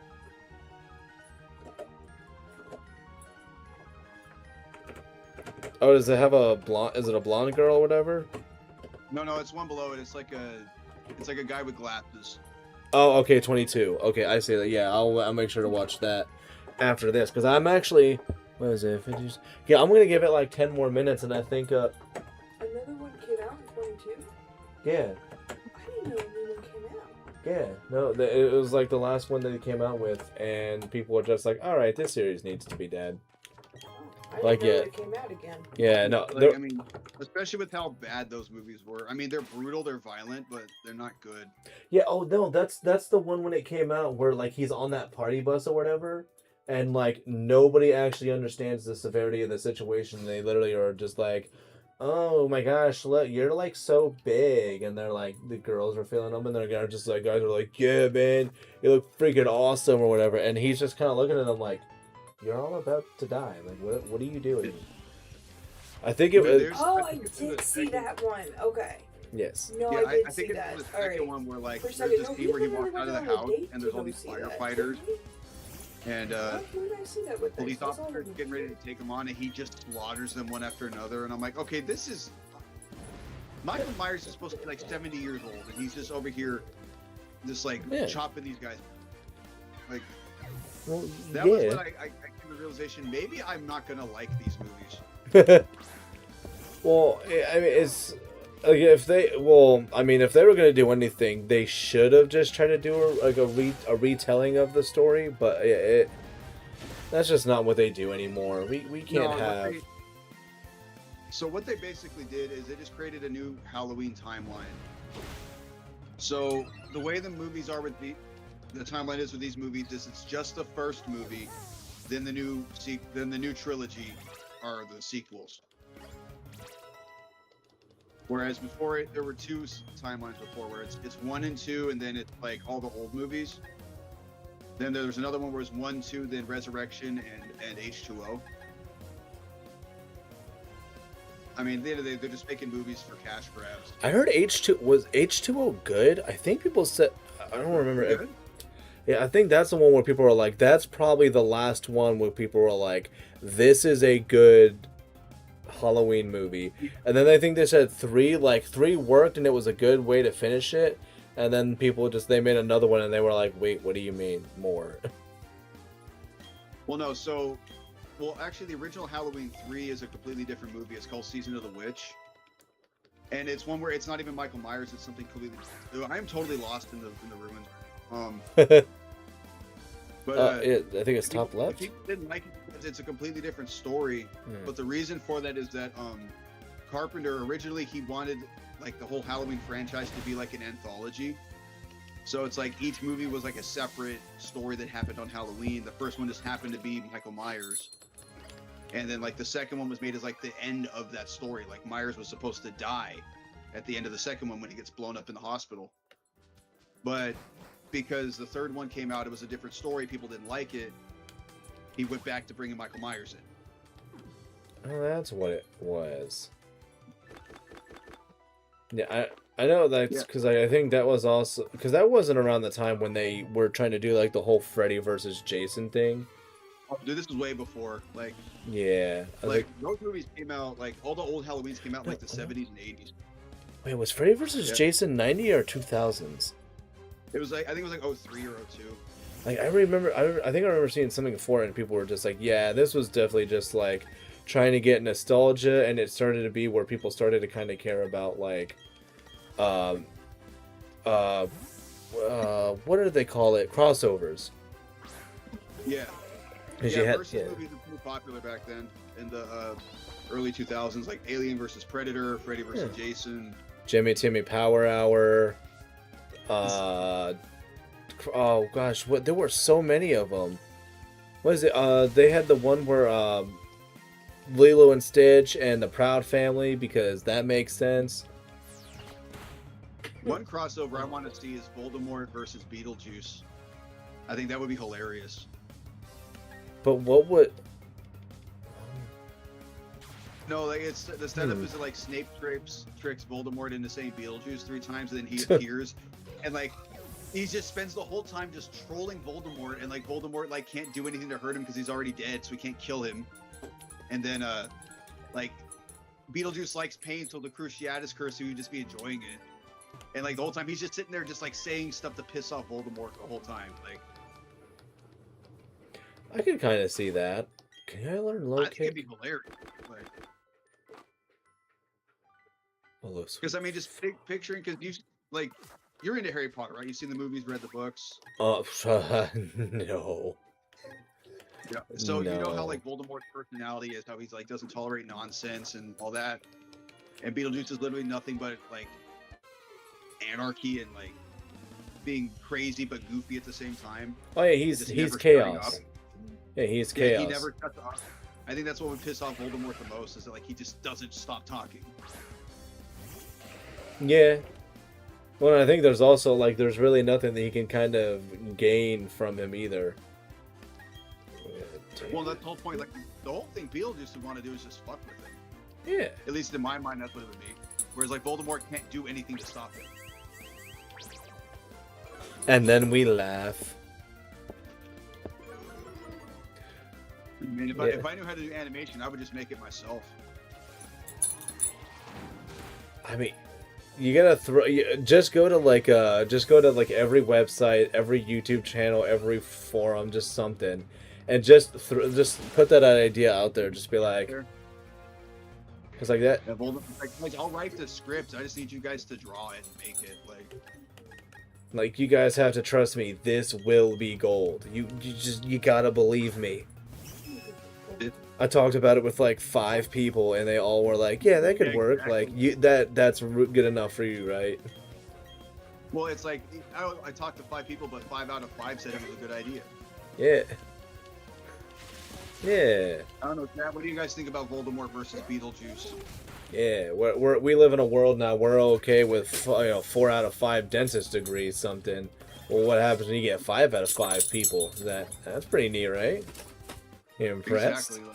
Oh, does it have a blonde? Is it a blonde girl or whatever? No, it's one below it. It's like a guy with glasses. Oh, okay, 22. Okay, I see that. Yeah, I'll make sure to watch that after this because I'm actually. What is it? 50? Yeah, I'm gonna give it like 10 more minutes, and I think. Another one came out in 22. Yeah. I didn't know a new one came out. Yeah. No, it was like the last one that it came out with, and people were just like, "All right, this series needs to be dead." I didn't know it came out again. Yeah, no. Like, I mean, especially with how bad those movies were. I mean, they're brutal, they're violent, but they're not good. Yeah. Oh no, that's the one when it came out where like he's on that party bus or whatever. And, like, nobody actually understands the severity of the situation. They literally are just like, oh, my gosh, look, you're, like, so big. And they're, like, the girls are feeling them. And they're just, like, guys are like, yeah, man, you look freaking awesome or whatever. And he's just kind of looking at them like, you're all about to die. Like, what are you doing? I think it was... Oh, I did see that one. Okay. Yes. No, yeah, I did I see think that. it's the second one where, like, there's second, this scene where he walks out of the house and there's all these firefighters. And police officers getting ready to take him on, and he just slaughters them one after another. And I'm like, okay, this is Michael Myers is supposed to be like 70 years old, and he's just over here, just like chopping these guys. Like, well, that was when I came to the realization. Maybe I'm not gonna like these movies. Well, I mean, it's. If they were gonna do anything, they should have just tried to do a retelling of the story. But that's just not what they do anymore. We can't have. So what they basically did is they just created a new Halloween timeline. So the way the movies are with the timeline is with these movies is it's just the first movie, then the new trilogy are the sequels. Whereas before there were two timelines before, where it's 1 and 2, and then it's like all the old movies. Then there's another one where it's 1, 2, then Resurrection and H2O. I mean, at the end of the day, they're just making movies for cash grabs. I heard H2O good. I think people said, I don't remember. Yeah, I think that's the one where people were like, that's probably the last one where people were like, this is a good Halloween movie. And then I think they said 3 worked and it was a good way to finish it. And then they made another one and they were like, wait, what do you mean more? Well, no, actually, the original Halloween 3 is a completely different movie. It's called Season of the Witch. And it's one where it's not even Michael Myers, it's something completely... I'm totally lost in the ruins. But I think it's top left. People didn't like it because it's a completely different story. But the reason for that is that Carpenter, originally, he wanted like the whole Halloween franchise to be like an anthology. So it's like each movie was like a separate story that happened on Halloween. The first one just happened to be Michael Myers. And then like the second one was made as like the end of that story. Like Myers was supposed to die at the end of the second one when he gets blown up in the hospital. But because the third one came out, it was a different story. People didn't like it. He went back to bringing Michael Myers in. Oh, that's what it was. Yeah, I know that's because I think that was also because that wasn't around the time when they were trying to do like the whole Freddy versus Jason thing. Oh, dude, this was way before. Like, yeah, like those movies came out. Like all the old Halloweens came out in like the 70s and 80s. Wait, was Freddy versus Jason 90 or 2000s? It was like I think it was like 03 or 02. Like I remember, I think I remember seeing something before, and people were just like, "Yeah, this was definitely just like trying to get nostalgia," and it started to be where people started to kind of care about like, what do they call it? Crossovers. Yeah. Versus movies were pretty popular back then in the early 2000s, like Alien versus Predator, Freddy versus Jason, Jimmy Timmy Power Hour. Oh gosh, there were so many of them. What is it? They had the one where Lilo and Stitch and the Proud Family, because that makes sense. One crossover I want to see is Voldemort versus Beetlejuice. I think that would be hilarious. But what would? No, like it's the setup is like Snape tricks Voldemort into saying Beetlejuice 3 times, and then he appears, and like he just spends the whole time just trolling Voldemort, and like Voldemort like can't do anything to hurt him because he's already dead, so he can't kill him. And then like Beetlejuice likes pain, so the Cruciatus curse, so he would just be enjoying it. And like the whole time he's just sitting there just like saying stuff to piss off Voldemort the whole time. Like I could kind of see that. Can I learn low I think it'd be hilarious. Because I mean, just picturing, because you like you're into Harry Potter, right? You've seen the movies, read the books. No. Yeah. So you know how like Voldemort's personality is, how he's like doesn't tolerate nonsense and all that, and Beetlejuice is literally nothing but like anarchy and like being crazy but goofy at the same time. Oh yeah, he's chaos. Yeah, he's chaos. He never shuts up. I think that's what would piss off Voldemort the most, is that like he just doesn't stop talking. Yeah. Well, I think there's also like there's really nothing that he can kind of gain from him either. Well, that's the whole point. Like the whole thing Beetlejuice would want to do is just fuck with it. Yeah. At least in my mind, that's what it would be. Whereas like Voldemort can't do anything to stop it. And then we laugh. I mean, if I knew how to do animation, I would just make it myself. I mean, you gotta just go to like every website, every YouTube channel, every forum, just something, and just put that idea out there. Just be like, it's like that. Yeah, like I'll write the script. I just need you guys to draw it and make it like you guys have to trust me. This will be gold. You gotta believe me. I talked about it with like 5 people, and they all were like, "Yeah, that could work." Exactly. Like that's good enough for you, right? Well, it's like I talked to 5 people, but 5 out of 5 said it was a good idea. Yeah. Yeah. I don't know, Chad. What do you guys think about Voldemort versus Beetlejuice? Yeah, we live in a world now. We're okay with 4 out of 5 dentist degrees, something. Well, what happens when you get 5 out of 5 people? That's pretty neat, right? You impressed? Exactly.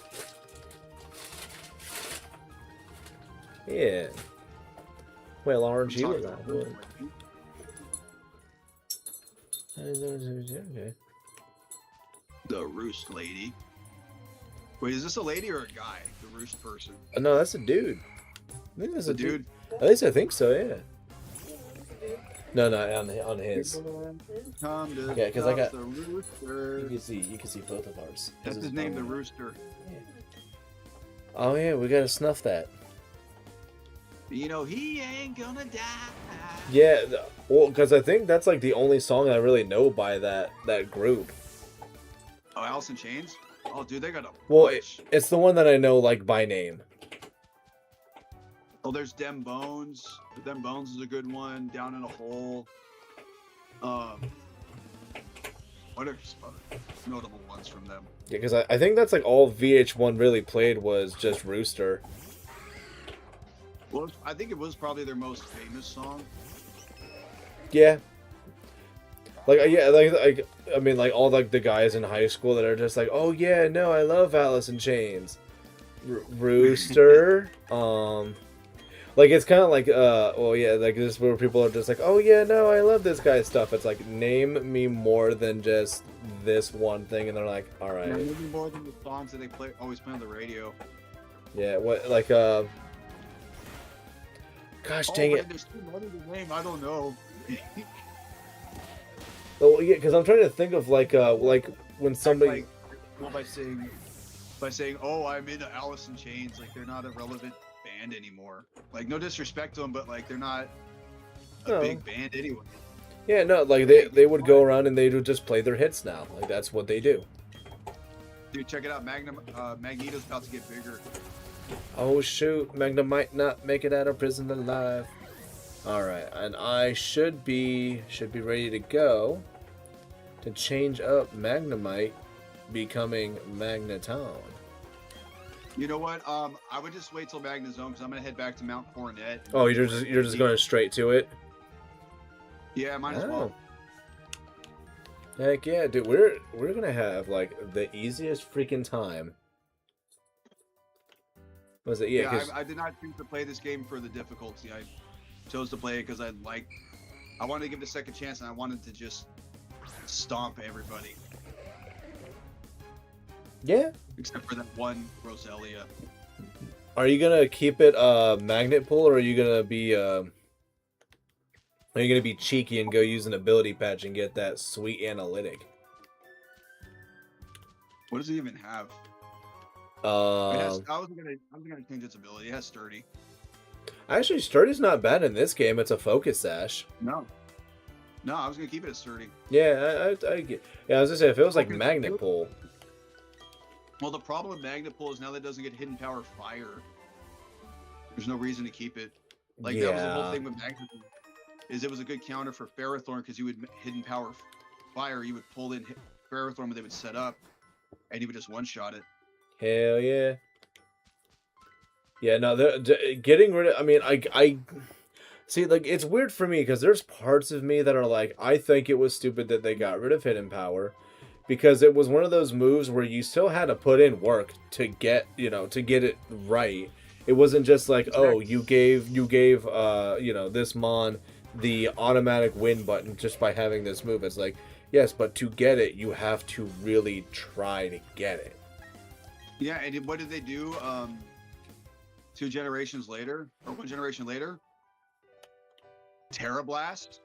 Yeah. Well, I'm orange, you talking was about not Roost wood. Lady. Okay. The Roost Lady. Wait, is this a lady or a guy? The Roost person. No, that's a dude. I think that's The a dude. dude. At least I think so, yeah. Yeah, that's a dude. No, on his. Come to Yeah, 'cause I got- the Rooster. You can see both of ours. That's his name, the Rooster. Oh yeah, we gotta snuff that. You know he ain't gonna die. Yeah, well, because I think that's like the only song I really know by that group. Oh, Alice in Chains? Oh, dude, they got a Well, bunch. it's the one that I know like by name. Oh, there's Dem Bones. Dem Bones is a good one. Down in a Hole. What are some other notable ones from them? Yeah, because I think that's like all VH1 really played was just Rooster. Well, I think it was probably their most famous song. Yeah. Like yeah, like I mean, like all like the guys in high school that are just like, oh yeah, no, I love Alice in Chains, Rooster. Like it's kind of like well yeah, like this is where people are just like, oh yeah, no, I love this guy's stuff. It's like name me more than just this one thing, and they're like, all right, Yeah, maybe more than the songs that they always play on the radio. yeah, what like gosh dang oh, it. There's two more to the name. I don't know. Oh yeah, because I'm trying to think of like when somebody. Well, by saying, oh, I'm into Alice in Chains, like they're not a relevant band anymore. Like no disrespect to them, but like they're not a big band anyway. Yeah, no, like they would go around and they would just play their hits now. Like that's what they do. Dude, check it out. Magneto's about to get bigger. Oh shoot, Magna might not make it out of prison alive. Alright, and I should be ready to go to change up Magnemite becoming Magneton. You know what? I would just wait till Magnezone because I'm gonna head back to Mount Coronet. Oh, you're just going straight to it? Yeah, might as well. Heck yeah, dude, we're gonna have like the easiest freaking time. Was it? Yeah, Yeah, I did not choose to play this game for the difficulty. I chose to play it because I wanted to give it a second chance and I wanted to just stomp everybody. yeah. Except for that one Roselia. Are you gonna keep it magnet pull, or are you gonna be cheeky and go use an ability patch and get that sweet analytic? What does it even have? I was gonna change its ability. It has sturdy. Actually, sturdy's not bad in this game. It's a focus sash. No, I was gonna keep it as sturdy. Yeah, I get. Yeah, I was gonna say if it was like Okay. magnet pull. Well, the problem with Magnet Pull is now that it doesn't get hidden power fire. There's no reason to keep it. Like that was the whole thing with Magnet Pull. Is it was a good counter for Ferrothorn because you would hidden power fire. You would pull in Ferrothorn, but they would set up, and you would just one shot it. Hell yeah. Yeah, no, getting rid of. I mean, I see. Like, it's weird for me because there's parts of me that are like, I think it was stupid that they got rid of hidden power. Because it was one of those moves where you still had to put in work to get it right. It wasn't just like, oh, you gave this Mon the automatic win button just by having this move. It's like, yes, but to get it, you have to really try to get it. Yeah, and what did they do? 2 generations later, or 1 generation later, Terra Blast.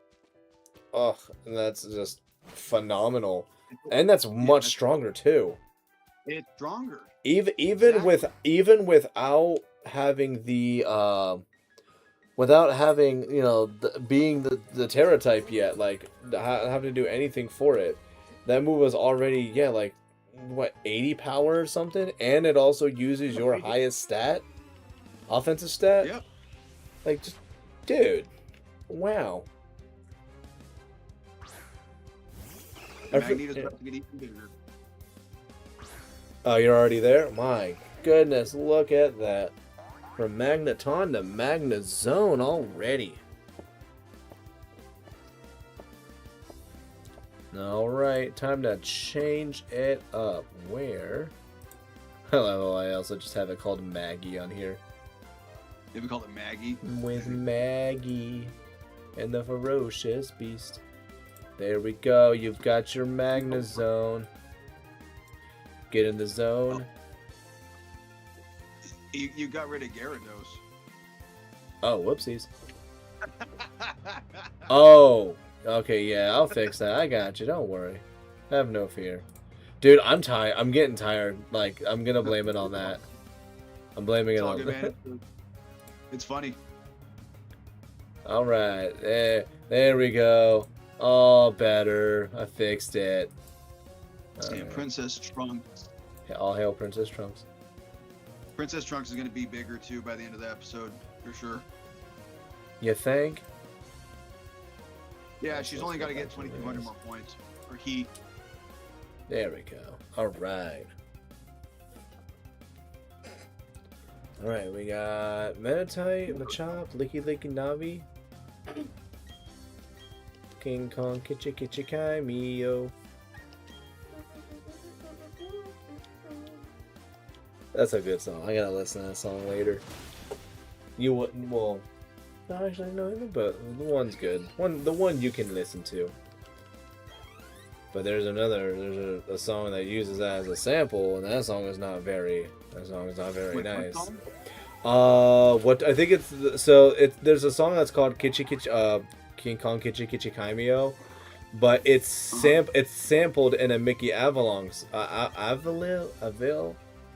Ugh, and that's just phenomenal. And that's much stronger too. It's stronger. Even without having the being the Terra type yet, like having to do anything for it, that move was already like what 80 power or something, and it also uses your highest stat, offensive stat. Yep. Like, just dude, wow. Magneto's about to get even bigger. Oh, you're already there? My goodness, look at that. From Magneton to Magnezone already. Alright, time to change it up. Where? I also just have it called Maggie on here. They would call it Maggie. With Maggie and the ferocious beast. There we go. You've got your Magna Zone. Get in the zone. You got rid of Gyarados. Oh, whoopsies. Oh, okay, yeah, I'll fix that. I got you. Don't worry. Have no fear. Dude, I'm tired. I'm getting tired. Like, I'm gonna blame it on that. I'm blaming it on that. It's funny. Alright, there we go. All better. I fixed it. And Right. Princess Trunks. All hail Princess Trunks. Princess Trunks is going to be bigger too by the end of the episode, for sure. You think? Yeah, she's only got to get 2,200 more points. Or he. There we go. Alright. Alright, we got Meditite, Machop, Licky Licky Navi, King Kong, Kitchi Kitchi Kai, Mio. That's a good song. I gotta listen to that song later. You wouldn't, well, no, actually, no, but the one's good. The one you can listen to. But there's a song that uses that as a sample, and that song is not very nice. What I think there's a song that's called Kitchi Kitchi, King Kong Kitchi Kitchi Kaimio, but it's sampled in a Mickey Avalon,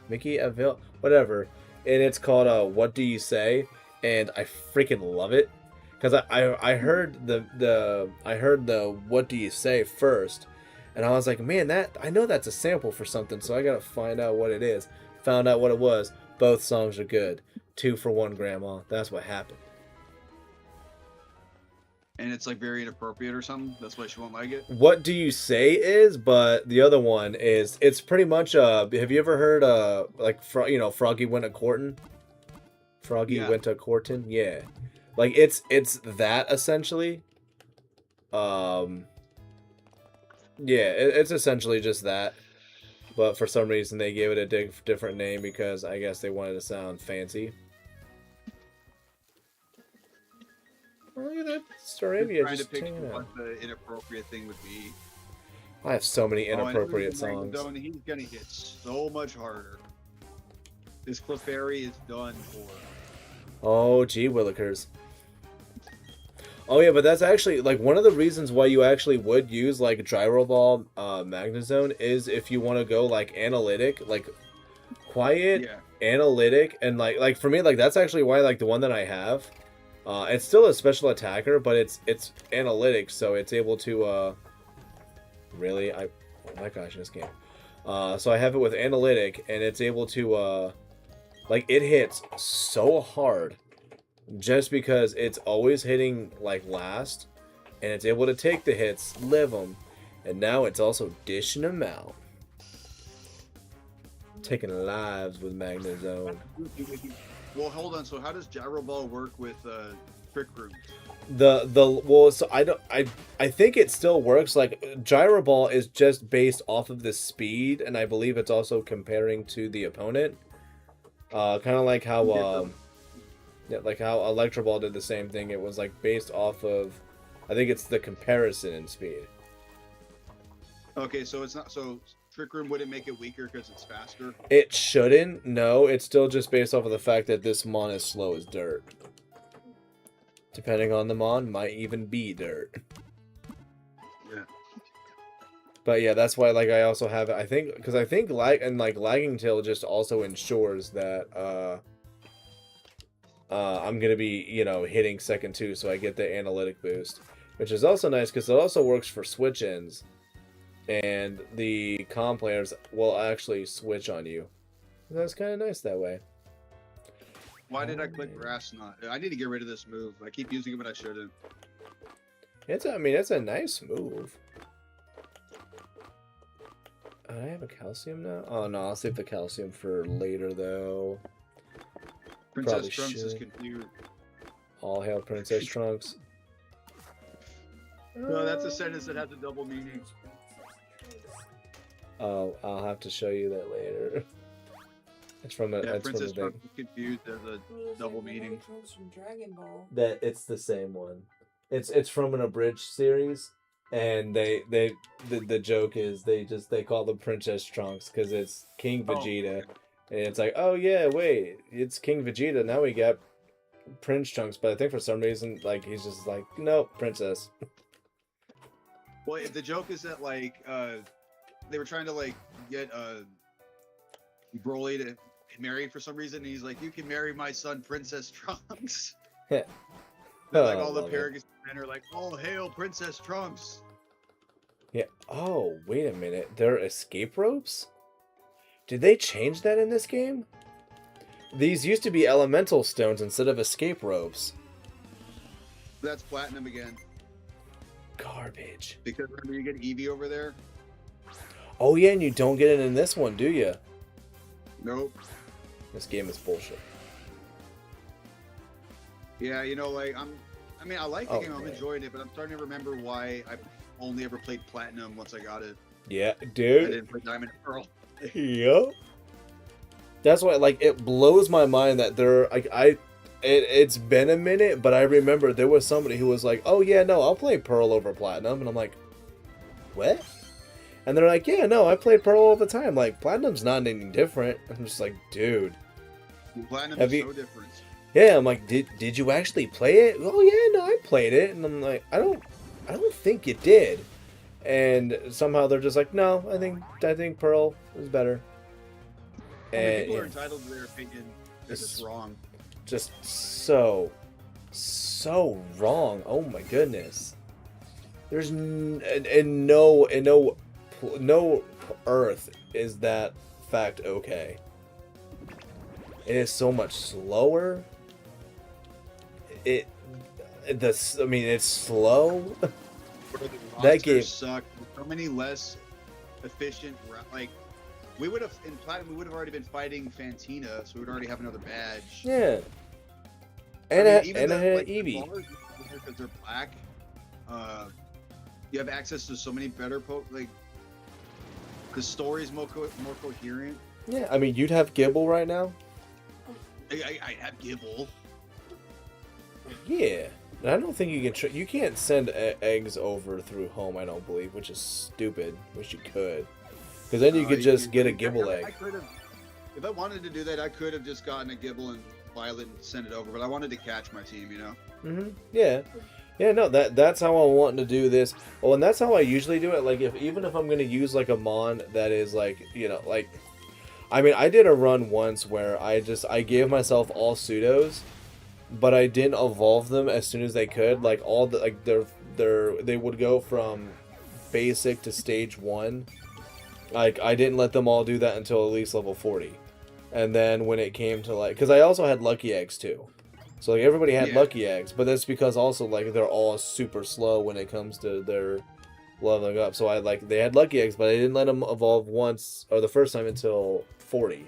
Mickey Avil, whatever, and it's called What Do You Say, and I freaking love it, because I heard the What Do You Say first, and I was like, man, I know that's a sample for something, so I gotta find out what it is. Found out what it was. Both songs are good. 2 for 1, Grandma. That's what happened. And it's like very inappropriate or something. That's why she won't like it. What Do You Say is, but the other one is, it's pretty much have you ever heard like Froggy Went a Courtin'? Froggy Went a Courtin'? Yeah. Like it's that essentially. Yeah, it's essentially just that. But for some reason they gave it a different name because I guess they wanted to sound fancy. Oh, look at that Staravia Trying just to pick hanging out. what the inappropriate thing would be. I have so many inappropriate songs. He's gonna hit so much harder. This Clefairy is done for. Oh, gee willikers. Oh yeah, but that's actually like one of the reasons why you actually would use like Gyro Ball Magnezone is if you want to go like analytic, like quiet, analytic, and like for me, like that's actually why like the one that I have. It's still a special attacker, but it's analytic, so it's able to really oh my gosh, in this game. So I have it with analytic, and it's able to like it hits so hard just because it's always hitting like last, and it's able to take the hits, live them, and now it's also dishing them out, taking lives with Magnezone. Well, hold on. So how does Gyro Ball work with Trick Room? Well, so I think it still works. Like Gyro Ball is just based off of the speed, and I believe it's also comparing to the opponent. Kind of like how like how Electro Ball did the same thing. It was like based off of, I think it's the comparison in speed. Okay, so it's not so. Trick Room wouldn't make it weaker because it's faster? It shouldn't. No, it's still just based off of the fact that this Mon is slow as dirt. Depending on the Mon, might even be dirt. Yeah. But yeah, that's why like I also have it. I think because I think Lagging Tail just also ensures that I'm gonna be hitting second too, so I get the analytic boost, which is also nice because it also works for switch ins. And the comm players will actually switch on you. That's kind of nice that way. Why did I click Grass Knot? I need to get rid of this move. I keep using it, but I shouldn't. It's a nice move. I have a calcium now? Oh no, I'll save the calcium for later though. Princess Trunks is confused. All hail Princess Trunks. No, that's a sentence that has a double meaning. Oh, I'll have to show you that later. It's from a. Yeah, It's Princess from a Trunks thing. is confused as a double meaning. Trunks from Dragon Ball. That it's the same one. It's from an abridged series, and the joke is they call them Princess Trunks because it's King Vegeta, and it's like, oh yeah, wait, it's King Vegeta. Now we got Prince Trunks, but I think for some reason like he's just like, no, Princess. Well, the joke is that like they were trying to like get Broly to marry for some reason, and he's like, you can marry my son, Princess Trunks. Then, like all the Paragus men are like, "Oh, hail Princess Trunks!" Yeah. Oh, wait a minute. There are escape ropes? Did they change that in this game? These used to be elemental stones instead of escape ropes. That's platinum again. Garbage. Because remember, you get Eevee over there. Oh yeah, and you don't get it in this one, do you? Nope. This game is bullshit. Yeah, you know, like I mean, I like the game. I'm man. enjoying it, but I'm starting to remember why I only ever played platinum once I got it. Yeah, I dude. didn't play diamond and pearl. Yep. That's why, like, it blows my mind that there, like, it's been a minute, but I remember there was somebody who was like, oh yeah, no, I'll play Pearl over Platinum, and I'm like, what? And they're like, yeah, no, I play Pearl all the time. Like, Platinum's not anything different. I'm just like, dude. Platinum Have is you- so different. Yeah, I'm like, did you actually play it? Oh yeah, no, I played it, and I'm like, I don't think you did. And somehow they're just like, no, I think Pearl is better. I mean, And people are yeah, entitled to their opinion. This It's- is wrong. just so wrong. Oh my goodness. There's no earth is that fact okay. It is so much slower. It's slow. That game sucked. So many less efficient. Like we would have in platinum, we would have already been fighting Fantina, so we would already have another badge. Yeah. I And mean, I even had like, the Eevee. bars, because they're black. You have access to so many better like the story's more coherent. Yeah, I mean, you'd have Gibble right now. I have Gibble. Yeah, and I don't think you can. You can't send eggs over through home. I don't believe, which is stupid. Wish you could, because then you could just get a Gibble I egg. could have, if I wanted to do that, I could have just gotten a Gibble and Violet and sent it over. But I wanted to catch my team, you know. Yeah, yeah. No, that's how I'm wanting to do this. Oh, and that's how I usually do it. Like, even if I'm gonna use like a mon that is like, you know, like, I mean, I did a run once where I gave myself all pseudos, but I didn't evolve them as soon as they could. Like all the like they would go from basic to stage 1. Like I didn't let them all do that until at least level 40. And then when it came to like, because I also had lucky eggs too, so like everybody had lucky eggs, but that's because also like they're all super slow when it comes to their leveling up. So they had lucky eggs, but I didn't let them evolve once or the first time until 40.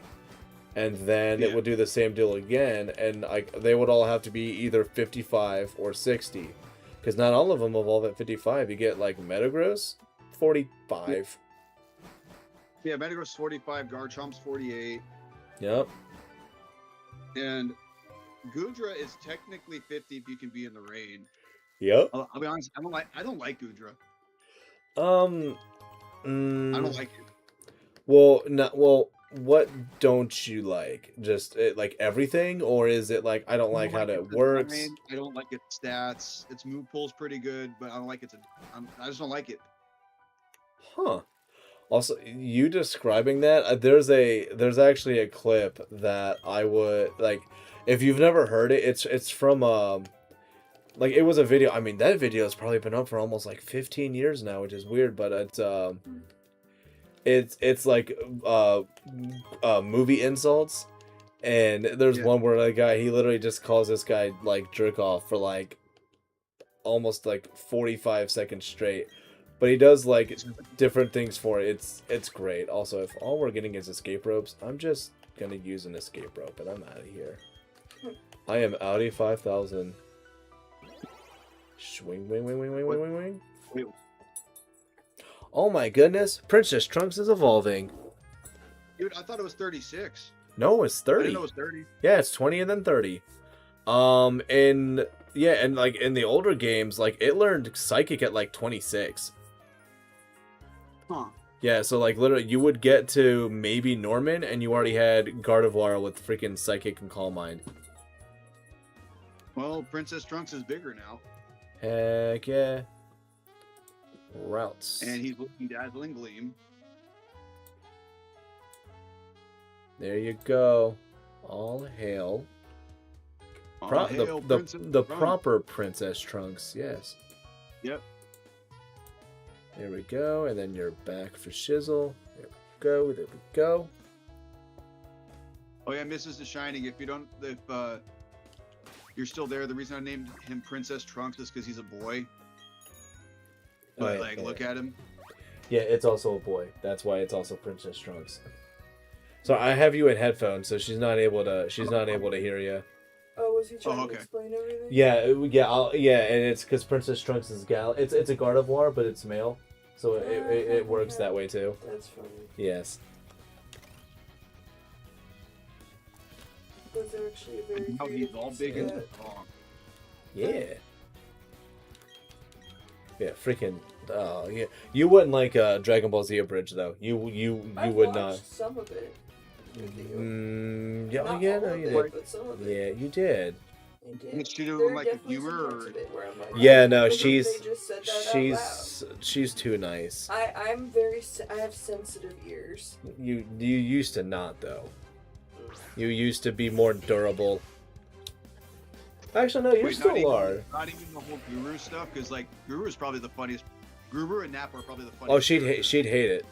And then it would do the same deal again, and like they would all have to be either 55 or 60, because not all of them evolve at 55. You get like Metagross 45. Yeah, Metagross 45, Garchomp's 48, Yep. and Goodra is technically 50 if you can be in the rain. Yep. I'll be honest, I don't like Goodra. I don't like it. Well, not well. What don't you like? Just like everything, or is it like I don't like how it works? I don't like its stats. Its move pool's pretty good, but I don't like I just don't like it. Huh. Also, you describing that, there's actually a clip that I would like. If you've never heard it, it's from like it was a video. I mean, that video has probably been up for almost like 15 years now, which is weird, but it's like movie insults, and there's one where the guy, he literally just calls this guy like jerk off for like almost like 45 seconds straight, but he does like different things for it. It's great. Also, if all we're getting is escape ropes, I'm just gonna use an escape rope and I'm out of here. I am Audi 5000. Swing, wing, wing, wing, wing, wing, wing, wing. Wait. Oh my goodness, Princess Trunks is evolving. Dude, I thought it was 36. No, it's I 30. didn't know it was 30. Yeah, it's 20 and then 30. And yeah, and like in the older games, like it learned Psychic at like 26. Huh. Yeah, so like literally you would get to maybe Norman and you already had Gardevoir with freaking Psychic and Calm Mind. Well, Princess Trunks is bigger now. Heck yeah. Routes. And he's looking Dazzling Gleam. There you go. All hail. All hail The Princess Trunks. proper Princess Trunks, yes. Yep. There we go, and then you're back for Shizzle. There we go, there we go. Oh yeah, Mrs. DaShining. If you're still there, the reason I named him Princess Trunks is because he's a boy. But Oh, yeah, look at him. Yeah, it's also a boy. That's why it's also Princess Trunks. So I have you in headphones, so she's not able to hear you. Oh, was he trying okay. to explain everything? Yeah, and it's because Princess Trunks is gal. It's a Gardevoir, but it's male, so it works that way too. That's funny. Yes. Those are actually a very Now he's all big and strong. Yeah. Yeah, freaking. Oh yeah, you wouldn't like Dragon Ball Z Abridged though. You would not. Watched some of it. Yeah, Not yeah, all no, of you it, did. but some of it. Yeah, you did. I did. Did she do There are like a definitely humor some or? parts of it where I'm like, Yeah, no, they she's just said that out she's too nice. loud. I have sensitive ears. You used to not though. You used to be more durable. Actually, no, you Wait, still are. Not even the whole Guru stuff, because like Guru is probably the funniest. Guru and Nap are probably the funniest. Oh, she'd hate it.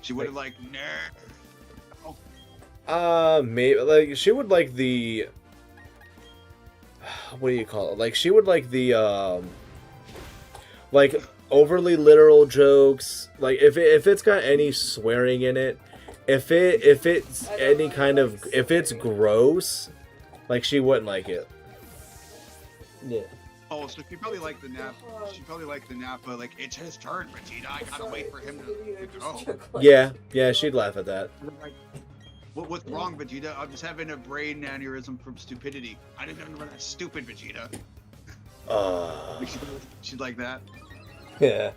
She would have like, nah. Maybe like she would like the. What do you call it? Like she would like the like overly literal jokes. Like if it's got any swearing in it, if it's any kind of if it's gross, like she wouldn't like it. Yeah. Oh, so she probably liked the Nap. She probably liked the Nap, but like it's his turn, Vegeta. I gotta wait for him to go. Yeah, she'd laugh at that. Like, what's wrong, Vegeta? I'm just having a brain aneurysm from stupidity. I didn't know that's stupid, Vegeta. She'd like that. Yeah.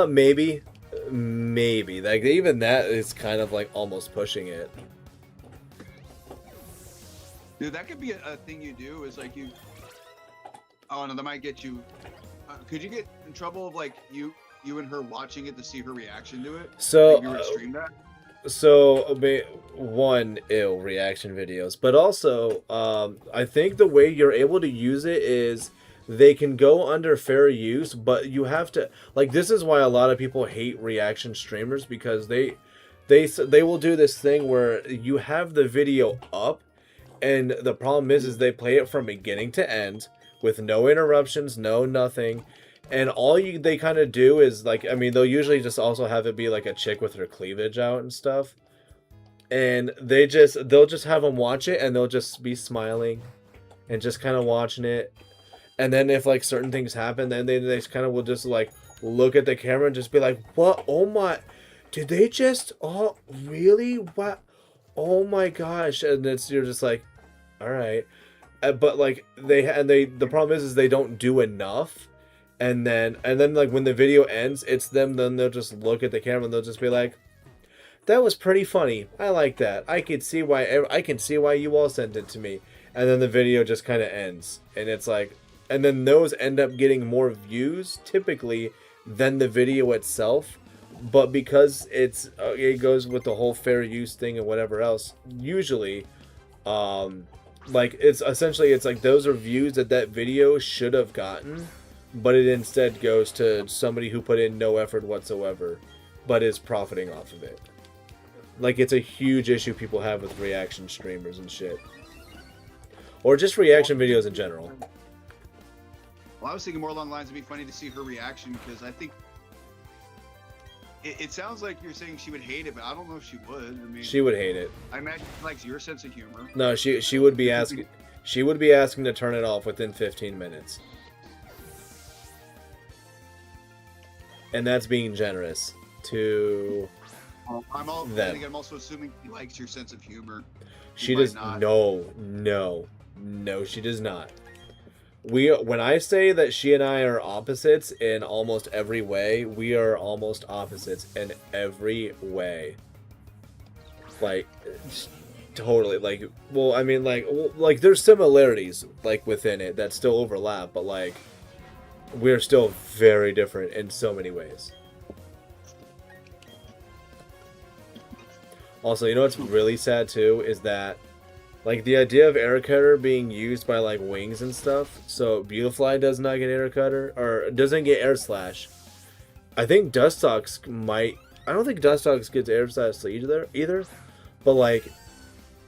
Maybe. Like even that is kind of like almost pushing it. Dude, that could be a thing you do. Is like you. Oh no, that might get you. Could you get in trouble of like you and her watching it to see her reaction to it? So like you were to stream that. So one, ill reaction videos, but also I think the way you're able to use it is they can go under fair use, but you have to like this is why a lot of people hate reaction streamers, because they will do this thing where you have the video up and the problem is they play it from beginning to end with no interruptions, no nothing. And they kind of do is like, I mean, they'll usually just also have it be like a chick with her cleavage out and stuff. And they'll just have them watch it and they'll just be smiling and just kind of watching it. And then if like certain things happen, then they just kind of will just like look at the camera and just be like, what? Oh my, did they just, oh really? What? Oh my gosh. And you're just like, all right. But like the problem is they don't do enough. And then like when the video ends, it's them. Then they'll just look at the camera and they'll just be like, "That was pretty funny. I like that. I can see why you all sent it to me." And then the video just kind of ends, and it's like, and then those end up getting more views typically than the video itself. But because it goes with the whole fair use thing and whatever else, usually, like it's essentially it's like those are views that video should have gotten. But it instead goes to somebody who put in no effort whatsoever, but is profiting off of it. Like, it's a huge issue people have with reaction streamers and shit. Or just reaction videos in general. Well, I was thinking more along the lines, it'd be funny to see her reaction, because I think... It sounds like you're saying she would hate it, but I don't know if she would. I mean, She would hate it. I imagine she likes your sense of humor. No, she would be asking... She would be asking to turn it off within 15 minutes. And that's being generous to I'm them. I'm also assuming he likes your sense of humor. She does not. no, she does not. When I say that she and I are opposites in almost every way, we are almost opposites in every way. Like, totally. Like, well, I mean, like there's similarities like within it that still overlap, but like we're still very different in so many ways. Also, you know what's really sad too is that, like, the idea of air cutter being used by like wings and stuff. So Beautifly does not get air cutter or doesn't get air slash. I think Dustox might. I don't think Dustox gets air slash either. But like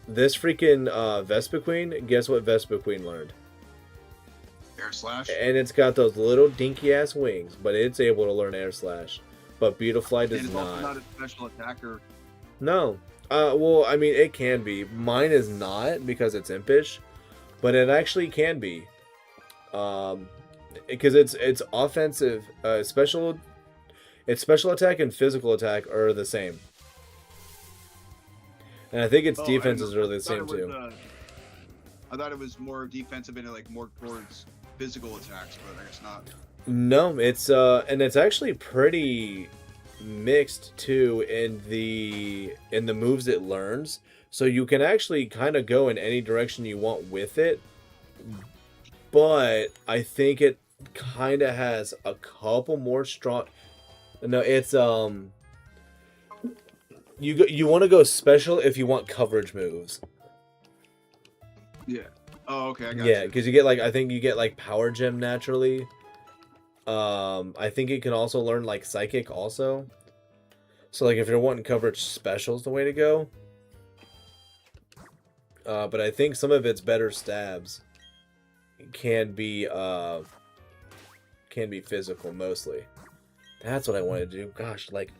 this freaking Vespa Queen, guess what Vespa Queen learned? Air slash. And it's got those little dinky ass wings, but it's able to learn air slash. But Beautifly does it's not. Also not a special attacker. No. Well, I mean, it can be. Mine is not because it's impish, but it actually can be. Because it's offensive, its special attack and physical attack are the same. And I think its defense is really the same too. I thought it was more defensive and like more towards physical attacks, but I guess not. No, it's and it's actually pretty mixed too in the moves it learns, so you can actually kind of go in any direction you want with it, but I think it kind of has a couple more strong. No, it's you want to go special if you want coverage moves. Yeah. Oh, okay. I got Yeah, because you get like, I think you get like power gem naturally. I think it can also learn like psychic also. So like if you're wanting coverage, special's the way to go. But I think some of its better stabs can be physical mostly. That's what I want to do. Gosh, like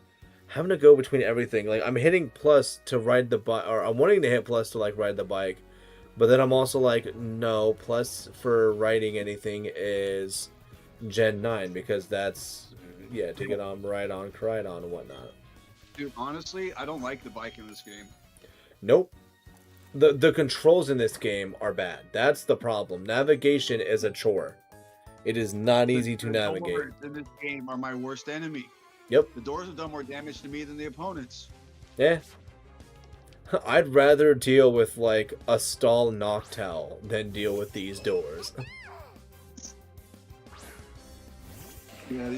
having to go between everything. Like I'm hitting plus to ride the bike, or I'm wanting to hit plus to like ride the bike. But then I'm also like, no, plus for riding anything is Gen 9 because that's, yeah, to get on, ride on, and whatnot. Dude, honestly, I don't like the bike in this game. Nope. The controls in this game are bad. That's the problem. Navigation is a chore. It is not easy to navigate. The doors in this game are my worst enemy. Yep. The doors have done more damage to me than the opponents. Yeah. I'd rather deal with like a stall Noctowl than deal with these doors. Yeah,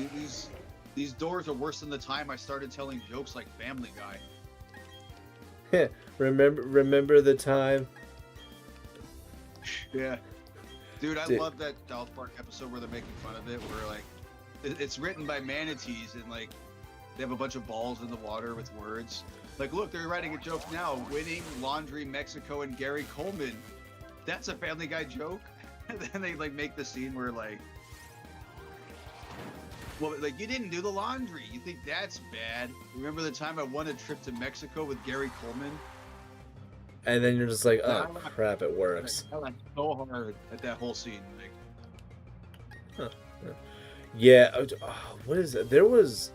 these doors are worse than the time I started telling jokes like Family Guy. remember the time? Yeah. Dude, I love that South Park episode where they're making fun of it, where like it's written by manatees and like they have a bunch of balls in the water with words. Like, look, they're writing a joke now. Winning Laundry Mexico and Gary Coleman. That's a Family Guy joke. And then they like make the scene where like, well, like you didn't do the laundry. You think that's bad? Remember the time I won a trip to Mexico with Gary Coleman? And then you're just like, oh crap, it works. I laughed so hard at that whole scene. Like, yeah. What is it? There was.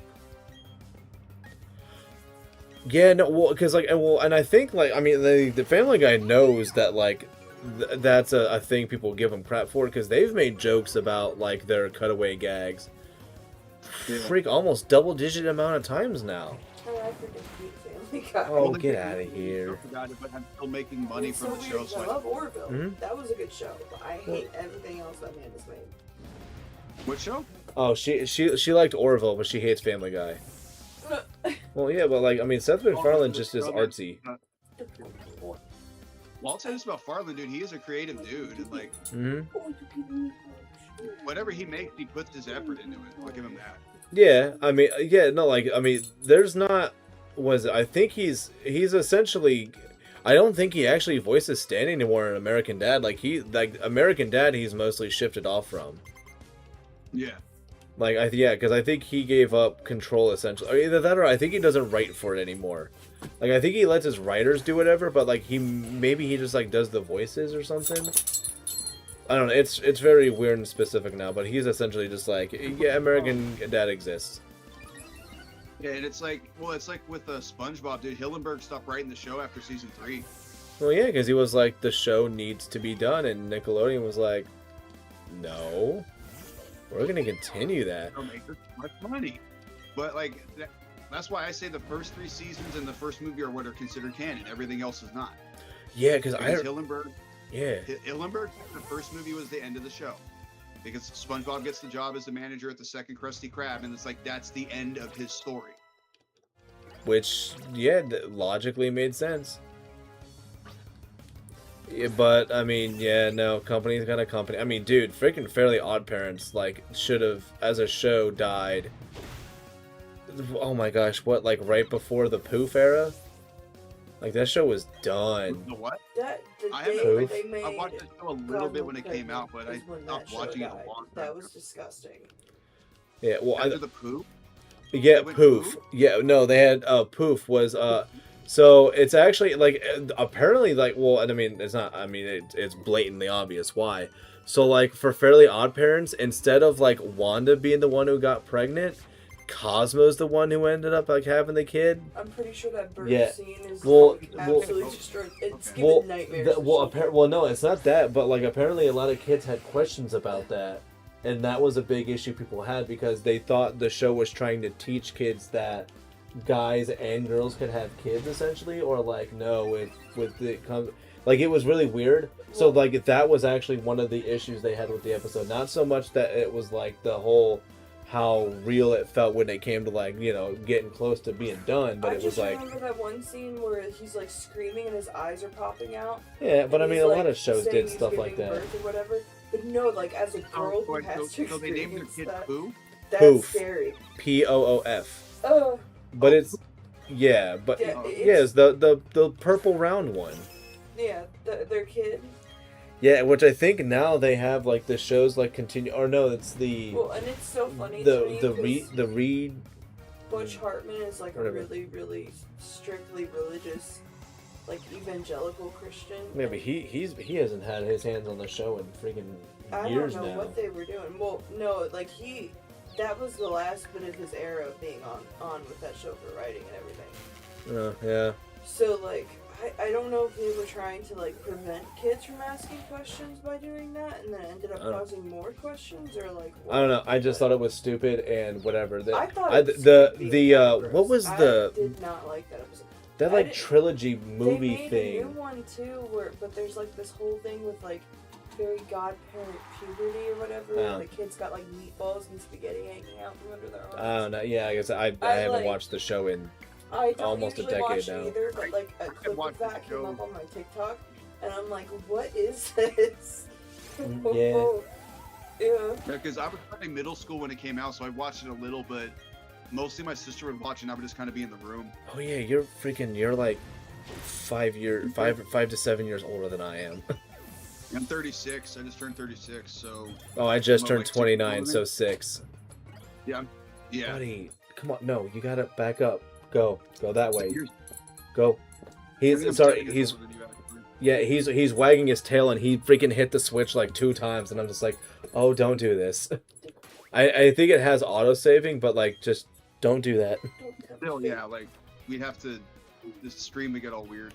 Yeah, no, well, because like, and I think like, I mean, the Family Guy knows that like, that's a thing people give them crap for because they've made jokes about like their cutaway gags. Yeah. Freak, almost double-digit amount of times now. Oh, I forget Family Guy. Oh, get out of here! About it, but I'm still making money from the show. So I love Orville. That was a good show, but I hate everything else that man has made. What show? Oh, she liked Orville, but she hates Family Guy. Well, yeah, but like, I mean, Seth MacFarlane just is artsy. Well, I'll say this about Farland, dude. He is a creative dude, and like, whatever he makes, he puts his effort into it. I'll give him that. Yeah, I mean, yeah, no, like, I mean, there's not. I think he's essentially. I don't think he actually voices Stan anymore in American Dad. Like American Dad, he's mostly shifted off from. Yeah. Like, yeah, because I think he gave up control, essentially. Or either that or I think he doesn't write for it anymore. Like, I think he lets his writers do whatever, but, like, maybe he just, like, does the voices or something. I don't know. It's very weird and specific now, but he's essentially just like, yeah, American Dad exists. Yeah, and it's like, well, it's like with SpongeBob, dude. Hillenburg stopped writing the show after season 3. Well, yeah, because he was like, the show needs to be done, and Nickelodeon was like, no, we're gonna continue that. They'll make this much money, but like that's why I say the first 3 seasons and the first movie are what are considered canon. Everything else is not. Yeah, because Hillenburg, yeah, Hillenburg, the first movie was the end of the show. Because SpongeBob gets the job as the manager at the second Krusty Krab, and it's like that's the end of his story. which yeah, logically made sense. Yeah, but I mean, yeah, no, company's got a company. I mean, dude, freaking Fairly Odd Parents like should have, as a show, died. Oh my gosh, what, like right before the Poof era? Like that show was done. The what? I watched the show a little bit when it came out, but I stopped watching it a long time. That was disgusting. Yeah, well, After the Poof. yeah, went Poof. Poof? Yeah, no, they had Poof was so it's actually like apparently like, well, I mean it's not, I mean it's blatantly obvious why. So like for Fairly Odd Parents, instead of like Wanda being the one who got pregnant, Cosmo's the one who ended up like having the kid. I'm pretty sure that birth Yeah. scene is Well, absolutely destroyed. It's Okay. given nightmares. Well, no, it's not that, but like apparently a lot of kids had questions about that, and that was a big issue people had because they thought the show was trying to teach kids that guys and girls could have kids essentially, or like no, with the like it was really weird. So like that was actually one of the issues they had with the episode. Not so much that it was like the whole how real it felt when it came to like, you know, getting close to being done, but it was like, I just remember that one scene where he's like screaming and his eyes are popping out. yeah, but I and mean he's, a like, lot of shows saying did he's stuff like giving that. birth or whatever. But no, like as a girl who has to So they named their experience kid that, Pooh? that's Poof. scary. Poof. Oh, But it's yeah, but yeah, yeah, it's the purple round one. yeah, their kid. Yeah, which I think now they have like the shows like continue, or no, it's the Well, and it's so funny to me the 'cause Reed. Butch Hartman is like Whatever. a really, really strictly religious, like evangelical Christian. Yeah, but he hasn't had his hands on the show in freaking I years don't know now. what they were doing. Well, no, like that was the last bit of his era of being on with that show for writing and everything. Yeah. So like, I don't know if they were trying to like prevent kids from asking questions by doing that, and then it ended up causing more questions, or like. I don't know. I just thought it was stupid and whatever. I thought What was I the did not like that episode. that like trilogy movie they made thing? a new one too, but there's like this whole thing with like very godparent puberty or whatever. Oh. And the kids got like meatballs and spaghetti hanging out from under their arms. I don't know. Yeah, I guess I haven't like- watched the show in. I don't almost a usually decade watch now. it either, but like a clip watched of that the came show. up on my TikTok, and I'm like, what is this? Yeah. Yeah. Because I was probably middle school when it came out, so I watched it a little, but mostly my sister would watch it and I would just kind of be in the room. Oh yeah, you're like 5 to 7 years older than I am. I'm 36. I just turned 36, so Oh, I just Well, turned like 29, 6 so 6. yeah. Yeah. Buddy, come on. No, you gotta back up. Go that way. You're- Go. I think I'm He's sorry. 10 years He's older than you, actually. yeah. He's wagging his tail and he freaking hit the switch like 2 times, and I'm just like, oh, don't do this. I think it has auto saving, but like just don't do that. Still, yeah, like we'd have to. This stream would get all weird.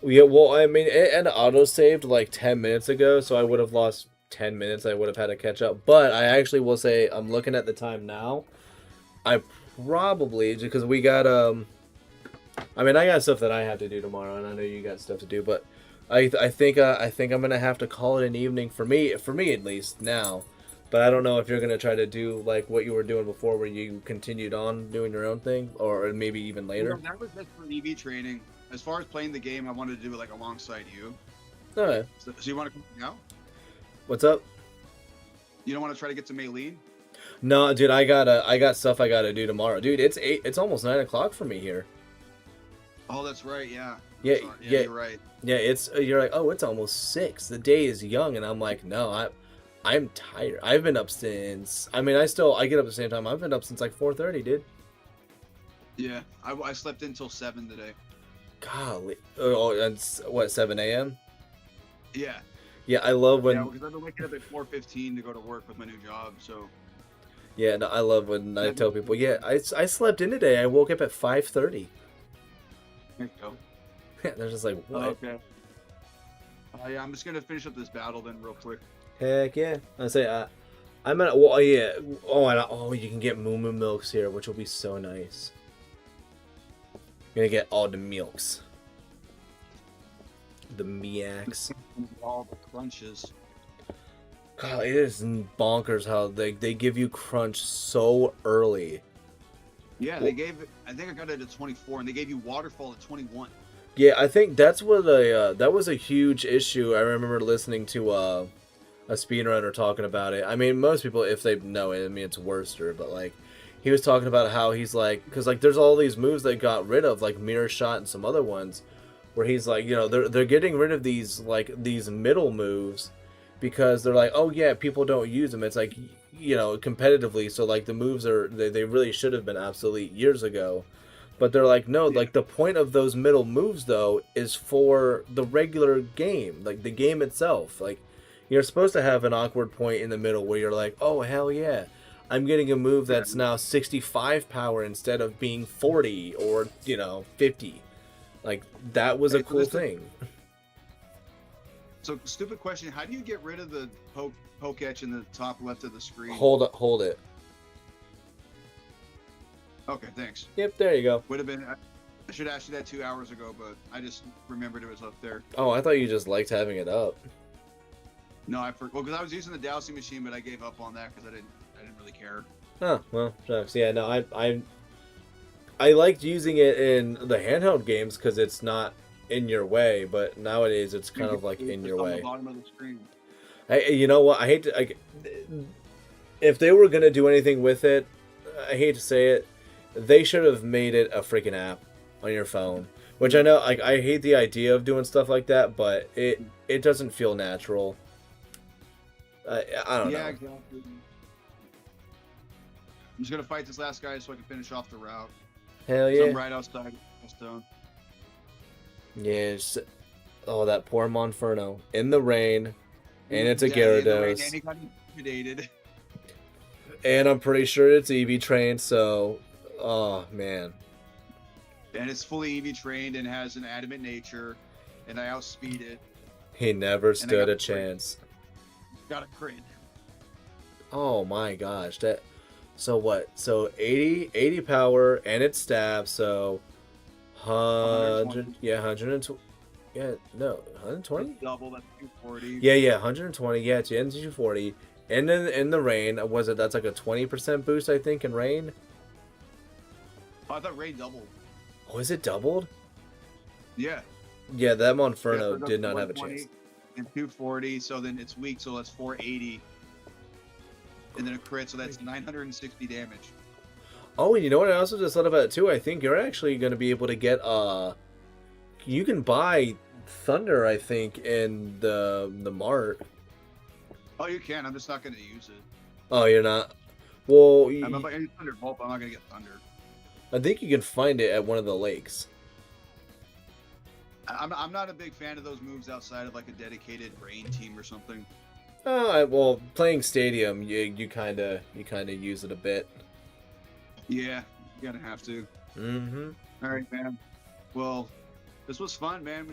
Yeah. Well, I mean, it had auto saved like 10 minutes ago, so I would have lost 10 minutes. I would have had to catch up. But I actually will say I'm looking at the time now. I probably, because we got I mean, I got stuff that I have to do tomorrow, and I know you got stuff to do, but I think I'm gonna have to call it an evening for me at least now. But I don't know if you're gonna try to do like what you were doing before, where you continued on doing your own thing, or maybe even later. That was just for EV training. As far as playing the game, I wanted to do it like alongside you. Okay. So you want to come now? What's up? You don't want to try to get to Maylene? No, dude, I got stuff I gotta do tomorrow, dude. It's almost 9 o'clock for me here. Oh, that's right. Yeah. Yeah, Sorry. yeah. You're right. Yeah, you're like, oh, it's almost 6. The day is young, and I'm like, no, I'm tired. I've been up since. I mean, I get up at the same time. I've been up since like 4:30, dude. Yeah. I slept until 7 today. Golly. Oh, and what, 7 a.m.? Yeah. Yeah, I love when. Yeah, because I've been waking up at 4:15 to go to work with my new job. So. Yeah, no, I love when I tell people, yeah, I slept in today. I woke up at 5:30. There you go. Yeah, they're just like, what? Okay. Yeah, I'm just gonna finish up this battle then real quick. Heck yeah. I say, I'm at, well, yeah. Oh, you can get Moo Moo Milks here, which will be so nice. You're gonna get all the milks. The Miaks. All the crunches. God, it is bonkers how they give you crunch so early. Yeah, they gave it. I think I got it at 24, and they gave you waterfall at 21. Yeah, I think that's what that was a huge issue. I remember listening to a speedrunner talking about it. I mean, most people, if they know it, I mean, it's Worcester, but like, he was talking about how he's like, because like, there's all these moves they got rid of, like Mirror Shot and some other ones, where he's like, you know, they're getting rid of these middle moves, because they're like, oh yeah, people don't use them. It's like, you know, competitively, so like the moves they really should have been obsolete years ago. But they're like, no, like the point of those middle moves though is for the regular game, like the game itself. Like, you're supposed to have an awkward point in the middle where you're like, oh hell yeah, I'm getting a move that's now 65 power instead of being 40 or, you know, 50. Like, that was a cool thing. So, stupid question: how do you get rid of the poke etch in the top left of the screen? Hold it. Okay, thanks. Yep, there you go. Would have been. I should ask you that 2 hours ago, but I just remembered it was up there. Oh, I thought you just liked having it up. No, well, because I was using the dowsing machine, but I gave up on that because I didn't really care. Oh well, shucks. Yeah, no, I liked using it in the handheld games because it's not in your way, but nowadays it's kind of like in your way. On the bottom of the screen. You know what? I hate to. If they were gonna do anything with it, I hate to say it, they should have made it a freaking app on your phone. Which I know, like, I hate the idea of doing stuff like that, but it doesn't feel natural. I don't know. Yeah, exactly. I'm just gonna fight this last guy so I can finish off the route. Hell yeah. So I'm right outside Stone. Yes. Oh, that poor Monferno in the rain, and it's a Yeah, in the rain, Gyarados. and he got intimidated. And I'm pretty sure it's EV trained, so, oh man. And it's fully EV trained and has an adamant nature, and I outspeed it. He never stood got a a crit. chance. Got a crit. Oh my gosh, that. So what? So 80 power, and it's stab, so 100. Yeah, 120. Yeah, no, 120. That's double. That's 240. Yeah, 120. Yeah, it's 240. And then in the rain, that's like a 20% boost, I think, in rain. Oh, I thought Ray doubled. Oh, is it doubled? Yeah. Yeah, that Monferno Yeah, so did not have a 120 chance. And 240, so then it's weak, so that's 480. And then a crit, so that's 960 damage. Oh, and you know what? I also just thought about it too. I think you're actually going to be able to get you can buy Thunder, I think, in the mart. Oh, you can. I'm just not going to use it. Oh, you're not. Well, I'm not going to Thunderbolt, but I'm not going to get Thunder. I think you can find it at one of the lakes. I'm not a big fan of those moves outside of like a dedicated rain team or something. Well, playing Stadium, you kind of use it a bit. Yeah, you're gonna have to. Mm-hmm. All right, man. Well, this was fun, man.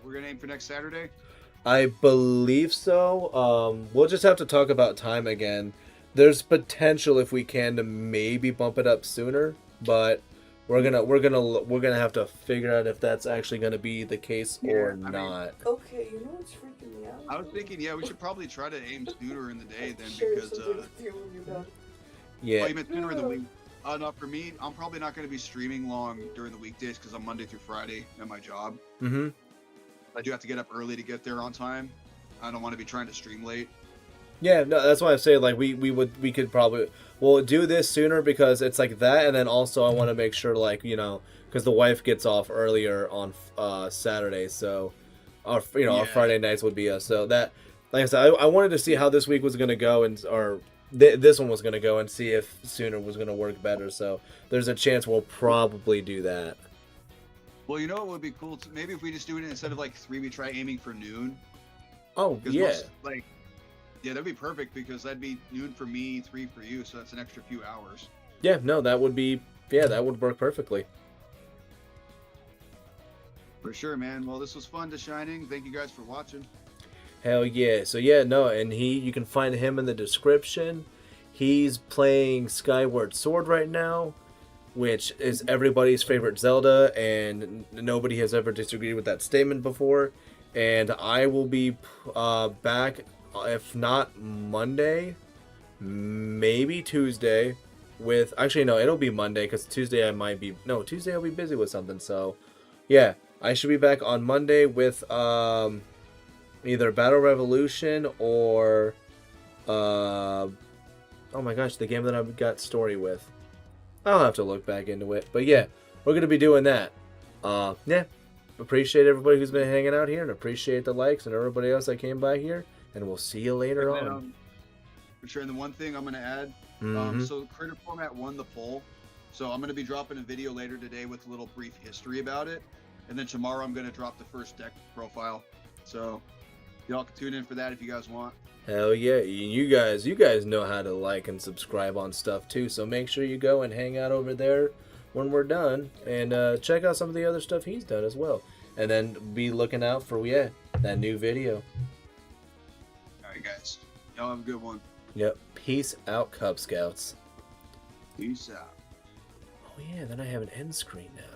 We're gonna aim for next Saturday. I believe so. We'll just have to talk about time again. There's potential if we can to maybe bump it up sooner, but we're gonna have to figure out if that's actually gonna be the case or not. Okay, you know what's freaking me out? I was thinking, yeah, we should probably try to aim sooner in the day then Share because. something with you when you're done. Yeah. Oh, you meant sooner in the week? No, for me, I'm probably not going to be streaming long during the weekdays because I'm Monday through Friday at my job. Mm-hmm. I do have to get up early to get there on time. I don't want to be trying to stream late. Yeah, no, that's why I'm saying like we could probably do this sooner because it's like that, and then also I want to make sure like because the wife gets off earlier on Saturday, so our Friday nights would be us. So that, like I said, I wanted to see how this week was gonna go this one was gonna go and see if sooner was gonna work better. So there's a chance we'll probably do that. Well, you know what would be cool? Maybe if we just do it instead of like 3, we try aiming for noon. Oh yeah. Yeah, that'd be perfect because that'd be noon for me, 3 for you, so that's an extra few hours. Yeah, no, that would be, yeah, that would work perfectly. For sure, man. Well, this was fun, DaShining. Thank you guys for watching. Hell yeah. So yeah, no, and you can find him in the description. He's playing Skyward Sword right now, which is everybody's favorite Zelda, and nobody has ever disagreed with that statement before. And I will be back, if not Monday, maybe Tuesday, with, actually no, it'll be Monday, because Tuesday I might be, no, Tuesday I'll be busy with something, so yeah, I should be back on Monday with either Battle Revolution or oh my gosh, the game that I've got story with. I'll have to look back into it, but yeah, we're gonna be doing that. Yeah, appreciate everybody who's been hanging out here, and appreciate the likes and everybody else that came by here, and we'll see you later on. For sure, and the one thing I'm gonna add, so Creator Format won the poll, so I'm gonna be dropping a video later today with a little brief history about it, and then tomorrow I'm gonna drop the first deck profile. So y'all can tune in for that if you guys want. Hell yeah, you guys know how to like and subscribe on stuff too, so make sure you go and hang out over there when we're done, and check out some of the other stuff he's done as well, and then be looking out for that new video. Alright guys, y'all have a good one. Yep, peace out, Cub Scouts. Peace out. Oh yeah, then I have an end screen now.